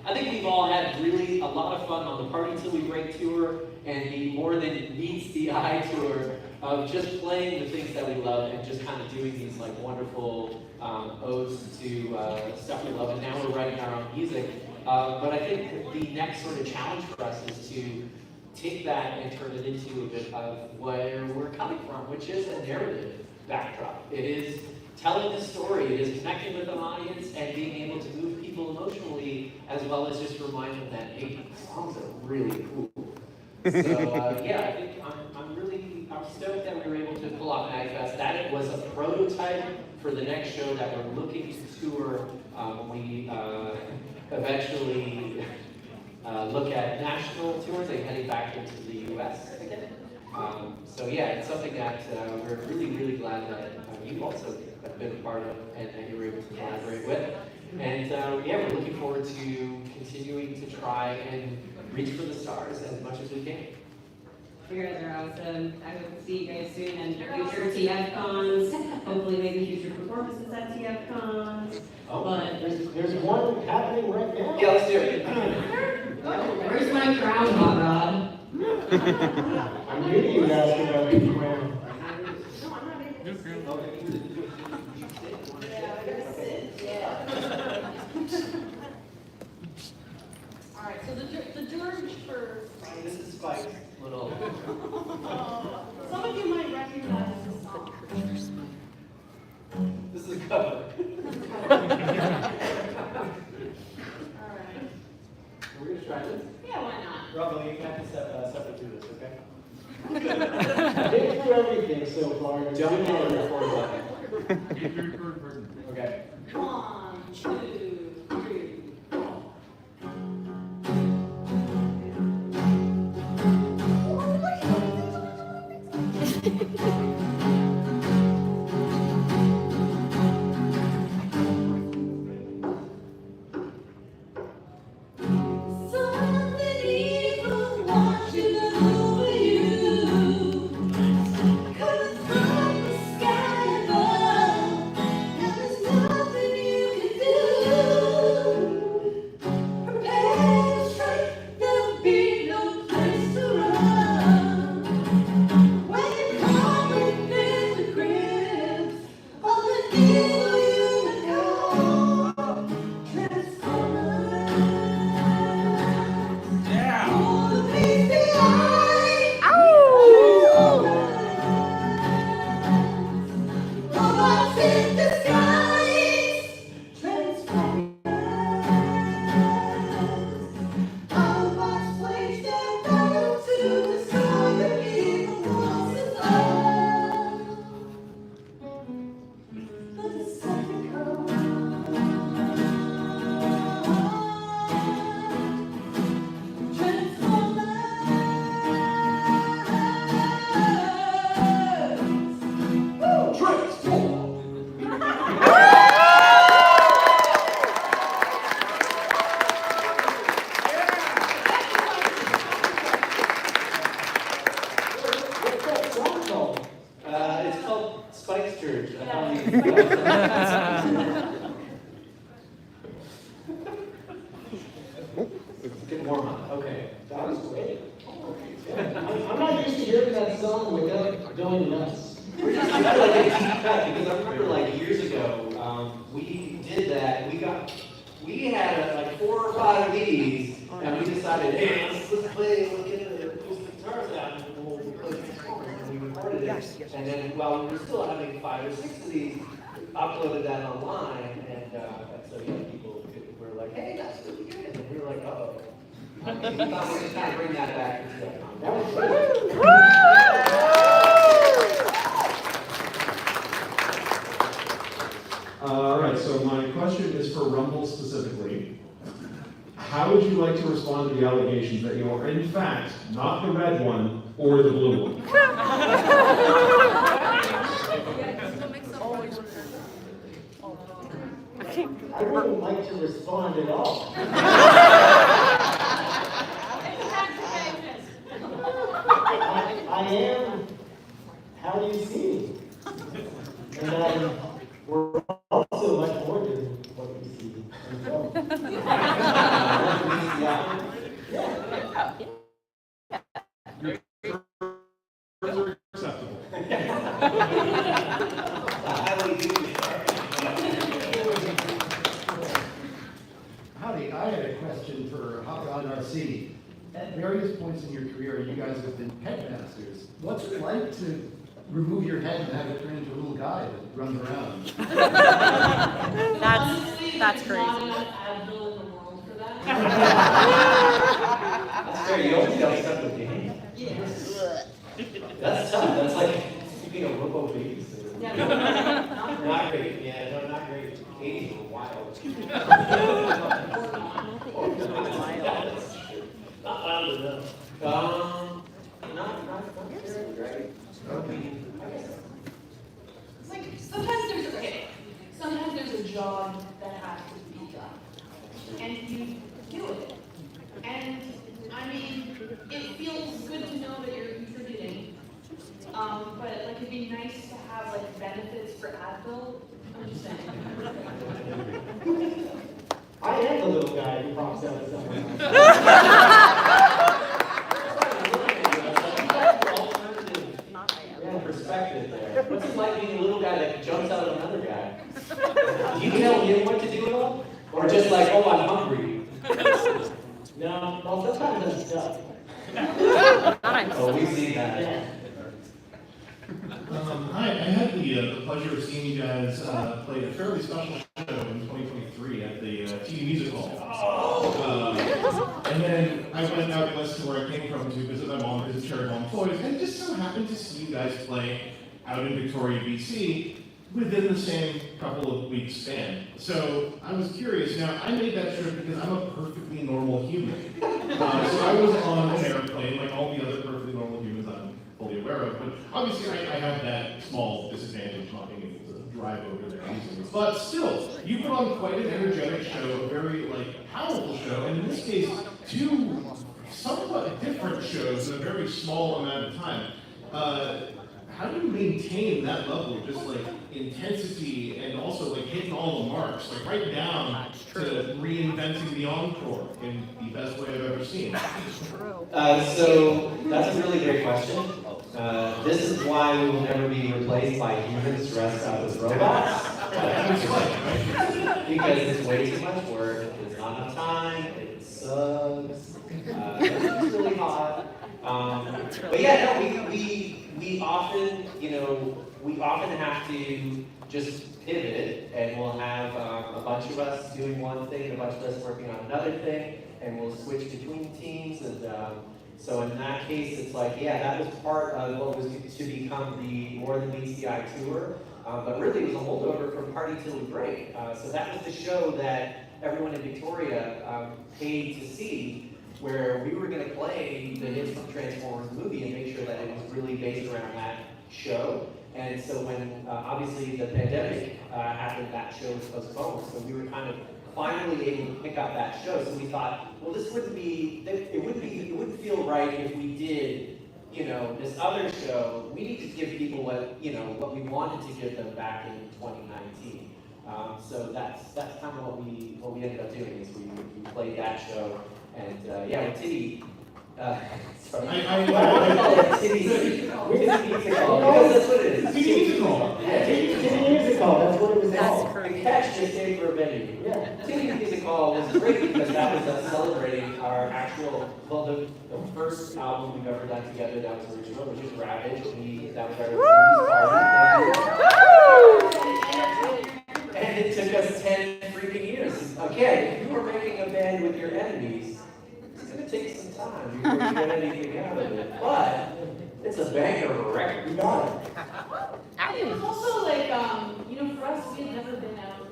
I think we've all had really a lot of fun on the Party Till We Break tour and the More Than Meets the Eye tour of just playing the things that we love and just kind of doing these like wonderful odes to stuff we love. And now we're writing our own music. But I think the next sort of challenge for us is to take that and turn it into a bit of where we're coming from, which is a narrative backdrop. It is telling a story, it is connecting with an audience and being able to move people emotionally, as well as just remind them that, hey, songs are really cool. So yeah, I think I'm stoked that we were able to pull off MagFest. That was a prototype for the next show that we're looking to tour when we eventually look at national tours and heading back into the US again. So yeah, it's something that we're really, really glad that you also have been a part of and that you were able to collaborate with. And yeah, we're looking forward to continuing to try and reach for the stars as much as we can. You guys are awesome. I hope to see you guys soon and future TF cons. Hopefully maybe future performances at TF cons. Oh, but there's one happening right now. Yeah, let's do it. Where's my crown, Hot Rod? I knew you would ask about the crown. Alright, so the George for... This is Spike's little... Some of you might recognize this song. This is a cover. Alright. We're going to try this? Yeah, why not? Bravo, you have to suffer through this, okay? Get through everything so far. Don't hit the record button. Okay. 1, 2, 3. Something evil watching over you, coming from the sky above, and there's nothing you can do. Prepare to strike, there'll be no place to run. When you're caught within the grips of the evil you know, transformers. Robots in disguise, transformers. Autobots wage their battle to destroy the evil forces of the Decepticons. It's called Spike's Church. I thought we- Get warm up. Okay. That was great. I'm not used to hearing that song without going nuts. We're just like a deep cut because I remember like years ago, we did that. We had like 4 or 5 of these, and we decided, hey, let's play, we'll get the acoustic guitars out, and we'll play performance, and we recorded it. And then while we were still having 5 or 6 of these, we uploaded that online, and so yeah, people were like, hey, that's really good, and we were like, oh. We thought we could kind of bring that back into that conversation. All right, so my question is for Rumble specifically. How would you like to respond to the allegations that you are, in fact, not the red one or the blue one? I wouldn't like to respond at all. I am how you see me. And we're also much more than what you see. Acceptable. Howdy, I had a question for Hot Rod RC. At various points in your career, you guys have been headmasters. What's it like to remove your head and have it turn into a little guy that runs around? That's crazy. That's fair, you always got stuff with your hand. That's tough, that's like keeping a robo babysitter. Not great, yeah, no, not great. 80s were wild. Not wild enough. Not very great. It's like sometimes there's a job that has to be done, and you do it. And I mean, it feels good to know that you're contributing. But like it'd be nice to have like benefits for Advil. I'm just saying. I am the little guy who pops out of someone else. Perspective there. What's it like being a little guy that jumps out of another guy? Do you tell him what to do at all? Or just like, oh, I'm hungry? No, well, sometimes I'm stuck. Oh, we see that. Yeah. Hi, I had the pleasure of seeing you guys play a fairly special show in 2023 at the TV Music Hall. And then I went out west to where I came from to visit my mom, visit Cherry Mom Toys, and it just so happened to see you guys play out in Victoria, BC, within the same couple of weeks span. So I was curious. Now, I made that trip because I'm a perfectly normal human. So I was on an airplane like all the other perfectly normal humans I'm fully aware of, but obviously I have that small disadvantage not being able to drive over there easily. But still, you put on quite an energetic show, a very powerful show, and in this case, two somewhat different shows in a very small amount of time. How do you maintain that level of just intensity and also hitting all the marks, right down to reinventing the encore in the best way I've ever seen? So that's a really great question. This is why we will never be replaced by humans dressed up as robots. Because it's way too much work, there's not enough time, it sucks, it's really hot. But yeah, no, we often, we often have to just pivot, and we'll have a bunch of us doing one thing, and a bunch of us working on another thing, and we'll switch between teams. And so in that case, it's that was part of what was to become the More Than Meets the Eye tour. But really, it was a holdover from Party Till We Break. So that was the show that everyone in Victoria paid to see, where we were going to play the hits from Transformers movie and make sure that it was really based around that show. And so when obviously the pandemic happened, that show was postponed. So we were kind of finally able to pick up that show. So we thought, well, this wouldn't be, it wouldn't feel right if we did, this other show. We need to give people what we wanted to give them back in 2019. So that's kind of what we ended up doing, is we played that show. And with Titty, sorry. I call it Titty Musical. Because that's what it is. Titty Musical. Yeah, Titty Musical, that's what it was called. The catch just came for a venue. Yeah. Titty Musical was great because that was us celebrating our actual, the first album we've ever done together that was original, which was Ravage. That was our release party. And it took us 10 freaking years. Again, if you were making a band with your enemies, it's going to take some time before you get anything out of it. But it's a banger of a record. You got it. It was also for us, we had never been out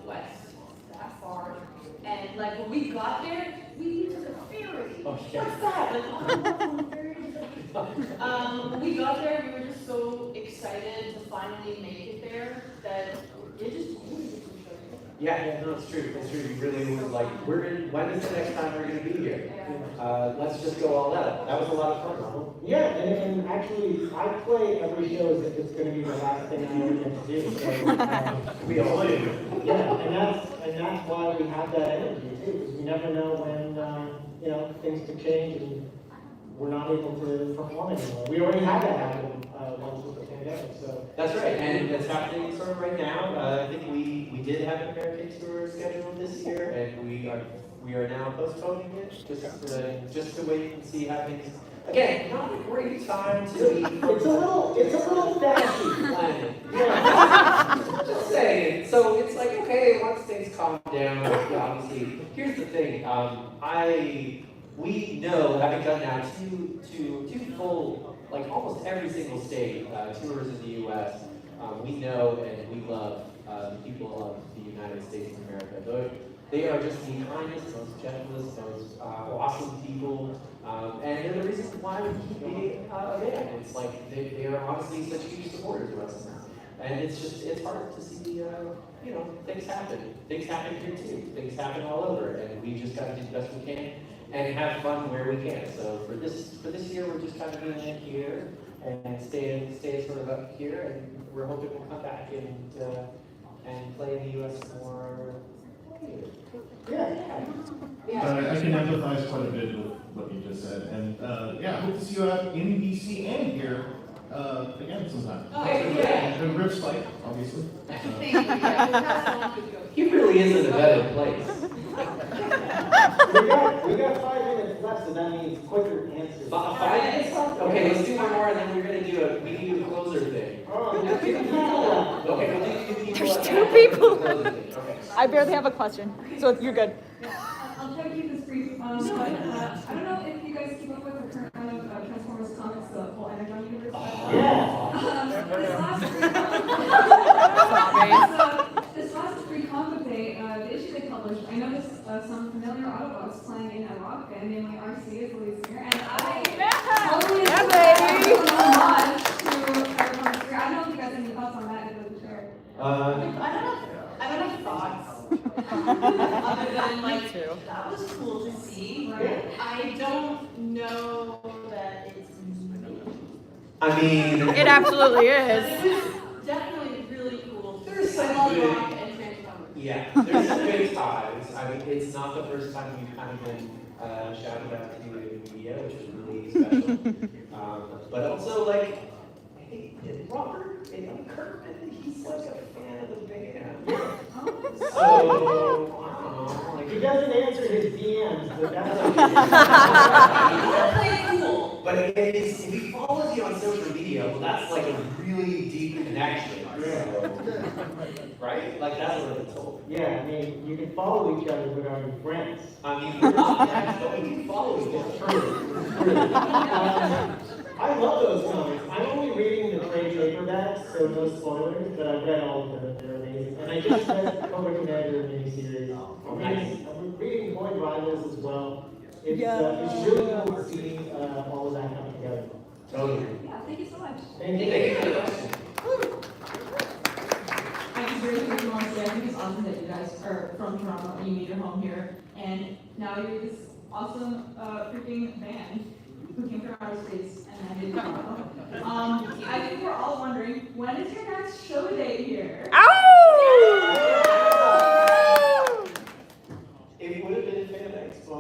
got there, we took a ferry. Oh, yeah. What's that? Like, we got there, we were just so excited to finally make it there that it just Yeah, no, it's true. It's true. You really was like, when is the next time we're going to be here? Let's just go all out. That was a lot of fun, huh? Yeah, and actually, I play every show as if it's going to be the last thing I ever get to do. So, we all do. Yeah, and that's why we have that energy too, because we never know when things could change and we're not able to perform anymore. We already had that happen once with the pandemic, so. That's right, and it's happening sort of right now. I think we did have an American tour scheduled this year, and we are now postponing it just to wait and see how things. Again, not a great time to be. It's a little dashy. Yeah. Just saying. So it's like, okay, once things calm down, obviously. Here's the thing. We know, having done now two full, like almost every single state tours in the U.S. We know and we love the people of the United States of America. They are just the kindest, most gentlest, most awesome people, and they're the reason why we keep being a band. It's like they are honestly such huge supporters of us, and it's hard to see things happen. Things happen here too. Things happen all over, and we just got to do the best we can and have fun where we can. So for this year, we're just kind of doing it here and stay sort of up here, and we're hoping we'll come back and play in the U.S. more. Yeah. I can empathize quite a bit with what you just said, and I hope to see you out in DC and here again sometime. Oh, yeah. And Rip Spike, obviously. He really is in a better place. We got 5 minutes left, so that means quicker answers. 5 minutes left? Okay, let's do one more, and then we can do a closer thing. Okay, we'll do people. There's 2 people. Okay. I barely have a question, so you're good. I'll try to keep this brief. I don't know if you guys keep up with the current kind of Transformers comics, the whole Energon universe. This last free comic day, the issue they published, I noticed some familiar Autobots playing in a rock band named RC as the lead singer, and I totally I don't know if you guys have any thoughts on that. If you share. I don't have thoughts. Other than like, that was cool to see. Right? I don't know that it's me. I mean, it absolutely is. But it was definitely really cool. There's some I love good- rock and Transformers. Yeah, there's some good ties. I mean, it's not the first time we've kind of been shouted out to the media, which is really special. But also, like, hey, Robert Kirkman, he's like a fan of the band. So, I don't know. Like, He doesn't answer his DMs, but that's cool. But if he follows you on social media, well, that's like a really deep connection. So, right? Like, that's what I'm told. Yeah, I mean, you can follow each other but aren't friends. I mean, we're not friends, but we can follow each other. I love those comics. I'm only reading the trade paperbacks, so no spoilers, but I've read all of them. They're amazing. And I just read Cobra Commander miniseries. I'm reading Void Rivals as well. It's really cool to see all of that come together. Totally. Yeah, thank you so much. Thank you. I just really quickly want to say, I think it's awesome that you guys are from Toronto and you made your home here, and now you're this awesome freaking band who came from outer space and landed in Toronto. I think we're all wondering, when is your next show date here? It would have been Fan Expo.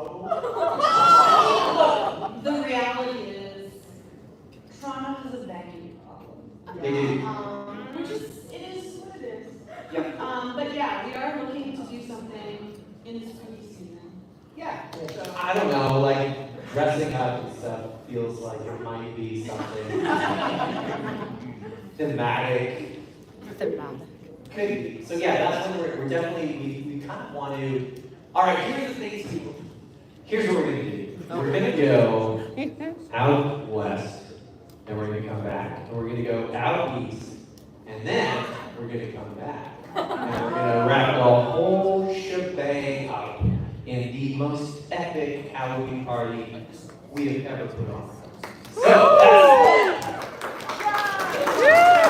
The reality is, Toronto has a banking problem. They do. Which is, it is what it is. Yeah. But yeah, we are looking to do something in the spooky season. Yeah. So. I don't know, like, dressing up and stuff feels like it might be something thematic. Could be. So yeah, that's when we're definitely, we kind of want to, all right, here's the things people, here's what we're going to do. We're going to go out west, and we're going to come back. And we're going to go out east, and then we're going to come back. And we're going to wrap the whole shebang up in the the most epic Halloween party we have ever put on. So that's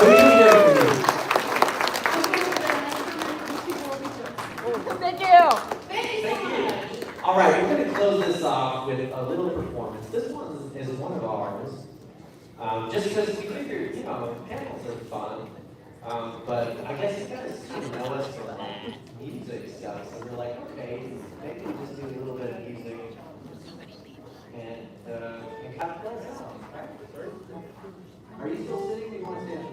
what do you hear from you? Thank you. All right, we're going to close this off with a little performance. This one is one of ours. Just because we figured, panels are fun. But I guess you guys kind of know us from music stuff, so we're like, okay, maybe we'll just do a little bit of music and kind of play us out, right? Are you still sitting? Do you want to stand?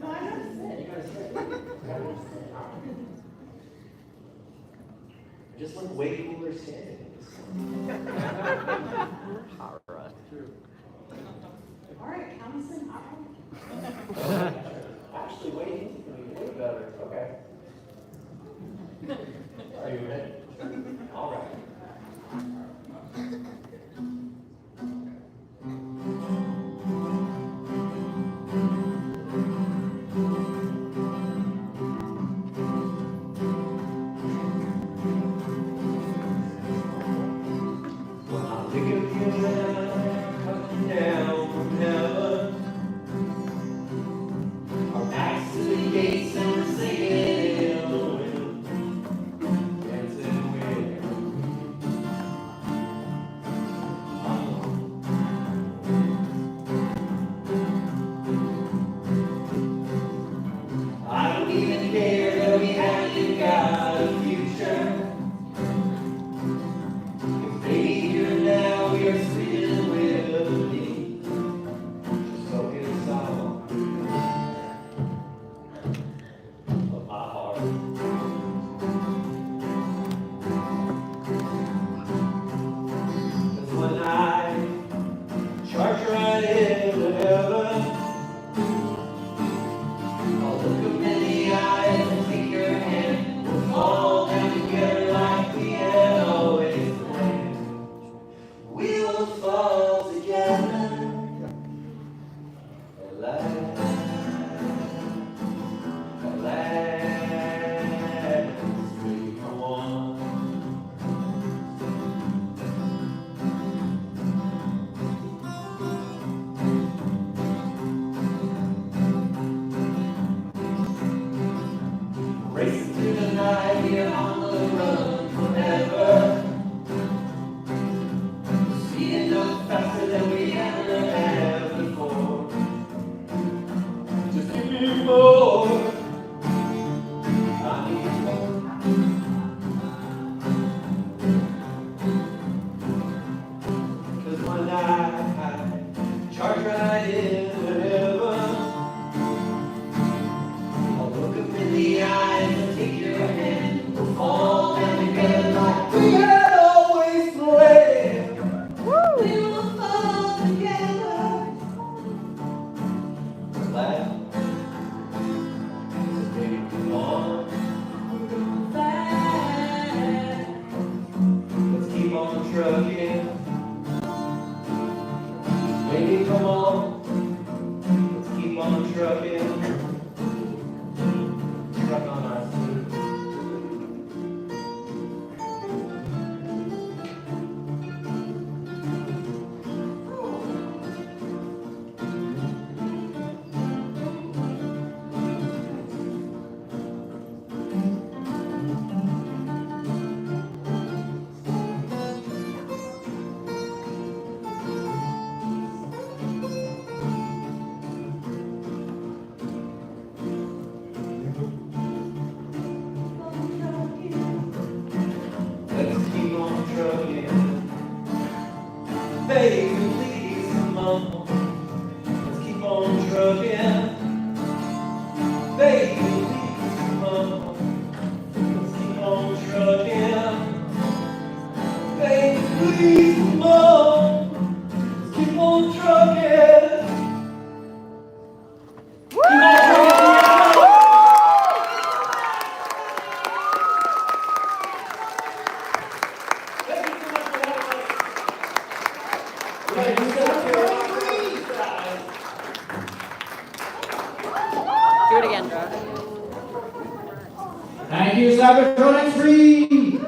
No, I gotta sit. You gotta sit. Just like way cooler standing. All right, count us in. Actually, waiting is going to be way better. Okay. Are you ready? All right. When I think of you coming down from heaven, our backs to the gates and we're singing in the wind, dancing with I don't even care that we haven't got a future. 'Cause baby, here now we are singing with me. Just focus on of my heart. 'Cause when I charge right into heaven, I'll look them in the eyes and take your hand. We'll fall down together like we had always planned. We will fall together at last. At last, we come on. Racing through the night, we are on the run forever. Speeding up faster than we ever have before. Just give me more. I need more. 'Cause when I charge right into heaven, I'll look up in the eyes and take your hand. We'll fall down together like we had always planned. We will fall together. Glad. Baby, come on. Let's keep on trucking. Baby, come on. Let's keep on trucking. Truck on our sleep. Let's keep on trucking. Baby, please come on. Let's keep on trucking. Baby, please come on. Let's keep on trucking. Baby, please come on. Let's keep on trucking. Keep on Do it again, Josh. Thank you, Cybertronics Free!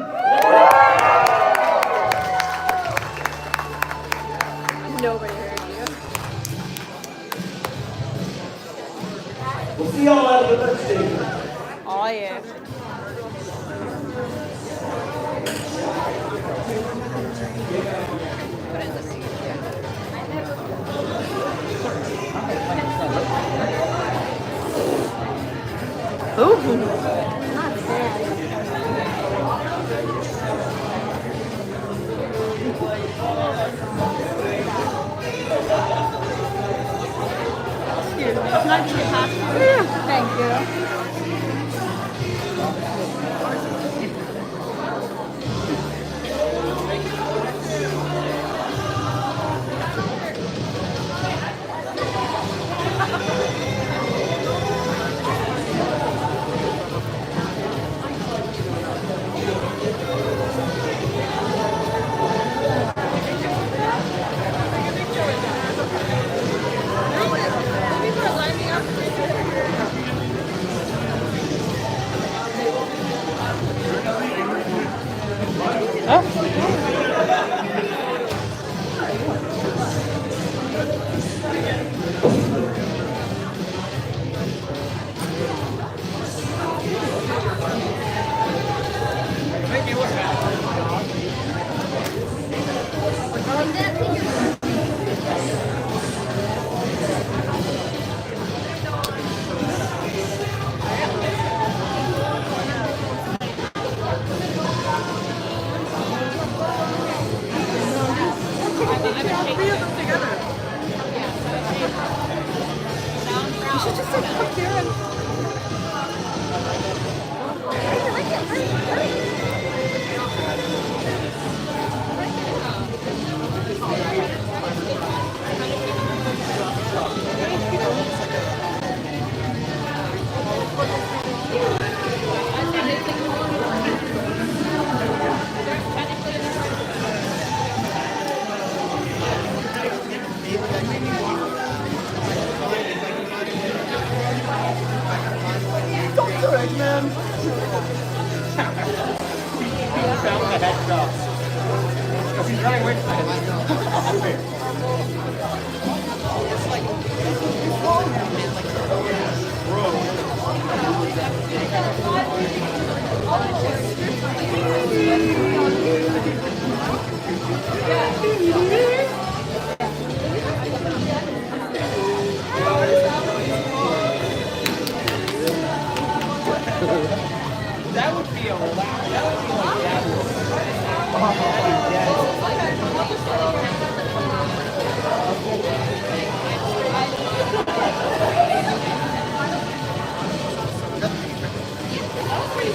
Oh yeah. Ooh, not bad. Excuse me, can I get your passport? Yeah. Thank you. That would be a wow. That would be like that. That was pretty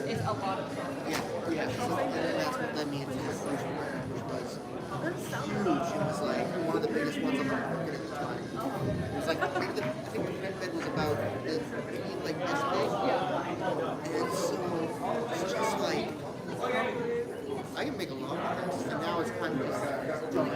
It's a lot of fun. Yeah, so that's what led me into this first program, which was huge. It was like one of the biggest ones on the market at the time. It was like, I think the bed was about like this big. And so it's just like, I can make a lot of things, and now it's kind of just drawing.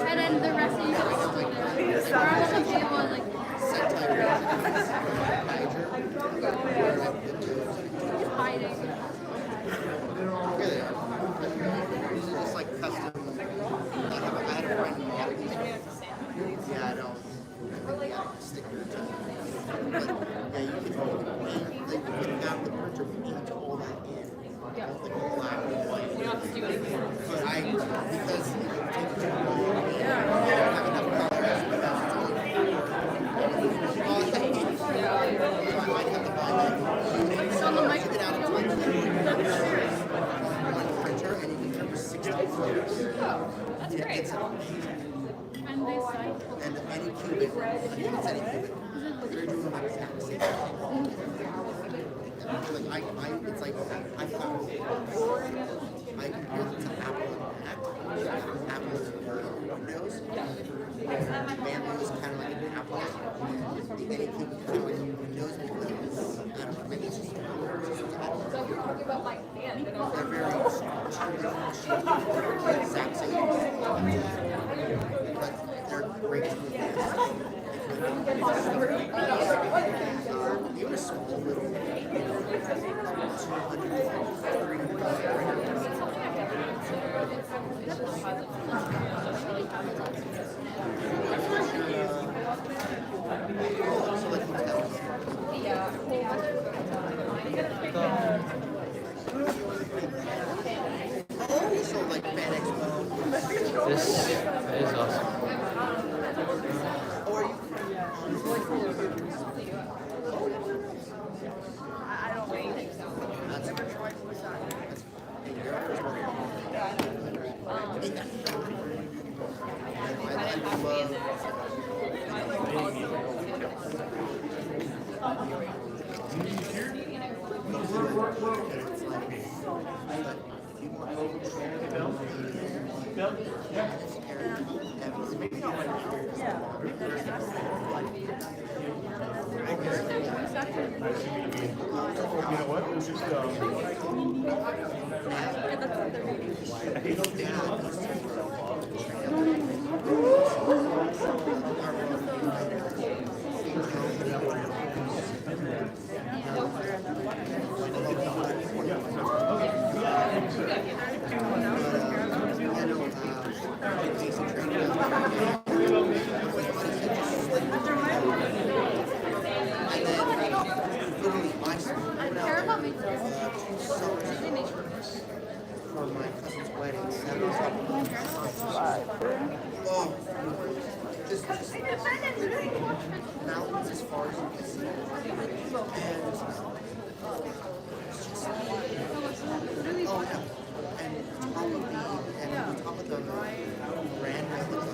And then the rest of you can split it. Or else if you want like These are just like custom. I had a friend model these. Yeah, I know. Stickers. But yeah, you can they put out the printer and all that in. Like black and white. You don't have to do anything. But because it takes too long. I don't have enough colors because I might have to buy that. So I took it out of my printer and you can turn 60 photos. That's great. It's and they cycle. And any cubic, I think it's any cubic, they're doing the exact same thing. Like it's like I found I compared it to Apple and Mac. Apple is Windows. Bamboo is kind of like an Apple. Any cubic is kind of like Windows because I don't know, maybe it's just they're very the exact same thing. But they're great to move even a small little 200. So like Fan Expo. This is awesome. Or you I don't think so. You know what? It's just for my cousin's wedding. Just mountains as far as you can see. And on top of the brand spot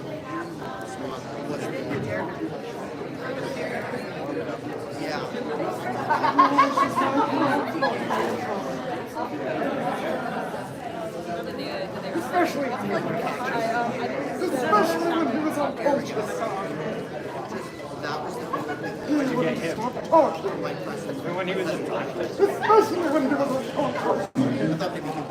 was Especially when he was on culture. That was the When you get him. Stop talking. When he was in Especially when he was on culture. I thought maybe he was,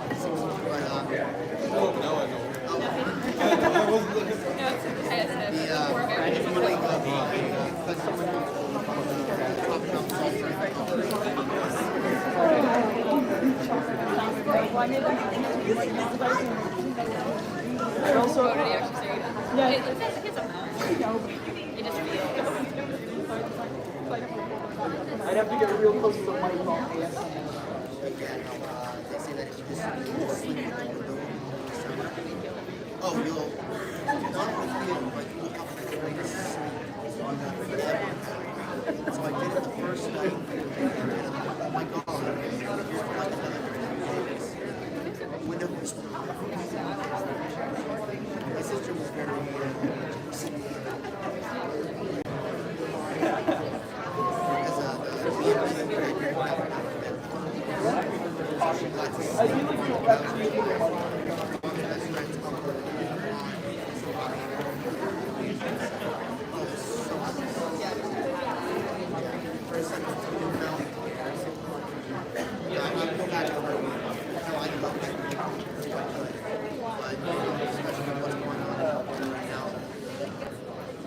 Also, what did he actually say? Yeah. It looks like it's a mouse. It just feels. I'd have to get real close to the mic. they say that if you just sleep in the room, oh, you'll not only feel, but you'll have the greatest sleep on that forever. So I did it the first night, and oh my god, here's like another window was my sister was very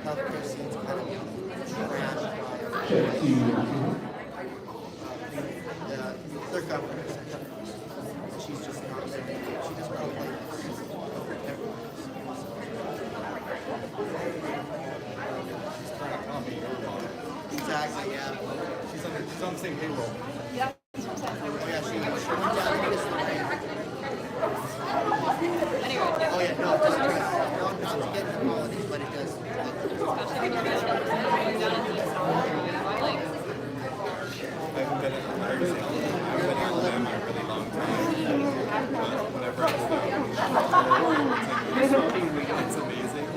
healthcare scenes kind of trashed by check 2. They're governors. She's just not there. She just won't play. Exactly, yeah. She's on the same payroll. Yeah. Yeah, anyway, oh yeah, no, just not to get into quality, but it does. I haven't been in Alabama in a really long time, but whenever I go down, it's amazing.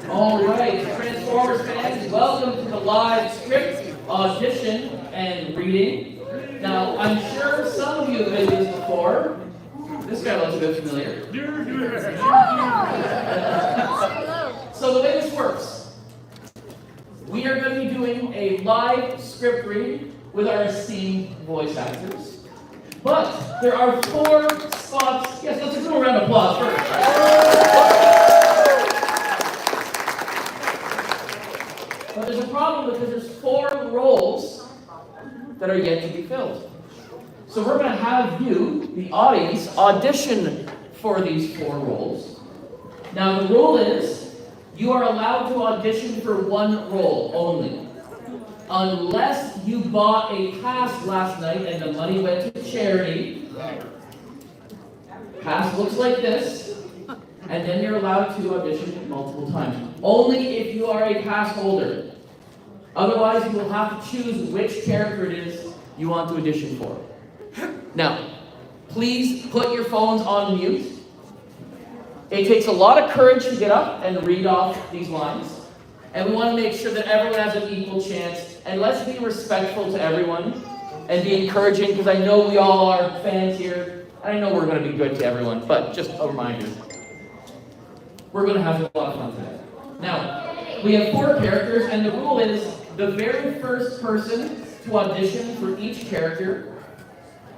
All right, Transformers fans, welcome to the live script audition and reading. Now, I'm sure some of you have been to this before. This guy looks a bit familiar. So the way this works, we are going to be doing a live script reading with our esteemed voice actors. But there are 4 spots. Yes, let's do a round of applause first. But there's a problem because there's 4 roles that are yet to be filled. So we're going to have you, the audience, audition for these 4 roles. Now the rule is, you are allowed to audition for 1 role only. Unless you bought a pass last night and the money went to charity. Pass looks like this. And then you're allowed to audition multiple times. Only if you are a pass holder. Otherwise, you will have to choose which character it is you want to audition for. Now, please put your phones on mute. It takes a lot of courage to get up and read off these lines. And we want to make sure that everyone has an equal chance. And let's be respectful to everyone and be encouraging, because I know we all are fans here. And I know we're going to be good to everyone, but just a reminder. We're going to have a lot of fun today. Now, we have 4 characters, and the rule is the very first person to audition for each character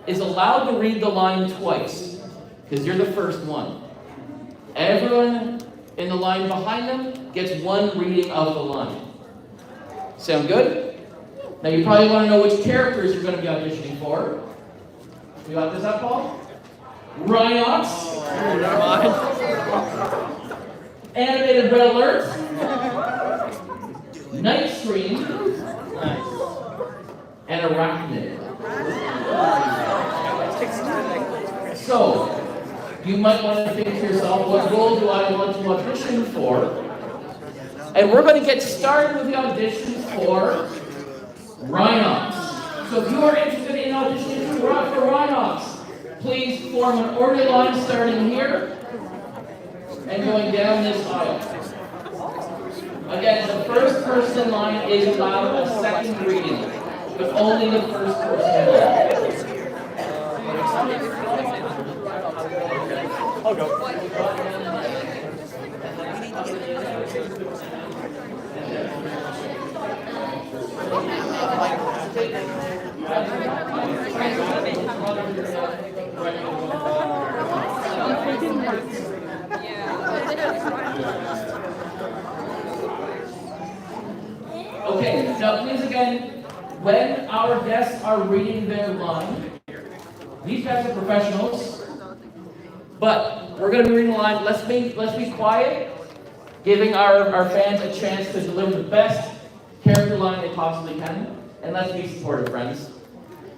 is allowed to read the line twice, because you're the first one. Everyone in the line behind them gets 1 reading of the line. Sound good? Now you probably want to know which characters you're going to be auditioning for. You got this up, Paul? Rhinox. Animated Red Alert. Nightstream. And Arachnid. So, you might want to think to yourself, what role do I want to audition for? And we're going to get started with the auditions for Rhinox. So if you are interested in auditioning for Rhinox, please form an orderly line starting here and going down this aisle. Again, the first person in line is allowed a second reading, but only the first person in line. Okay, now please again, when our guests are reading their line, these guys are professionals, but we're going to be reading the line. Let's be quiet, giving our fans a chance to deliver the best character line they possibly can, and let's be supportive, friends.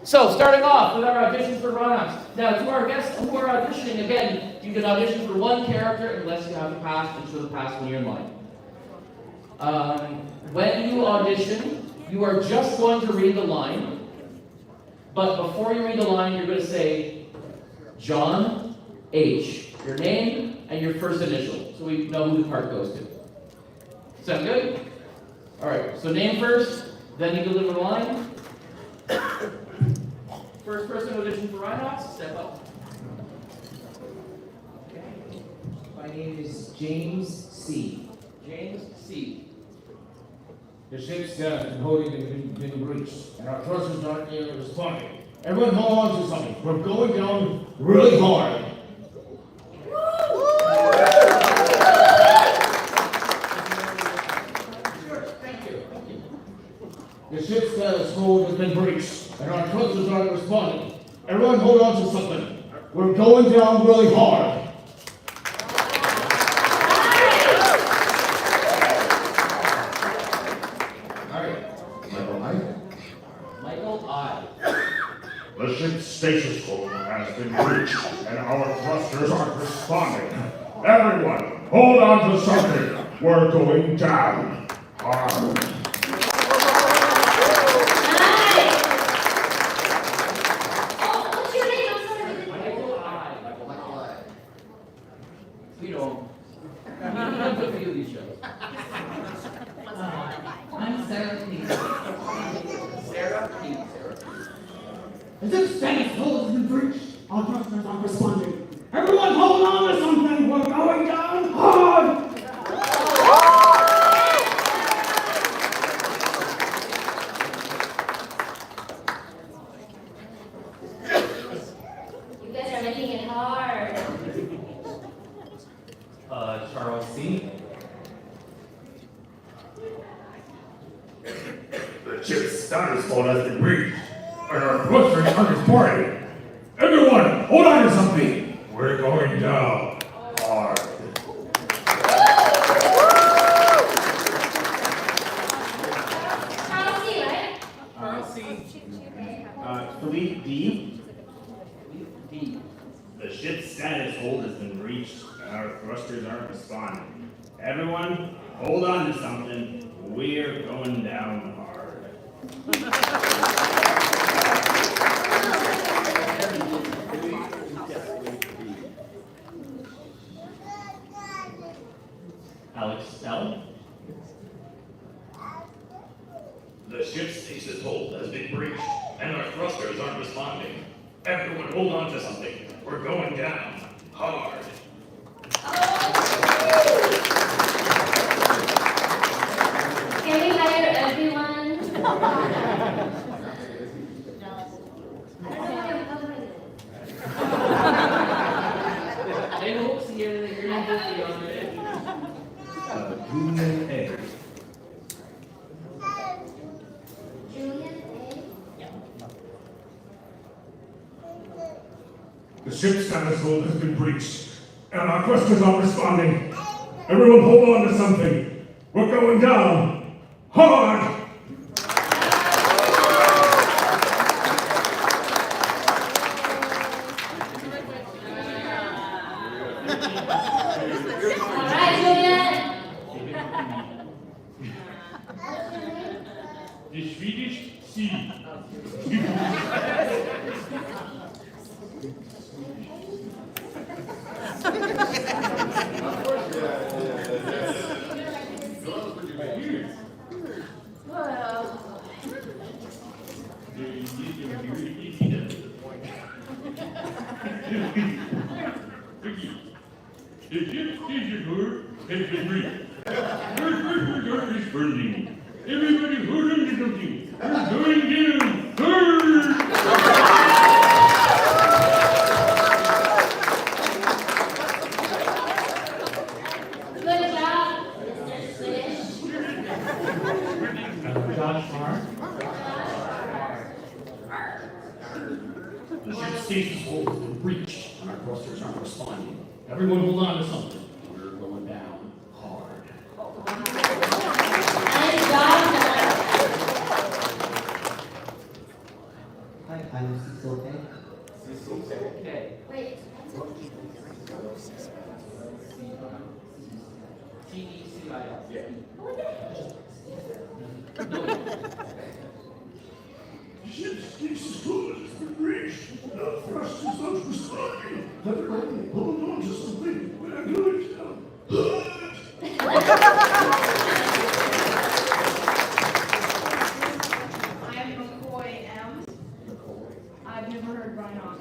So, starting off with our auditions for Rhinox. Now, to our guests who are auditioning, again, you can audition for 1 character unless you have the pass, and show the pass when you're in line. When you audition, you are just going to read the line, but before you read the line, you're going to say, John H., your name and your first initial, so we know who the part goes to. Sound good? All right, so name first, then you deliver the line. First person to audition for Rhinox, step up. My name is James C. James C. The ship's dead and holding been breached, and our trusses aren't here responding. Everyone hold on to something. We're going down really hard. been breached, and our thrusters aren't responding. Everyone hold on to something. We're going down really hard. Michael, I. The ship's stasis code has been breached, and our thrusters aren't responding. Everyone, hold on to something. We're going down hard. What's your name? I'm sorry. Michael, I. We don't. We don't feel each other. I'm Sarah P. Sarah P. The ship's status code has been breached. Our thrusters aren't responding. Everyone hold on to something. We're going down hard. You guys are making it hard. Charles C. The ship's status code has been breached, and our thrusters aren't responding. Everyone, hold on to something. We're going down hard. Charles C, right? Philippe D. D. The ship's status hold has been breached, and our thrusters aren't responding. Everyone, hold on to something. We're going down hard. Alex L. The ship's stasis hold has been breached, and our thrusters aren't responding. Everyone, hold on to something. We're going down hard. Can we hire everyone? I hope Sierra that you're not guilty on it. Julian A. The ship's status hold has been breached, and our thrusters aren't responding. Everyone hold on to something. We're going down hard. Alright, Julian. The Swedish Sea. The ship's station hold has been breached. Our thrusters are responding. Everybody hold on to something. We're going down hard. Good job, Mr. Swedish. Josh R. The ship's stasis hold has been breached, and our thrusters aren't responding. Everyone hold on to something. We're going down hard. Nice job, Hi, I'm Cecil K. Okay. Wait. T-E-C-I-L. The ship's stasis hold has been breached, and our thrusters aren't responding. Everyone hold on to something. We're going down hard. I'm McCoy M. I've never heard Rhinox.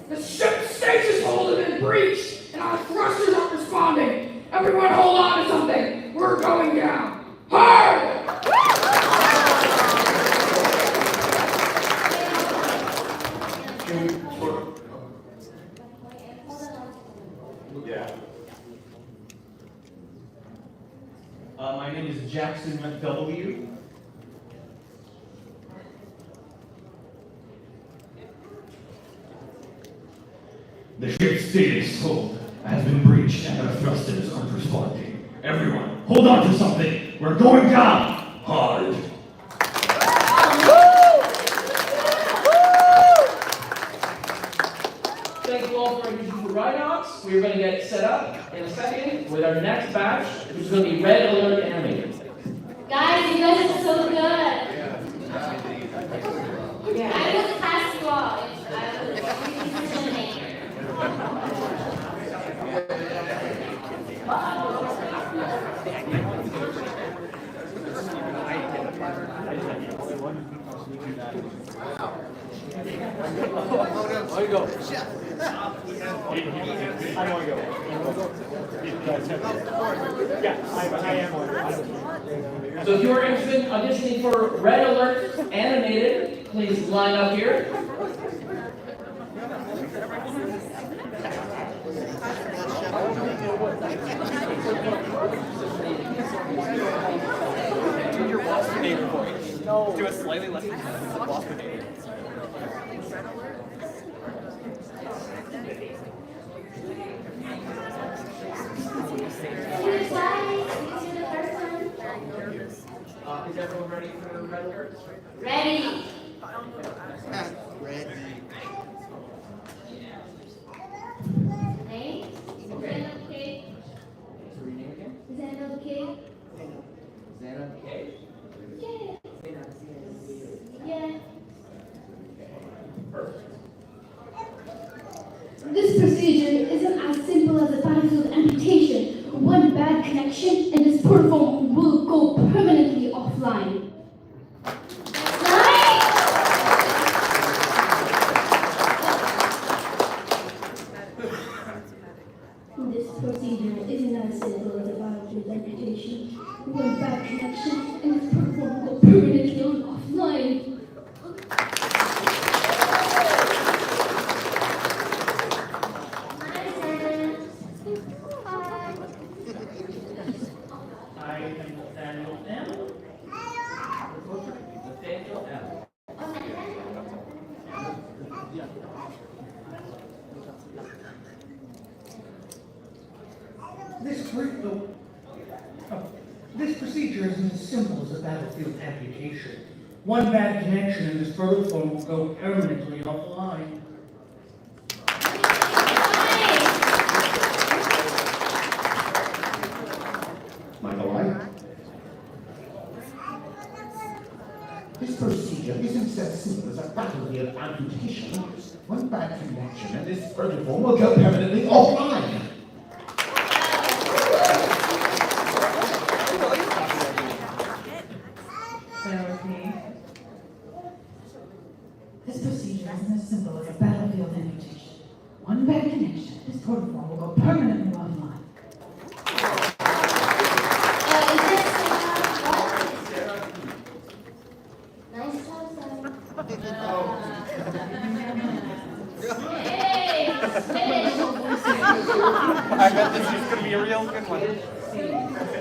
The ship's stasis hold has been breached, and our thrusters aren't responding. Everyone hold on to something. We're going down hard! Yeah. My name is Jackson W. The ship's status hold has been breached and our thrusters aren't responding. Everyone, hold on to something. We're going down hard. Thank you all for engaging the Rhinox. We're going to get set up in a second with our next batch, which is going to be Red Alert Animated. Guys, you guys are so good. Yeah. I was past you all. I was I go. I want to go. Yeah, I am. So if you are interested in auditioning for Red Alert Animated, please line up here. Do your Waspinator voice. No. Do a slightly less Waspinator. Is everyone ready for Red Alert? Ready. Ready. Name? Okay. Okay. So your name again? Is that okay? Xana K. Yeah. Yeah. Perfect. This procedure isn't as simple as a battlefield amputation. One bad connection and this protocol will go permanently offline. This procedure isn't as simple as a battlefield amputation. One bad connection and this protocol will go permanently offline. I am Nathaniel M. Nathaniel M. This procedure isn't as simple as a battlefield amputation. One bad connection and this protocol will go permanently offline. Michael, This procedure isn't as simple as a battlefield amputation. One bad connection and this protocol will go permanently offline. Bear with me. This procedure isn't as simple as a battlefield amputation. One bad connection, this protocol will go permanently offline. Nice job, Sam. I bet this is going to be a real good one.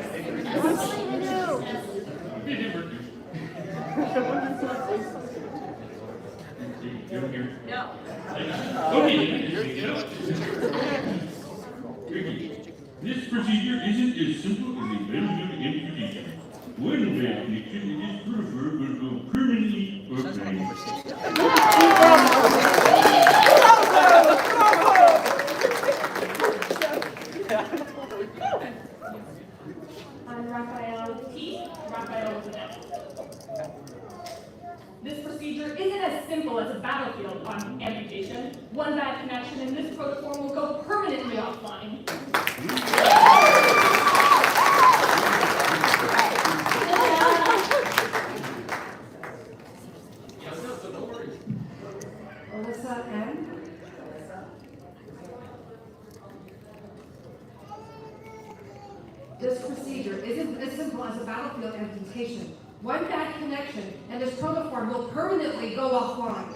This procedure isn't as simple as a battlefield amputation. One bad connection and this protocol will go permanently I'm Raphael T. Raphael with an F. This procedure isn't as simple as a battlefield amputation. One bad connection and this protocol will go permanently offline. Alyssa M. This procedure isn't as simple as a battlefield amputation. One bad connection, and this protoform will permanently go offline.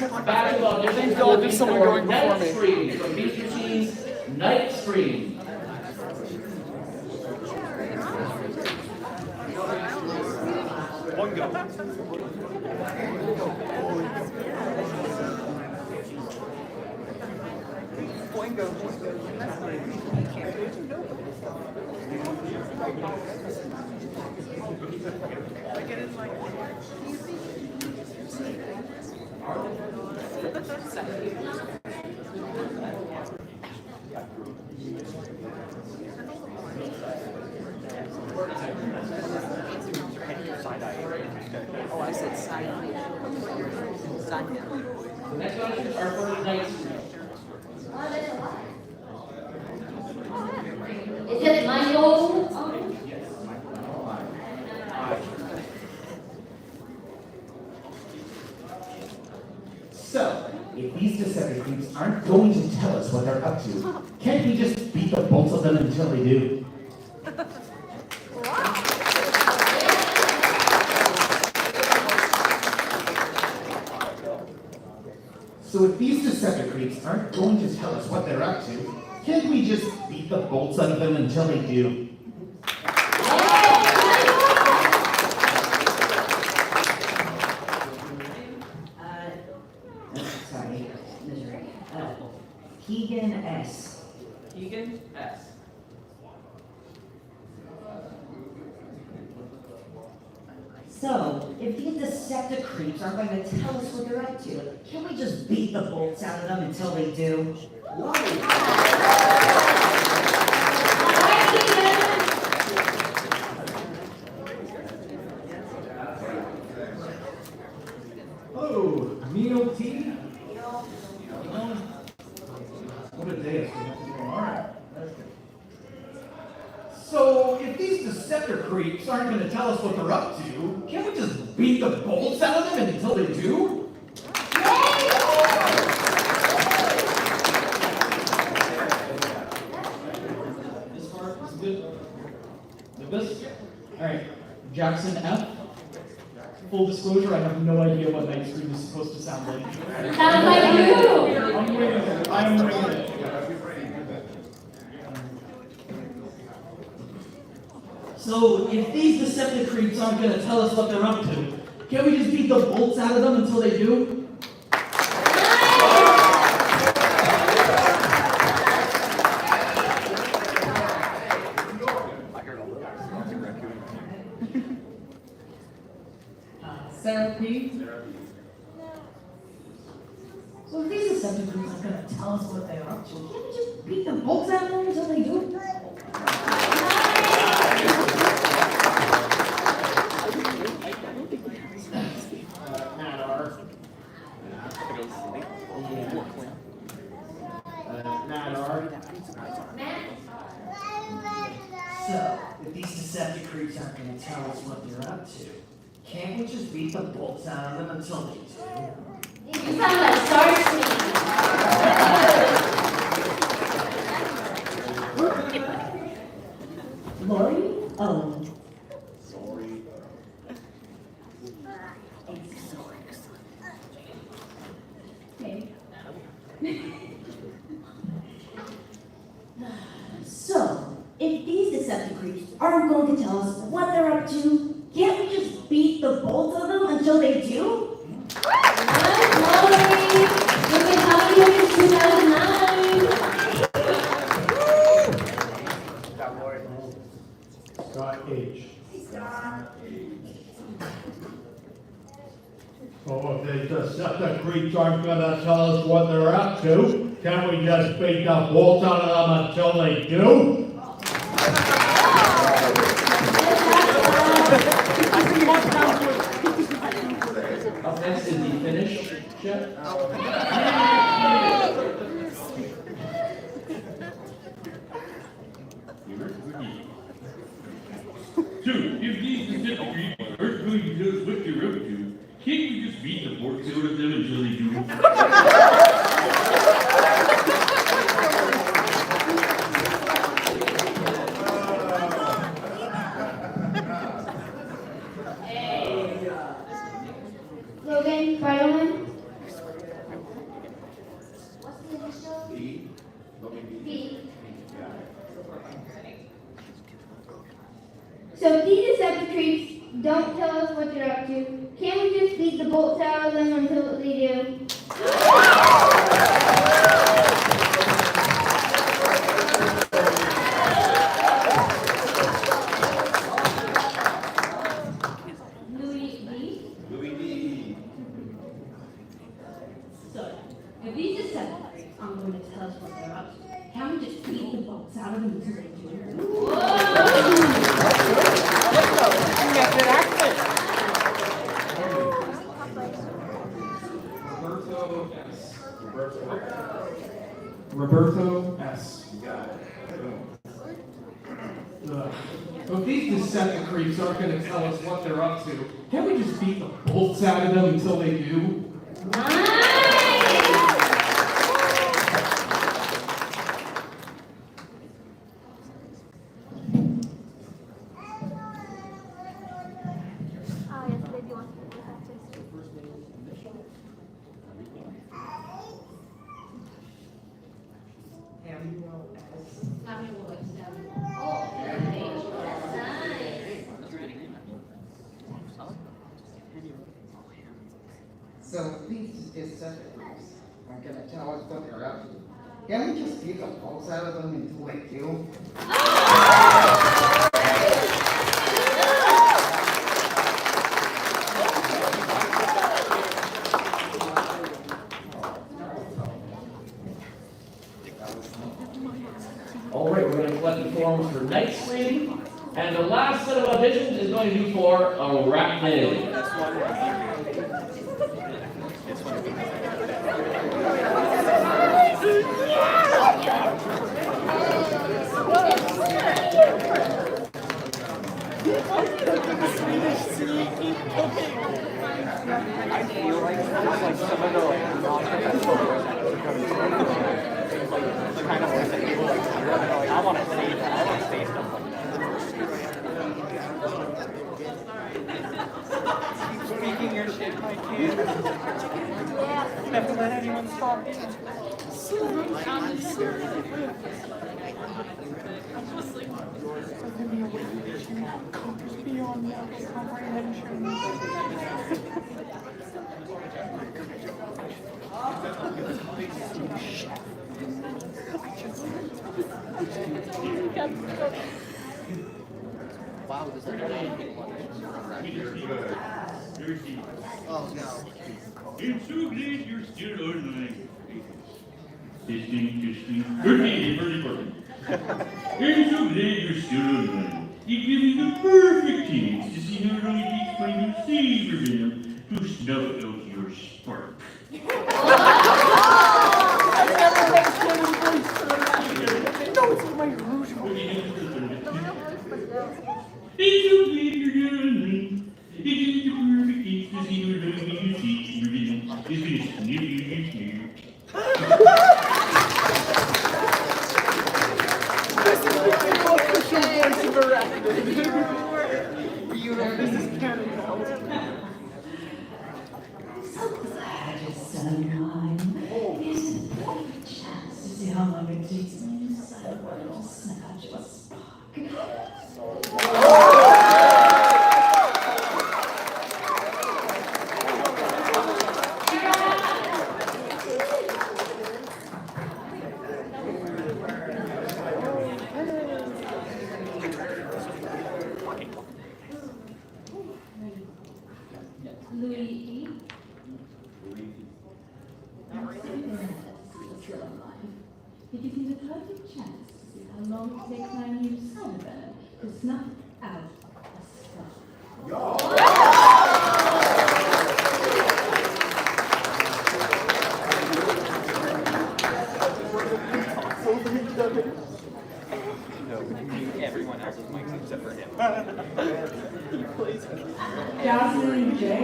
Bachelor, there's Thank God there's someone going before night me. scream. From these machines, night scream. One go. Oh, I said side. The next questions are for night scream. Is it my goal? So, if these Decepticons aren't going to tell us what they're up to, can't we just beat the bolts of them until they do? So if these Decepticons aren't going to tell us what they're up to, can't we just beat the bolts out of them until they do? Sorry, misery. Keegan S. Keegan S. So, if these Decepticons aren't going to tell us what they're up to, can't we just beat the bolts out of them until they do? Hello, Neil T. What a day it's been. All right. So, if these Decepticons aren't going to tell us what they're up to, can't we just beat the bolts out of them until they do? This part is good. This? Alright, Jackson F. Full disclosure, I have no idea what night scream is supposed to sound like. Sounds like you! I'm winging it. I'm winging it. So, if these Decepticons aren't going to tell us what they're up to, can't we just beat the bolts out of them until they do? Sarah P. So if these Decepticons aren't going to tell us what they're up to, can't we just beat the bolts out of them until they do? So, if these Decepticons aren't going to tell us what they're up to, can't we just beat the bolts out of them until they do? You sound like Starscream. Lori? Oh. So, if these Decepticons aren't going to tell us what they're up to, can't we just beat the bolts of them until they do? We've been talking to you since 2009. Scott H. So if the Decepticons aren't gonna tell us what they're up to, can we just beat the bolts out of them until they do? Up next is the finish chef. So, if these Decepticons aren't going to tell us what they're up to, can't we just beat the bolts out of them until they do? Logan, Brian? So if these deceptive creeps don't tell us what they're up to, can't we just beat the bolts out of them until they do? So, if these deceptive creeps aren't going to tell us what they're up to, can we just beat the bolts out of them until they do? Roberto S. So if these deceptive creeps aren't going to tell us what they're up to, can't we just beat the bolts out of them until they do? So these deceptive creeps aren't gonna tell us what they're up to. Can we just beat the bolts out of them until they do? All right, we're going to collect the forms for Night Swing, and the last set of auditions is going to be for Arachnid. I feel like some of the non-professional photos actually come the kind of ones that people like I want to say that, I want to say stuff like that. Keep speaking your shit, my kid. Never let anyone stop me. Beyond mental comprehension. Wow, this is oh no. I'm so glad you're still online. Testing. Very important. I'm so glad you're still online. You give me the perfect chance to see how long it takes my new saber venom to snuff out your spark. No, it's my rouge. I'm so glad you're still online. It is the perfect chance to see how long your saber venom is going to sniff out your spark. This is the official voice of Arachnid. This is canon now. So glad you're still online. Here's a perfect chance to see how long it takes me to decide whether to snuff out your spark. Louis. It gives me the perfect chance to see how long it takes my new cyber venom to snuff out a spark. Everyone else's mics except for him. Please. Jasmine and Jay.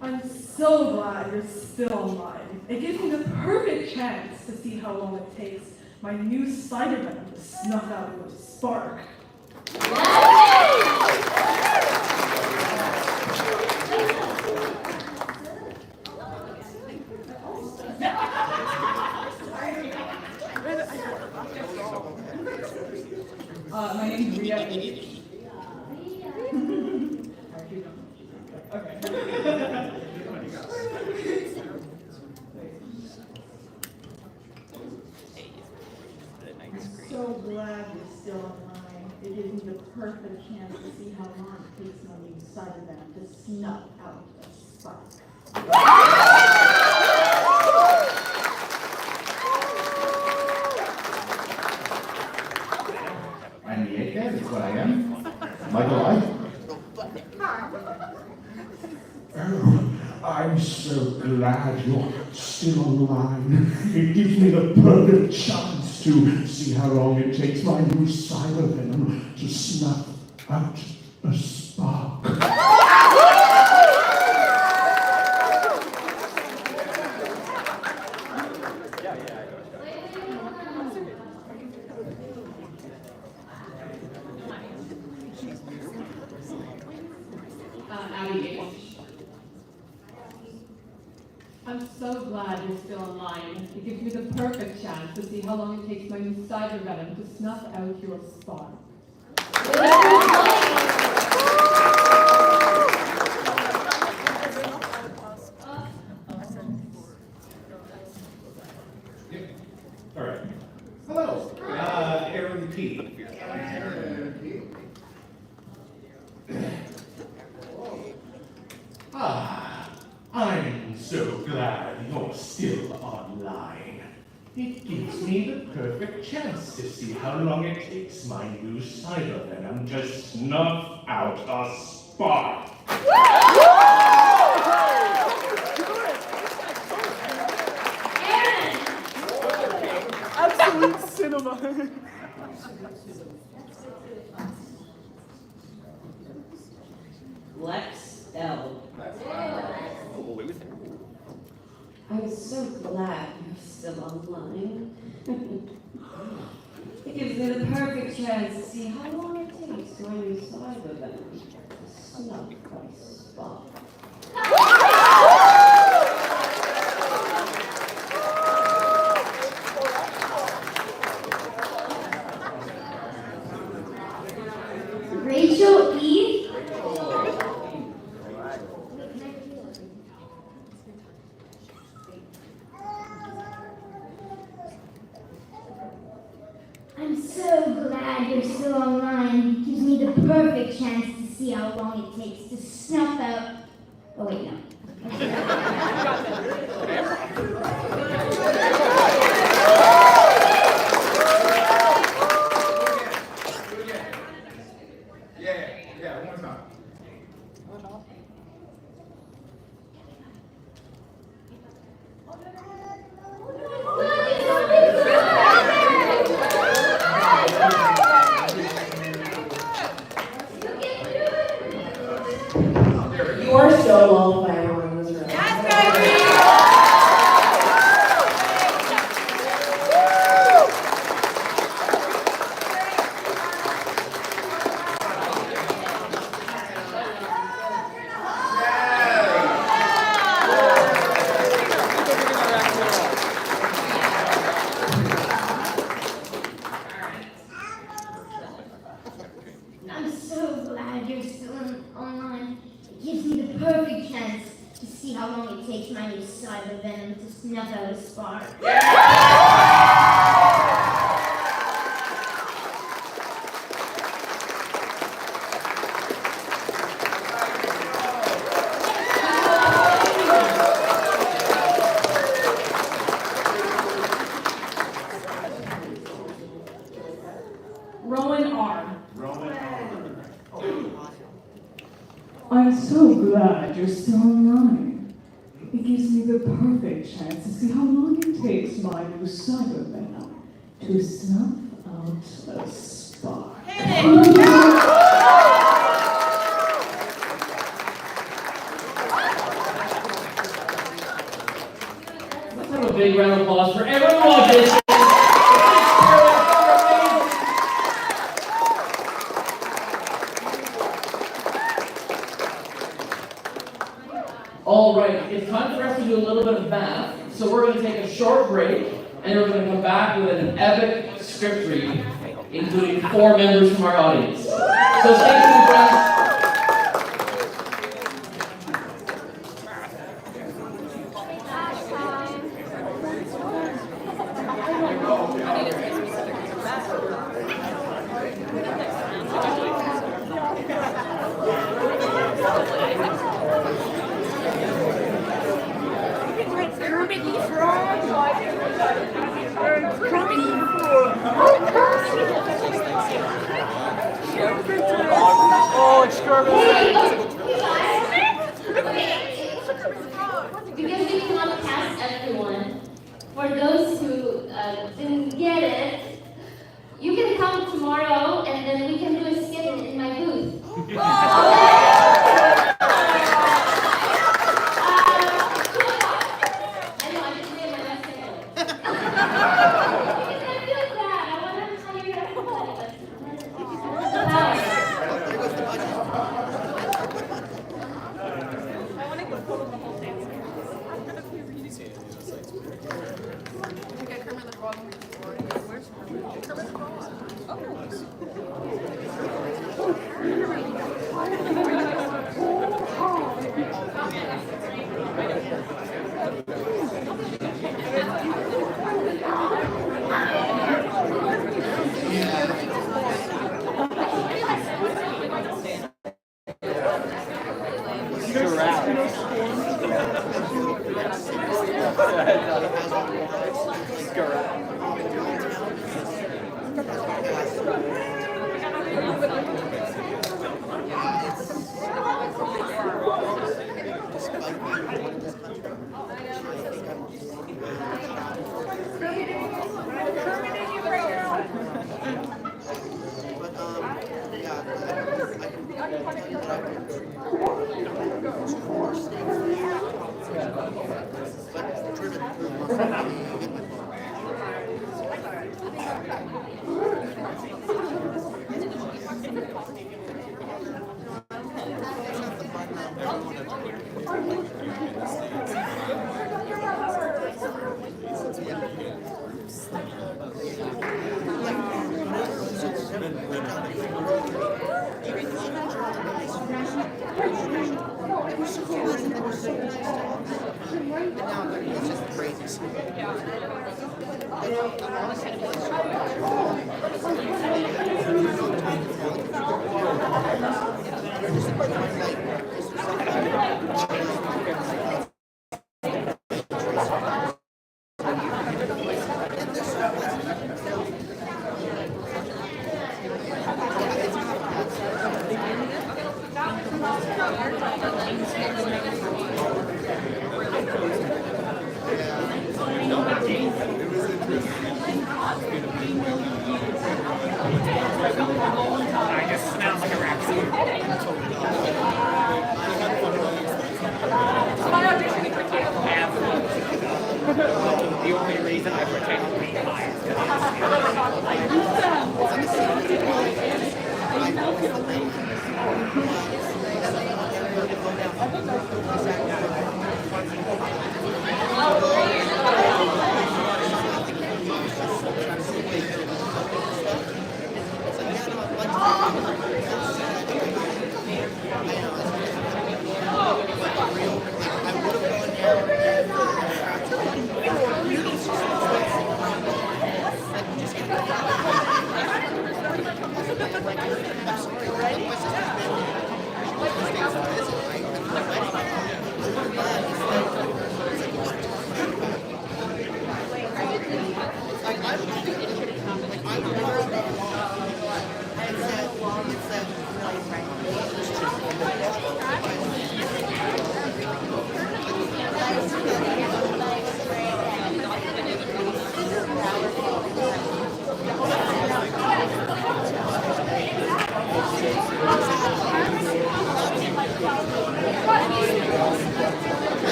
I'm so glad you're still online. It gives me the perfect chance to see how long it takes my new spider venom to snuff out your spark. So glad you're still online. It gives me the perfect chance to see how long it takes my new cyber venom to snuff out a spark. I'm the AK, that's what I am. Michael, Oh, I'm so glad you're still online. It gives me the perfect chance to see how long it takes my new cyber venom to snuff out a spark. Abby, I'm so glad you're still online. It gives me the perfect chance to see how long it takes my new cyber venom to snuff out your spark. All right. Hello, Aaron P. I'm so glad you're still online. It gives me the perfect chance to see how long it takes my new cyber venom to snuff out a spark. Absolute cinema. Lex L. I'm so glad you're still online. It gives me the perfect chance to see how long it takes my new cyber venom to snuff my spark. Rachel E. I'm so glad you're still online. It gives me the perfect chance to see how long it takes to snuff out. Oh, wait, no. Yeah, one more time. You are so loved by everyone in this room. I'm so glad you're still online. It gives me the perfect chance to see how long it takes my new cyber venom to snuff out a spark. Rowan R. I'm so glad you're still online. It gives me the perfect chance to see how long it takes my new cyber venom to snuff out a spark. Let's have a big round of applause for everyone who auditioned. All right, it's time for us to do a little bit of math. So we're going to take a short break, and we're going to come back with an epic script read, including 4 members from our audience. So stay tuned, friends. I just smell like a raccoon. My auditioning for Taylor. Absolutely. The only reason I pretend to be high is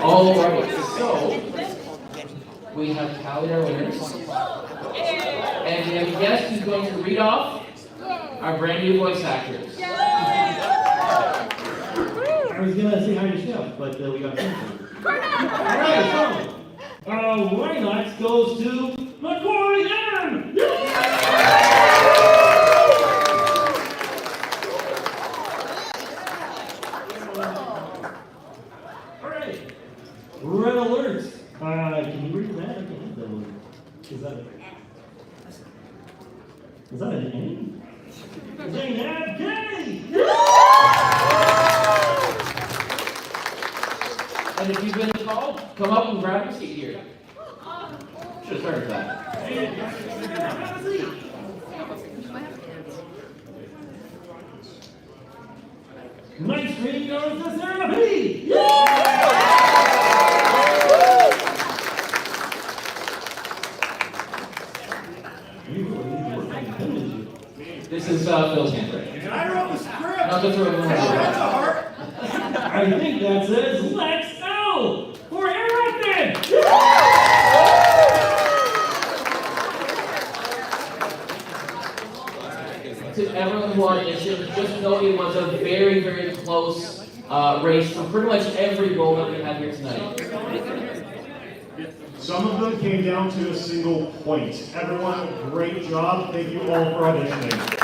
All right, so we have tallied our winners. And we have a guest who's going to read off our brand new voice actors. I was gonna say hi to Chef, but we got canceled. Alright, so Why Not goes to McCoy M! Alright, red alert. Can you read that? I can't read that one. Is that an N? Zainab K! And if you've been called, come up and grab your seat here. Should have started that. My screen goes to Sarah P! This is Phil's handwriting. And I wrote the script. Not to throw it in the That's a heart. I think that says Let's Go! just know it was a very, very close race for pretty much every goal that we had here tonight. Some of them came down to a single point. Everyone, great job. Thank you all for auditioning.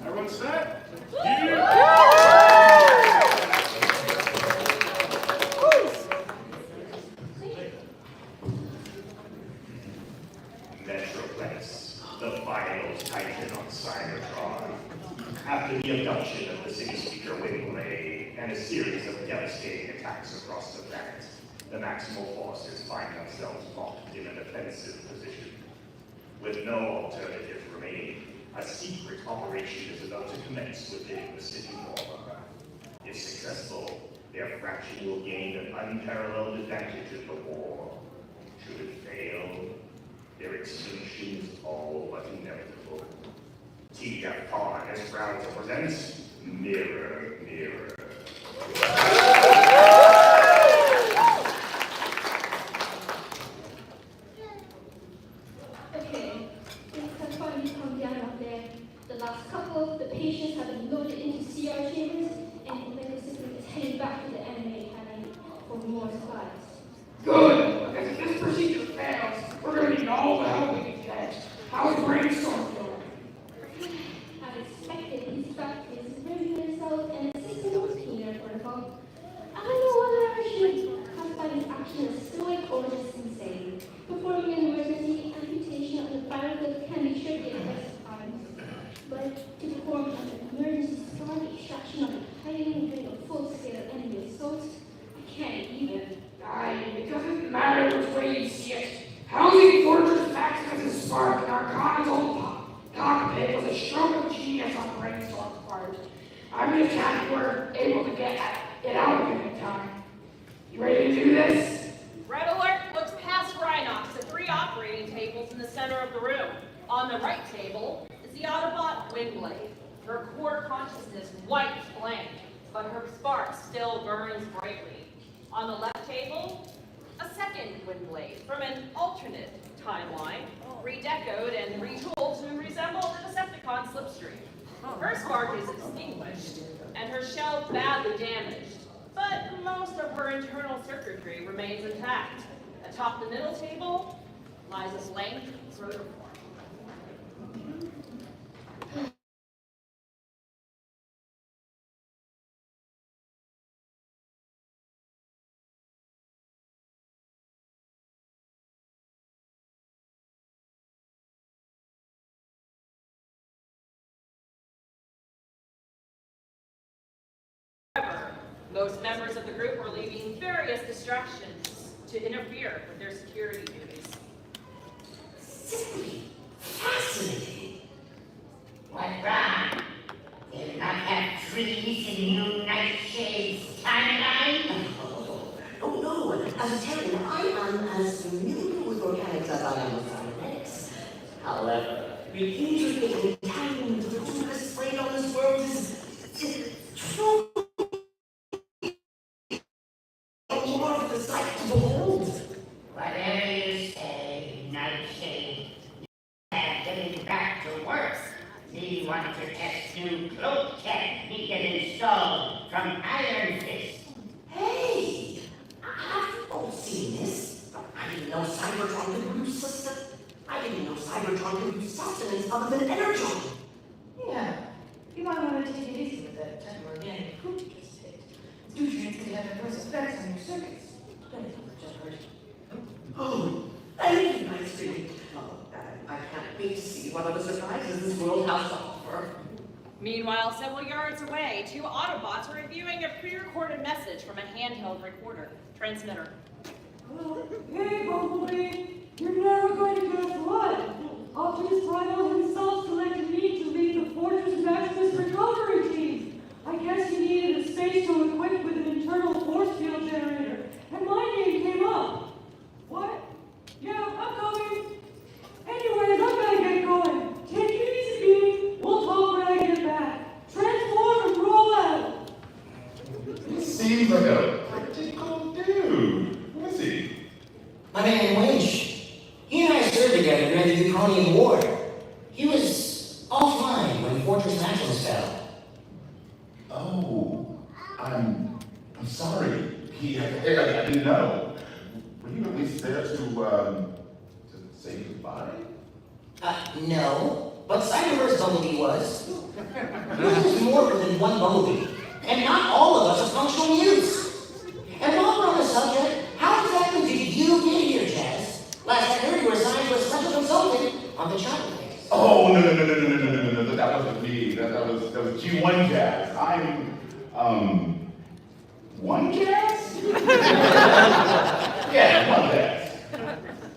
Everyone set? Metroplex, the final titan on Cybertron. After the abduction of the city speaker UYGLZ and a series of devastating attacks across the planet, the Maximal Forces find themselves locked in a defensive position. With no alternative remaining, a secret operation is about to commence within the city wall. If successful, their fraction will gain an unparalleled advantage in the war. Should it fail, their extinction is all but inevitable. TF Pod is proud to present Mirror, Mirror. Okay, things have finally come down out there. The last couple, the patients have been loaded into CR chambers, and the medical system is heading back to the anime academy for more supplies. Good, because if this procedure fails, we're going to need all the help we can get. How's brainstorm going? I've expected these factories to bring themselves and assist with peanut protocol. I don't know whether I should classify this action as stoic or just insane. Performing an emergency amputation of the battlefield can be tricky at best times. But to perform an emergency scar extraction of a hiding during a full-scale enemy assault, I can't even. It doesn't matter which way you see it. Housing Fortress acts as a spark in Arcana's old cockpit was a stroke of genius on Brainstorm's part. I'm just happy we're able to get it out of it in time. You ready to do this? Red Alert looks past Rhinox at 3 operating tables in the center of the room. On the right table is the Autobot UYGLZ. Her core consciousness wipes blank, but her spark still burns brightly. On the left table, a second UYGLZ from an alternate timeline, redecoed and retooled to resemble the Decepticon slipstream. Her spark is extinguished, and her shell badly damaged, but most of her internal circuitry remains intact. Atop the middle table lies a blank protoform. However, most members of the group are leaving various distractions to interfere with their security duties. Simply fascinating. What wrong? They do not have trees in New Nightshade's timeline? Oh no, as a Terran, I am as familiar with organics as I am with cybernetics. However, the intricate entanglement of the two displayed on this world is truly more of the sight to behold. Whatever you say, Nightshade, I'm getting back to work. We want to test new cloak tech we can install from Iron Fist. Hey! I've all seen this. I know Cybertron could produce system. I didn't know Cybertron could produce sustenance other than energon. Yeah, you might want to take it easy with that type of organic poop you just picked. Nutrients could have adverse effects on your circuits. Don't know what I've heard. Oh, thank you, my student. Oh, I can't wait to see what other surprises this world has to offer. Meanwhile, several yards away, two Autobots are reviewing a pre-recorded message from a handheld recorder transmitter. Hey, Bumblebee, you're never going to guess what? Optimus Primal himself selected me to lead the Fortress Maximus recovery team. I guess he needed a space to equip with an internal force field generator, and my name came up. What? Yeah, I'm coming. Anyways, I'm gonna get going. Take it easy, Beanie. We'll talk when I get back. Transform and roll out. Seems like a pretty cool dude. Who is he? My man Winch. He and I served together during the Ukrainian War. He was offline when Fortress Maximus fell. Oh, I'm sorry. I didn't know. Were you at least there to say goodbye? No. But Cyberverse Bumblebee was. There's more than one Bumblebee. And not all of us are functional mutants. And while we're on the subject, how exactly did you get here, Jazz? Last I heard you were assigned to a special consultant on the child case. Oh, no. That wasn't me. That was G1 Jazz. I'm, one Jazz? Yeah, one Jazz.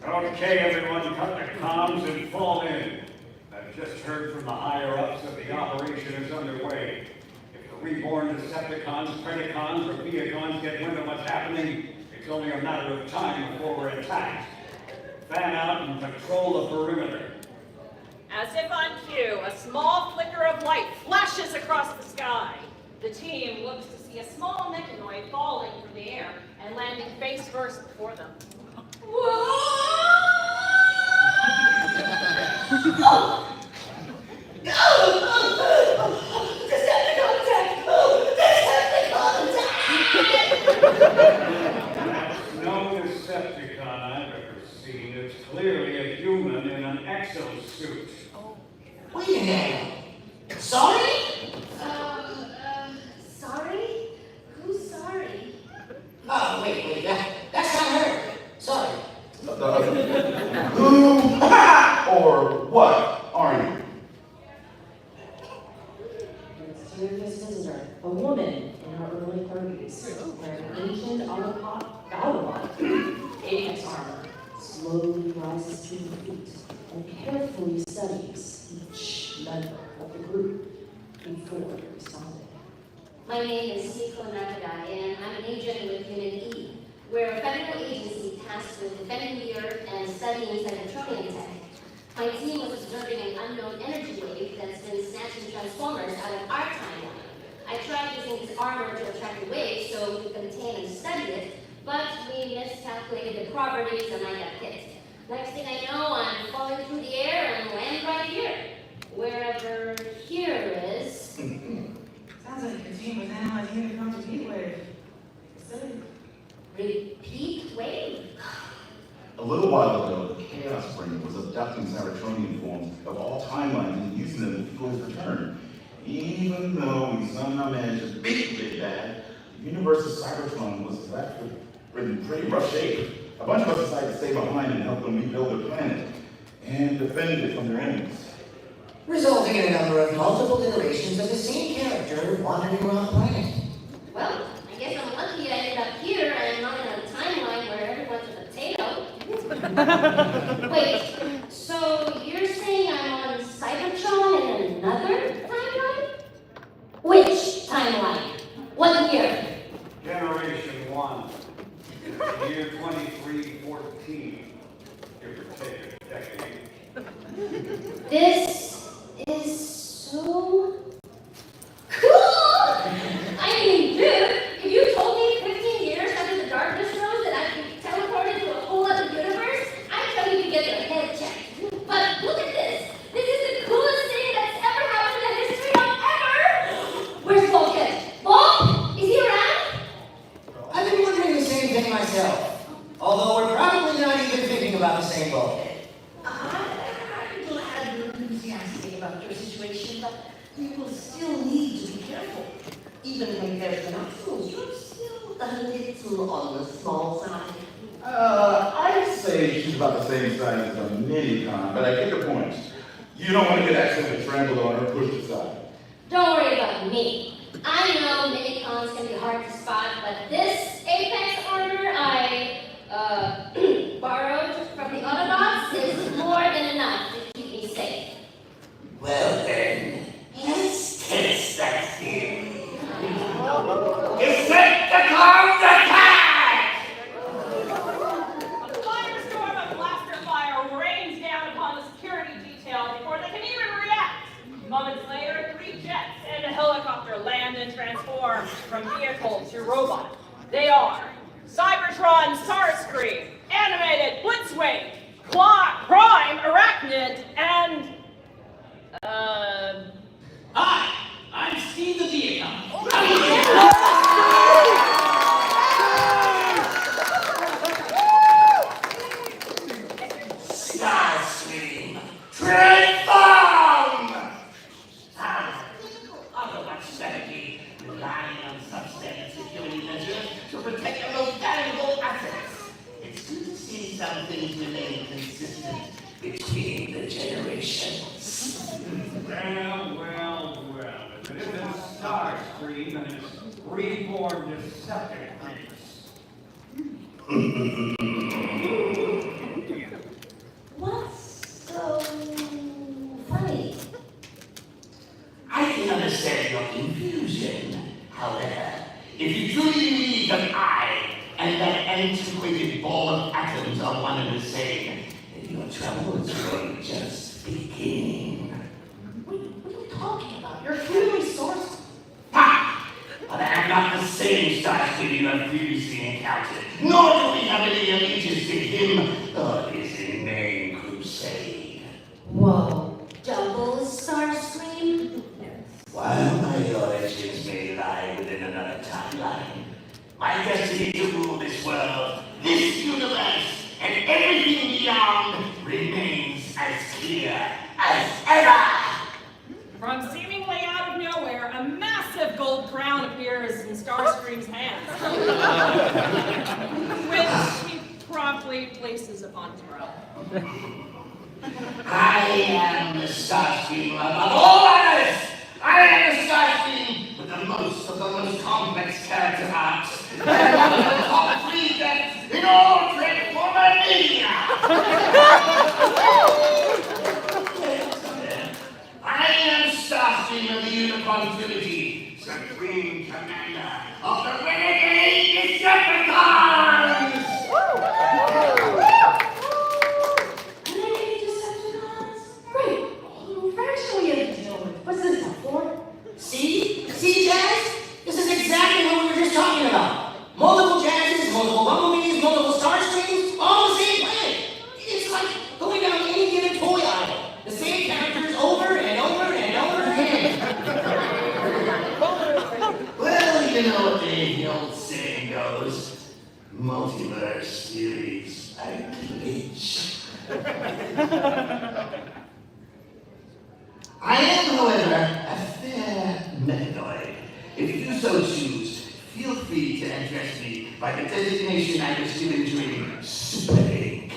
Okay, everyone, cut the comms and fall in. I've just heard from the higher-ups that the operation is underway. If the reborn Decepticons, Predacons, or Viacons get wind of what's happening, it's only a matter of time before we're attacked. Fan out and patrol the perimeter. As if on cue, a small flicker of light flashes across the sky. The team looks to see a small mechanoid falling from the air and landing face first before them. That's no Decepticon I've ever seen. It's clearly a human in an exosuit. Wait a minute. Sorry? Sorry? Who's sorry? Oh, wait. That's not her. Sorry. Who or what are you? Mysterious visitor, a woman in her early 30s, wearing ancient Autobot Apex armor, slowly rises to her feet and carefully studies each member of the group before responding. My name is Siko Nakadai, and I'm an agent with Unit E. We're a federal agency tasked with defending the Earth and studying Cybertronian tech. My team was observing an unknown energy wave that's been snatching transformers out of our timeline. I tried using this armor to attract the wave so we could contain and study it, but we miscalculated the properties and I got hit. Next thing I know, I'm falling through the air and land right here. Wherever here is. Sounds like your team was analyzing it from the heat wave. Repeat wave? A little while ago, the Chaos Bringer was abducting Cybertronian forms of all timelines and using them to fuel his return. Even though we somehow managed to beat Big Bad, the universe of Cybertron was left in pretty rough shape. A bunch of us decided to stay behind and help them rebuild their planet and defend it from their enemies. Resulting in a number of multiple iterations of the same character wandering around the planet. Well, I guess I'm lucky I ended up here and not in a timeline where everyone's a potato. Wait, so you're saying I'm on Cybertron in another timeline? Which timeline? What year? Generation 1. Year 2314. Give or take a decade. This is so cool! I mean, dude, if you told me 15 years after the darkness rose that I'd be teleported to a whole other universe, I'd tell you to get your head you will still need to be careful. Even compared to Maxwell's, you're still a little on the small side. I'd say she's about the same size as a mini-con, but I get the point. You don't want to get accidentally trampled on or pushed aside. Don't worry about me. I know mini-cons can be hard to spot, but this Apex armor I borrowed from the Autobots is more than enough to keep me safe. Well then, let's test that theory. Decepticons attack! A firestorm of blaster fire rains down upon the security detail before they can even react. Moments later, 3 jets and a helicopter land and transform from vehicle to robot. They are Cybertron Starscream, Animated Blitzwing, Prime Arachnid, and Hi, I'm Steve the Viacom. Starscream, transform! Autobots strategy relying on substandard security measures to protect the most valuable assets. It's good to see some things remain consistent between the generations. Well. If it isn't Starscream and his reborn Decepticons. What's so funny? I can understand your confusion. However, if you truly believe that I and that antiquated ball of atoms are one and the same, then your troubles will just begin. What are you talking about? You're clearly sourced. Ha! But I am not the same Starscream you have previously encountered, nor do we have any allegiance to him or his inane crusade. Whoa, double Starscream? While my origins may lie within another timeline, my destiny to rule this world, this universe, and everything beyond remains as clear as ever! from seemingly out of nowhere, a massive gold crown appears in Starscream's hands, which he promptly places upon his brow. I am the Starscream of all others! I am the Starscream with the most complex character arcs. And one of the top 3 decks in all Transformer media! I am Starscream of the Unicorn Trilogy, Supreme Commander of the Renegade Decepticons! Renegade Decepticons? Great. Whole faction we have to deal with. What's this stuff for? See? See, Jazz? This is exactly what we were just talking about. Multiple Jazzes, multiple Bumblebees, multiple Starscreams, all the same planet. It's like going down any given toy aisle. The same characters over and over and over again. Well, you know what the old saying goes. Multiverse theories are glitch. I am, however, a fair mechanoid. If you so choose, feel free to address me by the designation I was given during Super Inc.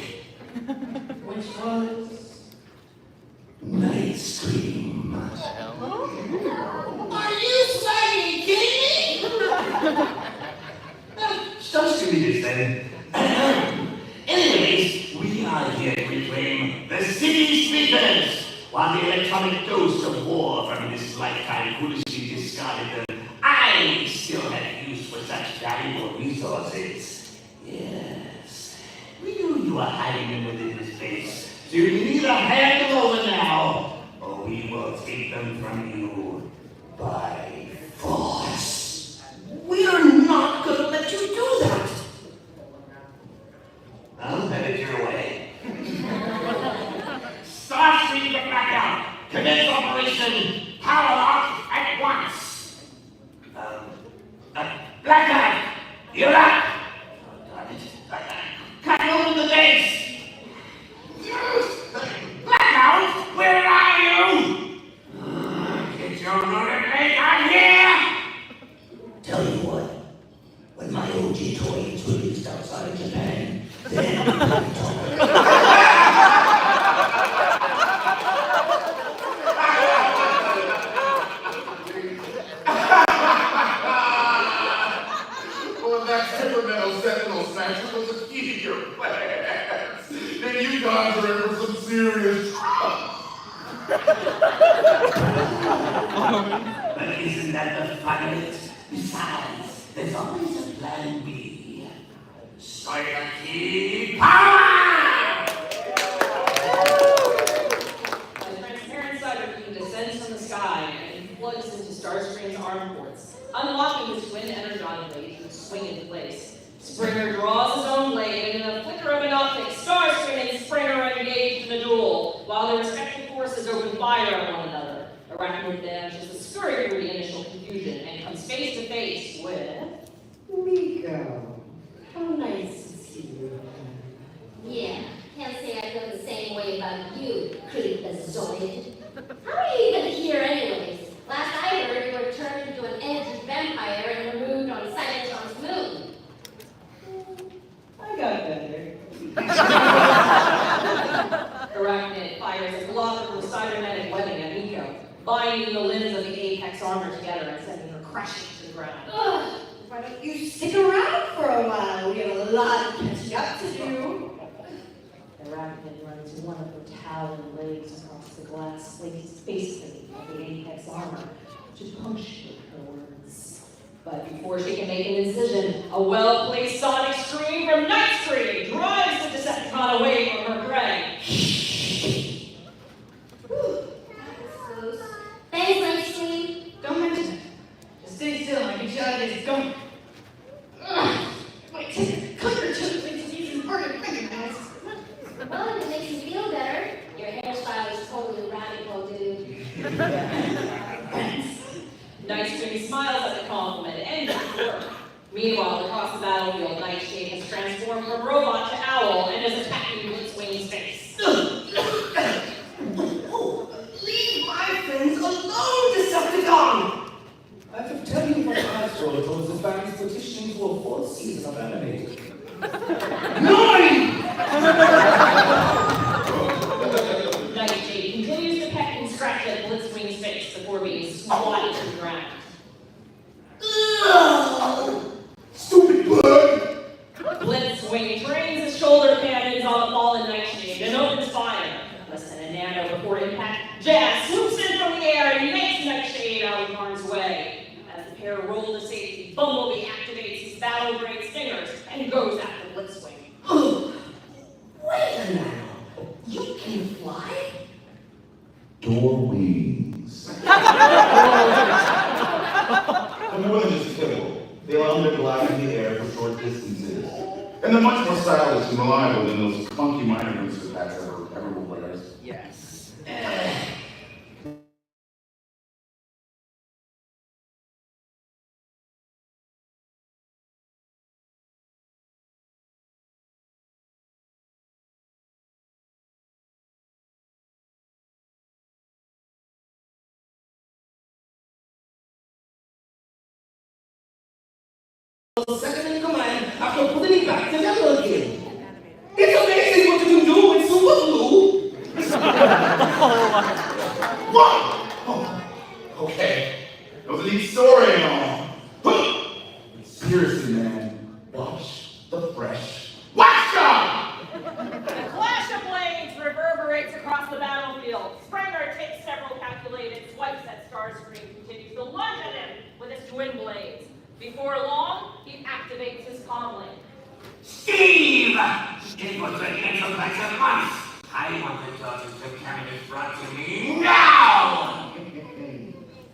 Which was? Night Scream. Are you fucking kidding me? Starscream it is then. Anyways, we are here to reclaim the city speakers. While the electronic ghosts of war from this lifetime foolishly discarded them, I still have use for such valuable resources. Yes, we knew you were hiding them within this base, so you can either hand them over now, or we will take them from you by force. We're not gonna let you do that! I'll have it your way. Starscream to blackout! Commence operation Power Off at once! Blackout! You're up! Oh, darn it. Cut open the base! Blackout! Where are you? Get your don't know the place I'm here! Tell you what, when my OG toy is released outside of Japan, then we can talk. Well, that temperamental sentinel snatcher was a key to your plans. Then you guys are in for some serious trouble. But isn't that the fun of it? Besides, there's always a plan B. Cyber key power! A transparent cyber key descends from the sky and plugs into Starscream's arm ports, unlocking his twin energon blade to swing into place. Springer draws his own blade, and in a flicker of an optic, Starscream and Springer are engaged in a duel, while their respective forces open fire on one another. Arachnid manages to scurry through the initial confusion and comes face to face with... Miko, how nice to see you. Yeah, can't say I feel the same way about you, creepazoid. How are you even here anyways? Last I heard, you were turned into an energy vampire and removed on Cybertron's moon. I got better. Arachnid fires a block of cybernetic webbing at Miko, binding the limbs of the Apex armor together and sending her crashing to the ground. Ugh, why don't you stick around for a while? We have a lot of catching up to do. Arachnid runs one of her talon blades across the glass faceplate of the Apex armor to puncture her words. But before she can make an incision, a well-placed sonic scream from Nightstream drives the Decepticon away from her prey. Thanks, Nightstream. Don't mention it. Just stay still and I get you out of this gum. Ugh, my teeth, cut your chin, please, and burn fingernails. Well, if it makes you feel better, your hairstyle is totally radical, dude. Nightstream smiles at the compliment and back to work. Meanwhile, across the battlefield, Nightshade has transformed from robot to owl and is attacking Blitzwing's face. Leave my friends alone, Decepticon! I have to tell you what Hasbro told the fans petitioning for a fourth season of animated. 9! Nightshade continues to peck and scratch at Blitzwing's face before being swatted to the ground. Stupid bug! Blitzwing trains his shoulder cannons on the fallen Nightshade and opens fire. Less than a nano before impact, Jazz swoops in from the air and yanks Nightshade out of harm's way. As the pair roll to safety, Bumblebee activates his battle-grade stingers and goes after Blitzwing. Ugh. Wait a minute. You can fly? Door wings. And they're more than just kibble. They allow them to glide in the air for short distances. And they're much more stylish and reliable than those clunky minor booster packs ever will wear. Yes. Second in command after putting it back together again. It's amazing what you can do with super glue. What? Oh, okay. That was a neat story and all. Seriously, man. Wash the fresh. Wash up! A clash of blades reverberates across the battlefield. Springer takes several calculated swipes at Starscream, continues to lunge at him with his twin blades. Before long, he activates his comm link. Steve! It was an intellectual month. I want the daughters of Cabinet brought to me now!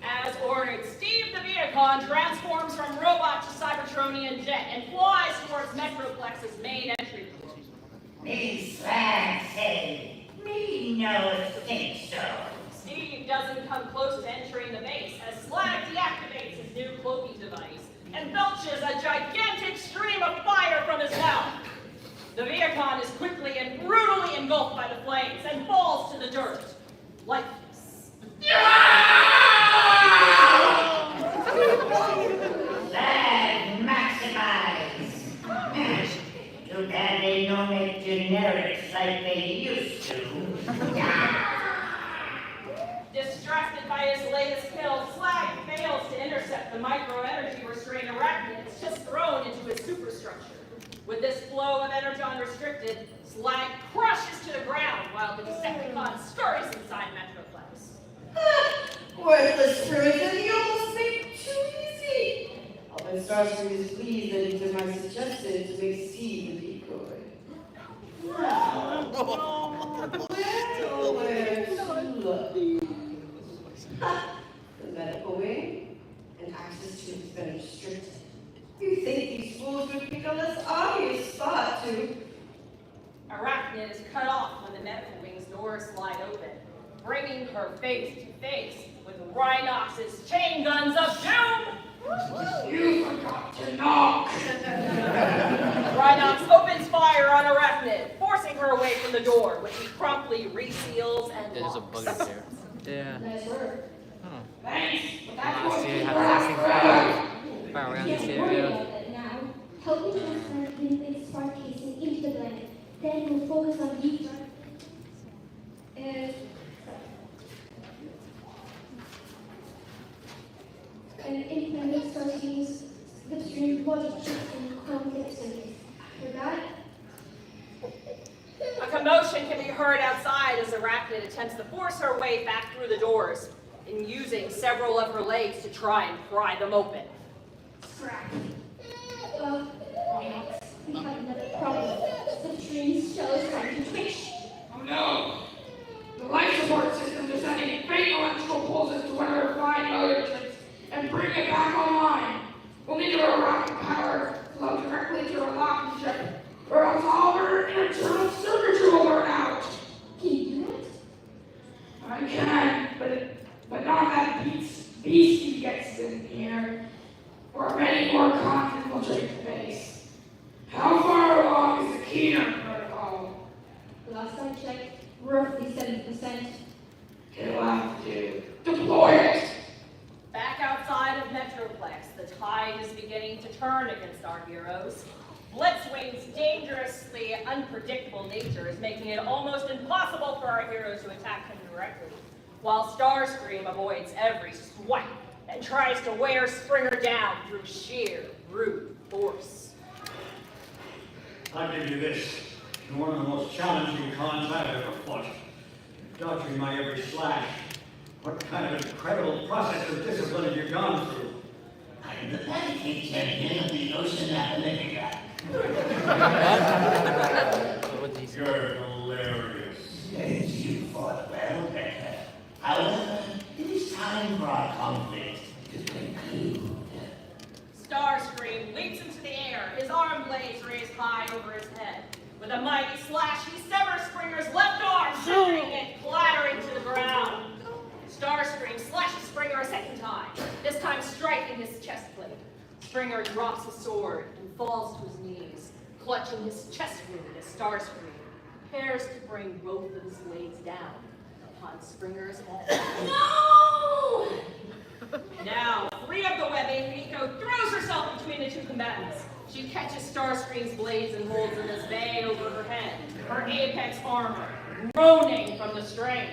As ordered, Steve the Viacon transforms from robot to Cybertronian jet and flies towards Metroplex's main entry point. Me slack say, me no think so. Steve doesn't come close to entering the base as Slag deactivates his new cloaking device and belches a gigantic stream of fire from his mouth. The Viacon is quickly and brutally engulfed by the flames and falls to the dirt, lifeless. Ah! restricted, Slag crushes to the ground while the Decepticon scurries inside Metroplex. Worthless frozen, you almost make it too easy. I'll bet Starscream is pleased that he did my suggestion to make Steve the decoy. Now, where to look? Ha! The medical wing and access to it has been restricted. You think these fools would pick on this obvious spot to... Arachnid is cut off when the medical wing's doors slide open, bringing her face to face with Rhinox's chain guns of doom! You forgot to knock! Rhinox opens fire on Arachnid, forcing her away from the door, which he promptly reseals and locks. There's a bug up there. Yeah. Nice work. Thanks, but that's Let's what see you how the last thing fire around this Worry area. about that now. Help me transfer the Wingless spark casing into the blend. Then we'll focus on Ultra. And implement Starscream's slipstream logic chips and complex circuits. For that, A commotion can be heard outside as Arachnid attempts to force her way back through the doors, and using several of her legs to try and pry them open. scrap. Rhinox, we have another problem. Slipstream's shell is starting to twitch. Oh no! The life support systems are sending faint electrical pulses to one of our fine motor chips and bring it back online. We'll need to rocket power flow directly to our locking chip, or else all our internal circuitry will burn out. Can you do that? I can, but not if that beastie gets in here, or many more cons infiltrate the base. How far along is the Keener protocol? Last I checked, roughly 70%. It'll have to do. Deploy it! Back outside of Metroplex, the tide is beginning to turn against our heroes. Blitzwing's dangerously unpredictable nature is making it almost impossible for our heroes to attack him directly, while Starscream avoids every swipe and tries to wear Springer down through sheer brute force. I'll give you this. You're one of the most challenging cons I've ever fought. Dodging my every slash. What kind of incredible process of discipline have you gone through? I'm the pancake champion of the Ocean Atlantica. You're hilarious. Yes, you fought well, Becca. However, it is time for our conflict to conclude. Starscream leaps into the air, his arm blades raised high over his head. With a mighty slash, he severs Springer's left arm, sending it clattering to the ground. Starscream slashes Springer a second time, this time striking his chest plate. Springer drops his sword and falls to his knees, clutching his chest wound as Starscream prepares to bring both of his blades down upon Springer's head. No! Now, free of the webbing, Miko throws herself between the two combatants. She catches Starscream's blades and holds them as bay over her head, her apex armor groaning from the strain.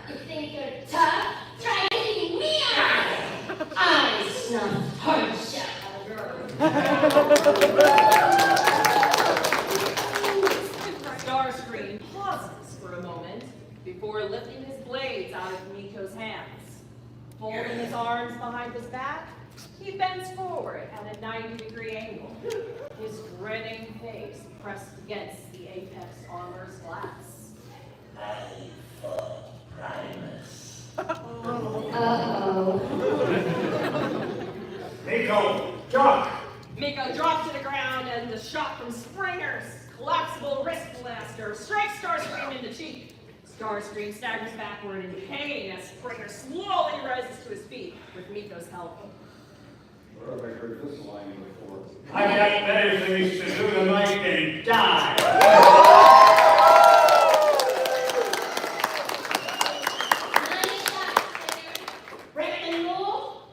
You think you're tough? Try hitting me out! I snuff punch out Starscream pauses for a moment before lifting his blades out of Miko's hands. Folding his arms behind his back, he bends forward at a 90-degree angle, his grinning face pressed against the apex armor's glass. I fought Primus. Uh-oh. Miko, drop! Miko drops to the ground and the shot from Springer's collapsible wrist blaster strikes Starscream in the cheek. Starscream staggers backward in pain as Springer slowly rises to his feet with Miko's help. Where have I heard this line before? I've got better things to do tonight than die! Wreck and roll?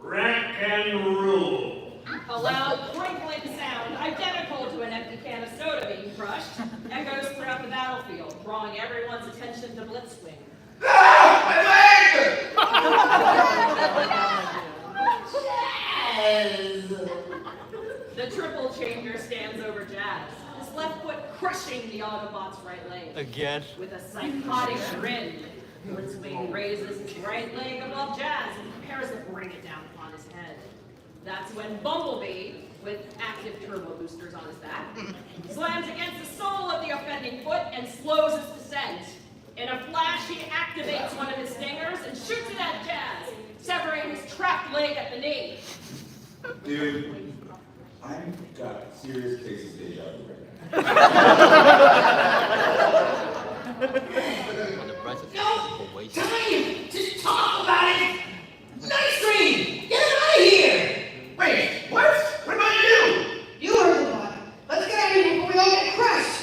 Wreck and rule. A loud crinkling sound, identical to an empty can of soda being crushed, echoes throughout the battlefield, drawing everyone's attention to Blitzwing. The triple changer stands over Jazz, his left foot crushing the Autobot's right leg. Again? With a psychotic grin, Blitzwing raises his right leg above Jazz and prepares to bring it down upon his head. That's when Bumblebee, with active turbo boosters on his back, slams against the sole of the offending foot and slows its descent. In a flash, he activates one of his stingers and shoots it at Jazz, severing his trapped leg at the knee. Dude, I've got serious cases of deja vu right No time to talk about it! Nightstream! Get him out of here! Wait, what? What about you? You heard the bot. Let's get out of here before we all get crushed.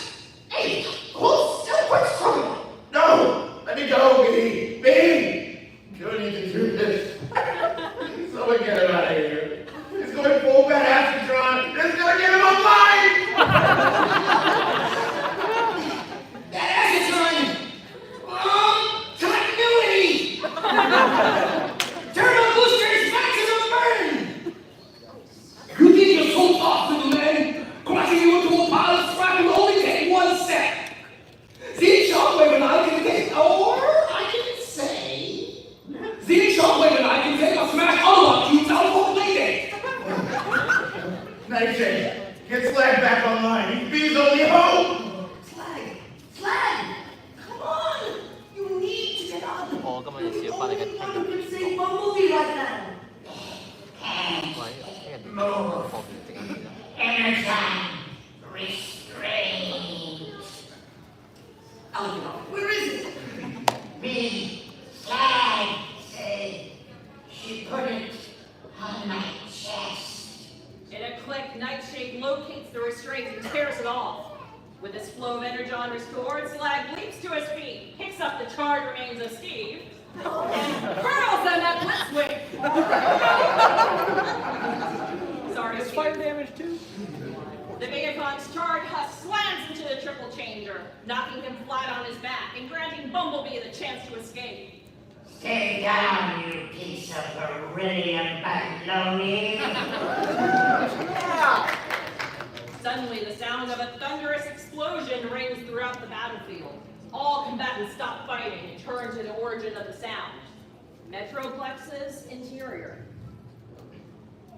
Hey, hold still, quit struggling. No! Let me go, B! B! You don't need to do this. Someone get him out of here. He's going full bad Astrodron. It's gonna get him alive! That Astrodron! Continuity! Turbo boosters, maximum burn! You think you're so tough, little man? Crushing you into a pile of scrap will only take 1 step. See, Shockwave and I can take, or I can say, see, Shockwave and I can take a smash unlock you out for playdate. Nightshade, get Slag back online. B's only hope! Slag! Come on! You need to get on. 我今日試翻你嘅 You can say Bumblebee right now. 喂，聽人哋講方便整緊嘢。 Energon restraint. Oh, where is it? Me, Slag, said she put it on my chest. In a click, Nightshade locates the restraint and tears it off. With his flow of Energon restored, Slag leaps to his feet, picks up the charred remains of Steve, and hurls them at Blitzwing. Sorry, It's fire damage too. The Megacon's charred husk slams into the triple changer, knocking him flat on his back and granting Bumblebee the chance to escape. Stay down, you piece of beryllium baloney. Suddenly, the sound of a thunderous explosion rings throughout the battlefield. All combatants stop fighting and turn to the origin of the sound. Metroplex's interior.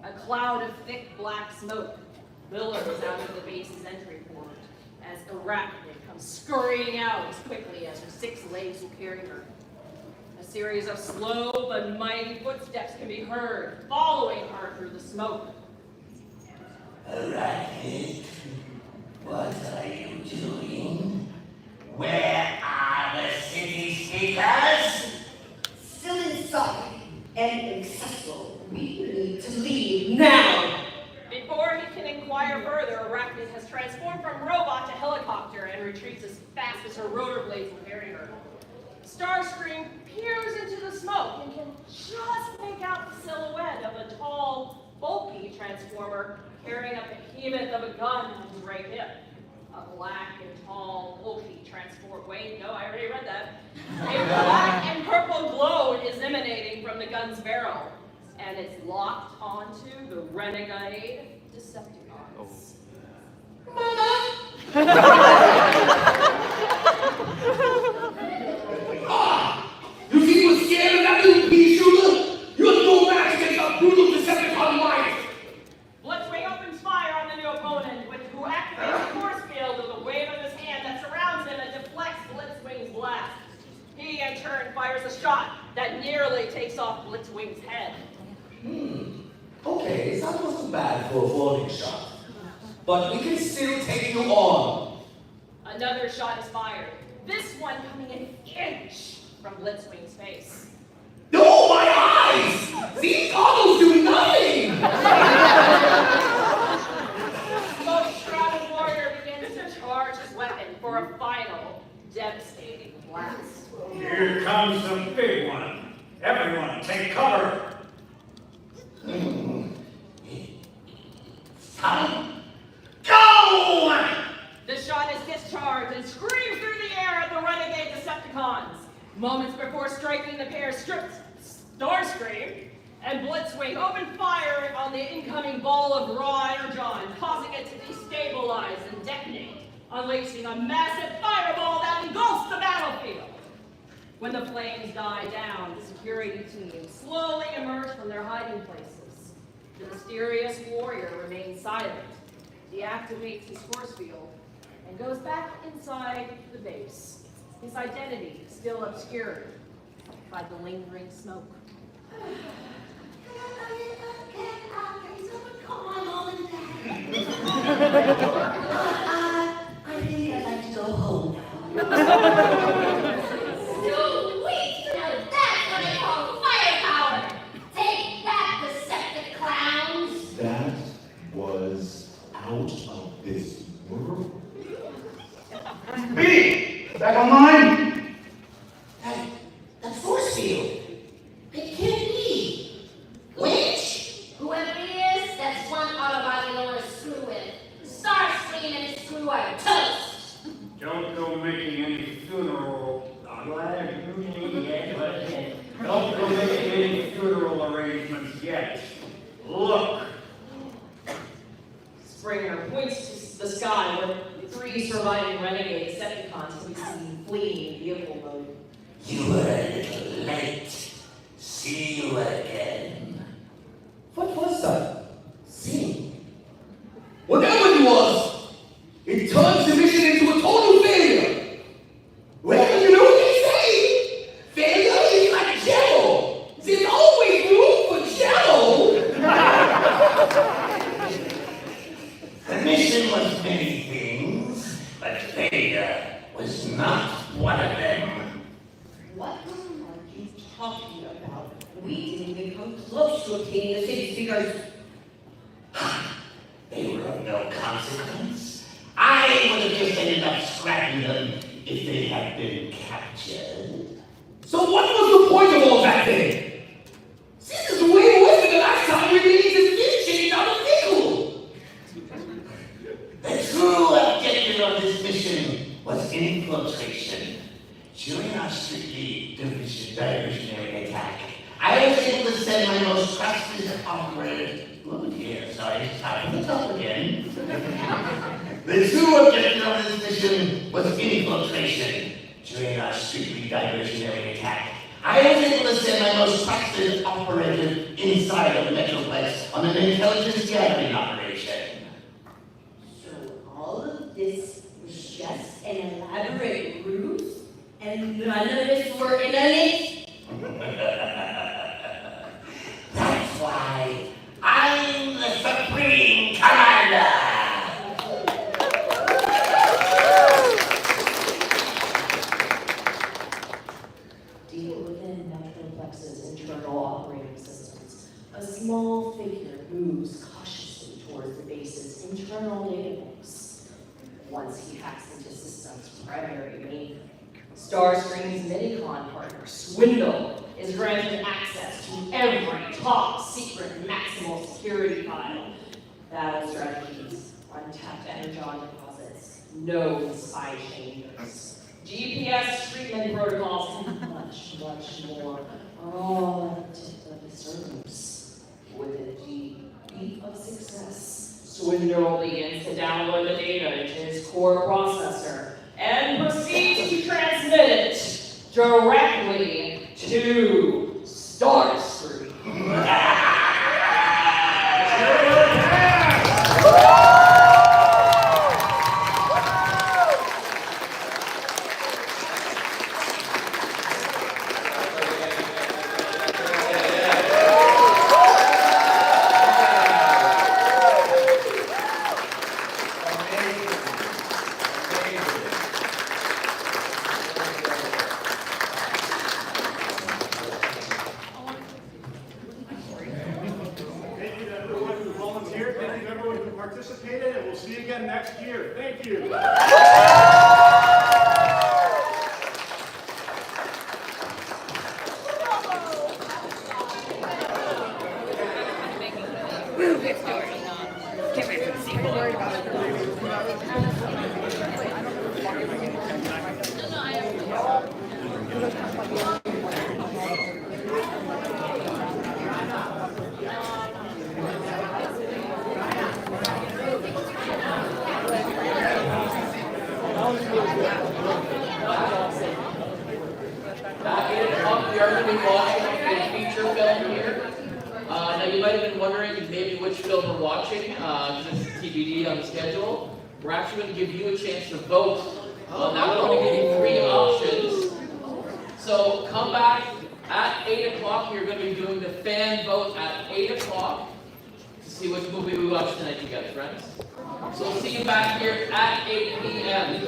A cloud of thick black smoke billows out of the base's entry port as Arachnid comes scurrying out as quickly as her 6 legs will carry her. A series of slow but mighty footsteps can be heard, following her through the smoke. Arachnid, what are you doing? Where are the city speakers? Still inside and accessible. We need to leave now. Before he can inquire further, Arachnid has transformed from robot to helicopter and retreats as fast as her rotor blades will carry her. Starscream peers into the smoke and can just make out the silhouette of a tall, bulky transformer carrying a behemoth of a gun on his right hip. A black and tall, bulky transformer. Wait, no, I already read that. A black and purple glow is emanating from the gun's barrel, and it's locked onto the renegade Decepticons. You think we're scared of that little pea shooter? You're no match against a brutal Decepticon wife. Blitzwing opens fire on the new opponent, who activates the force field with a wave of his hand that surrounds him and deflects Blitzwing's blast. He, in turn, fires a shot that nearly takes off Blitzwing's head. Okay, it's not so bad for a warning shot. But we can still take you on. Another shot is fired, this one coming an inch from Blitzwing's face. Oh, my eyes! These goggles do nothing! Smoke-shrouded warrior begins to charge his weapon for a final, devastating blast. Here comes the big one. Everyone, take cover. Time. Go! The shot is discharged and screams through the air at the renegade Decepticons. Moments before striking, the pair stripped Starscream and Blitzwing open fire on the incoming ball of raw energon, causing it to destabilize and detonate. unleashing a massive fireball that engulfs the battlefield. When the flames die down, the security team slowly emerge from their hiding places. The mysterious warrior remains silent, deactivates his force field, and goes back inside the base, his identity still obscured by the lingering smoke. I think I'd like to go home now. Sweet! Now that's what I call firepower! Take that, Decepticons! That was out of this world. B! Back online? That force field. It can't be. Which? Whoever he is, that's one Autobot you don't want to screw with. Starscream and his crew are toast! Don't go making any funeral. Don't go making any funeral arrangements yet. Look. Springer points to the sky where 3 surviving renegade Decepticons can be seen fleeing in vehicle mode. You were a little late. See you again. What was that? See? Whatever it was, it turns the mission into a total failure. Well, you know what they say? Failure is like jello. There's always room for jello. The mission was many things, but failure was not one of them. What are you talking about? We didn't even come close to obtaining the city's figures. They were of no consequence. I would have just ended up scrapping them if they had been captured. So what was the point of all that then? This is way worse than the last time we released a fish change on a vehicle. The true objective of this mission was infiltration. During our strictly diversionary attack, I was able to send my most trusted operator. Oh dear, sorry, start from the top again. The true objective of this mission was infiltration. During our strictly diversionary attack, I was able to send my most trusted operator inside of the Metroplex on an intelligence gathering operation. So all of this was just an elaborate ruse? And none of us were in on it? That's why I'm the Supreme Commander! Deep within Metroplex's internal operating systems, a small figure moves cautiously towards the base's internal database. Once he hacks into system's primary mainframe, Starscream's Minicon partner, Swindle, is granted access to every top secret maximal security file. Battle strategies, untapped energon deposits, known spy chambers, GPS treatment protocols, and much, much more are all at the tip of his servers. With a deep of success, Swindle begins to download the data into his core processor and proceeds to transmit it directly to Starscream. Participated, and we'll see you again next year. Thank you. you might have been wondering maybe which film we're watching, because it's TBD on the schedule. We're actually going to give you a chance to vote on that. We're going to give you 3 options. So come back at 8 o'clock. You're going to be doing the fan vote at 8 o'clock to see which movie we watch tonight together, friends. So we'll see you back here at 8 p.m.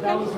That was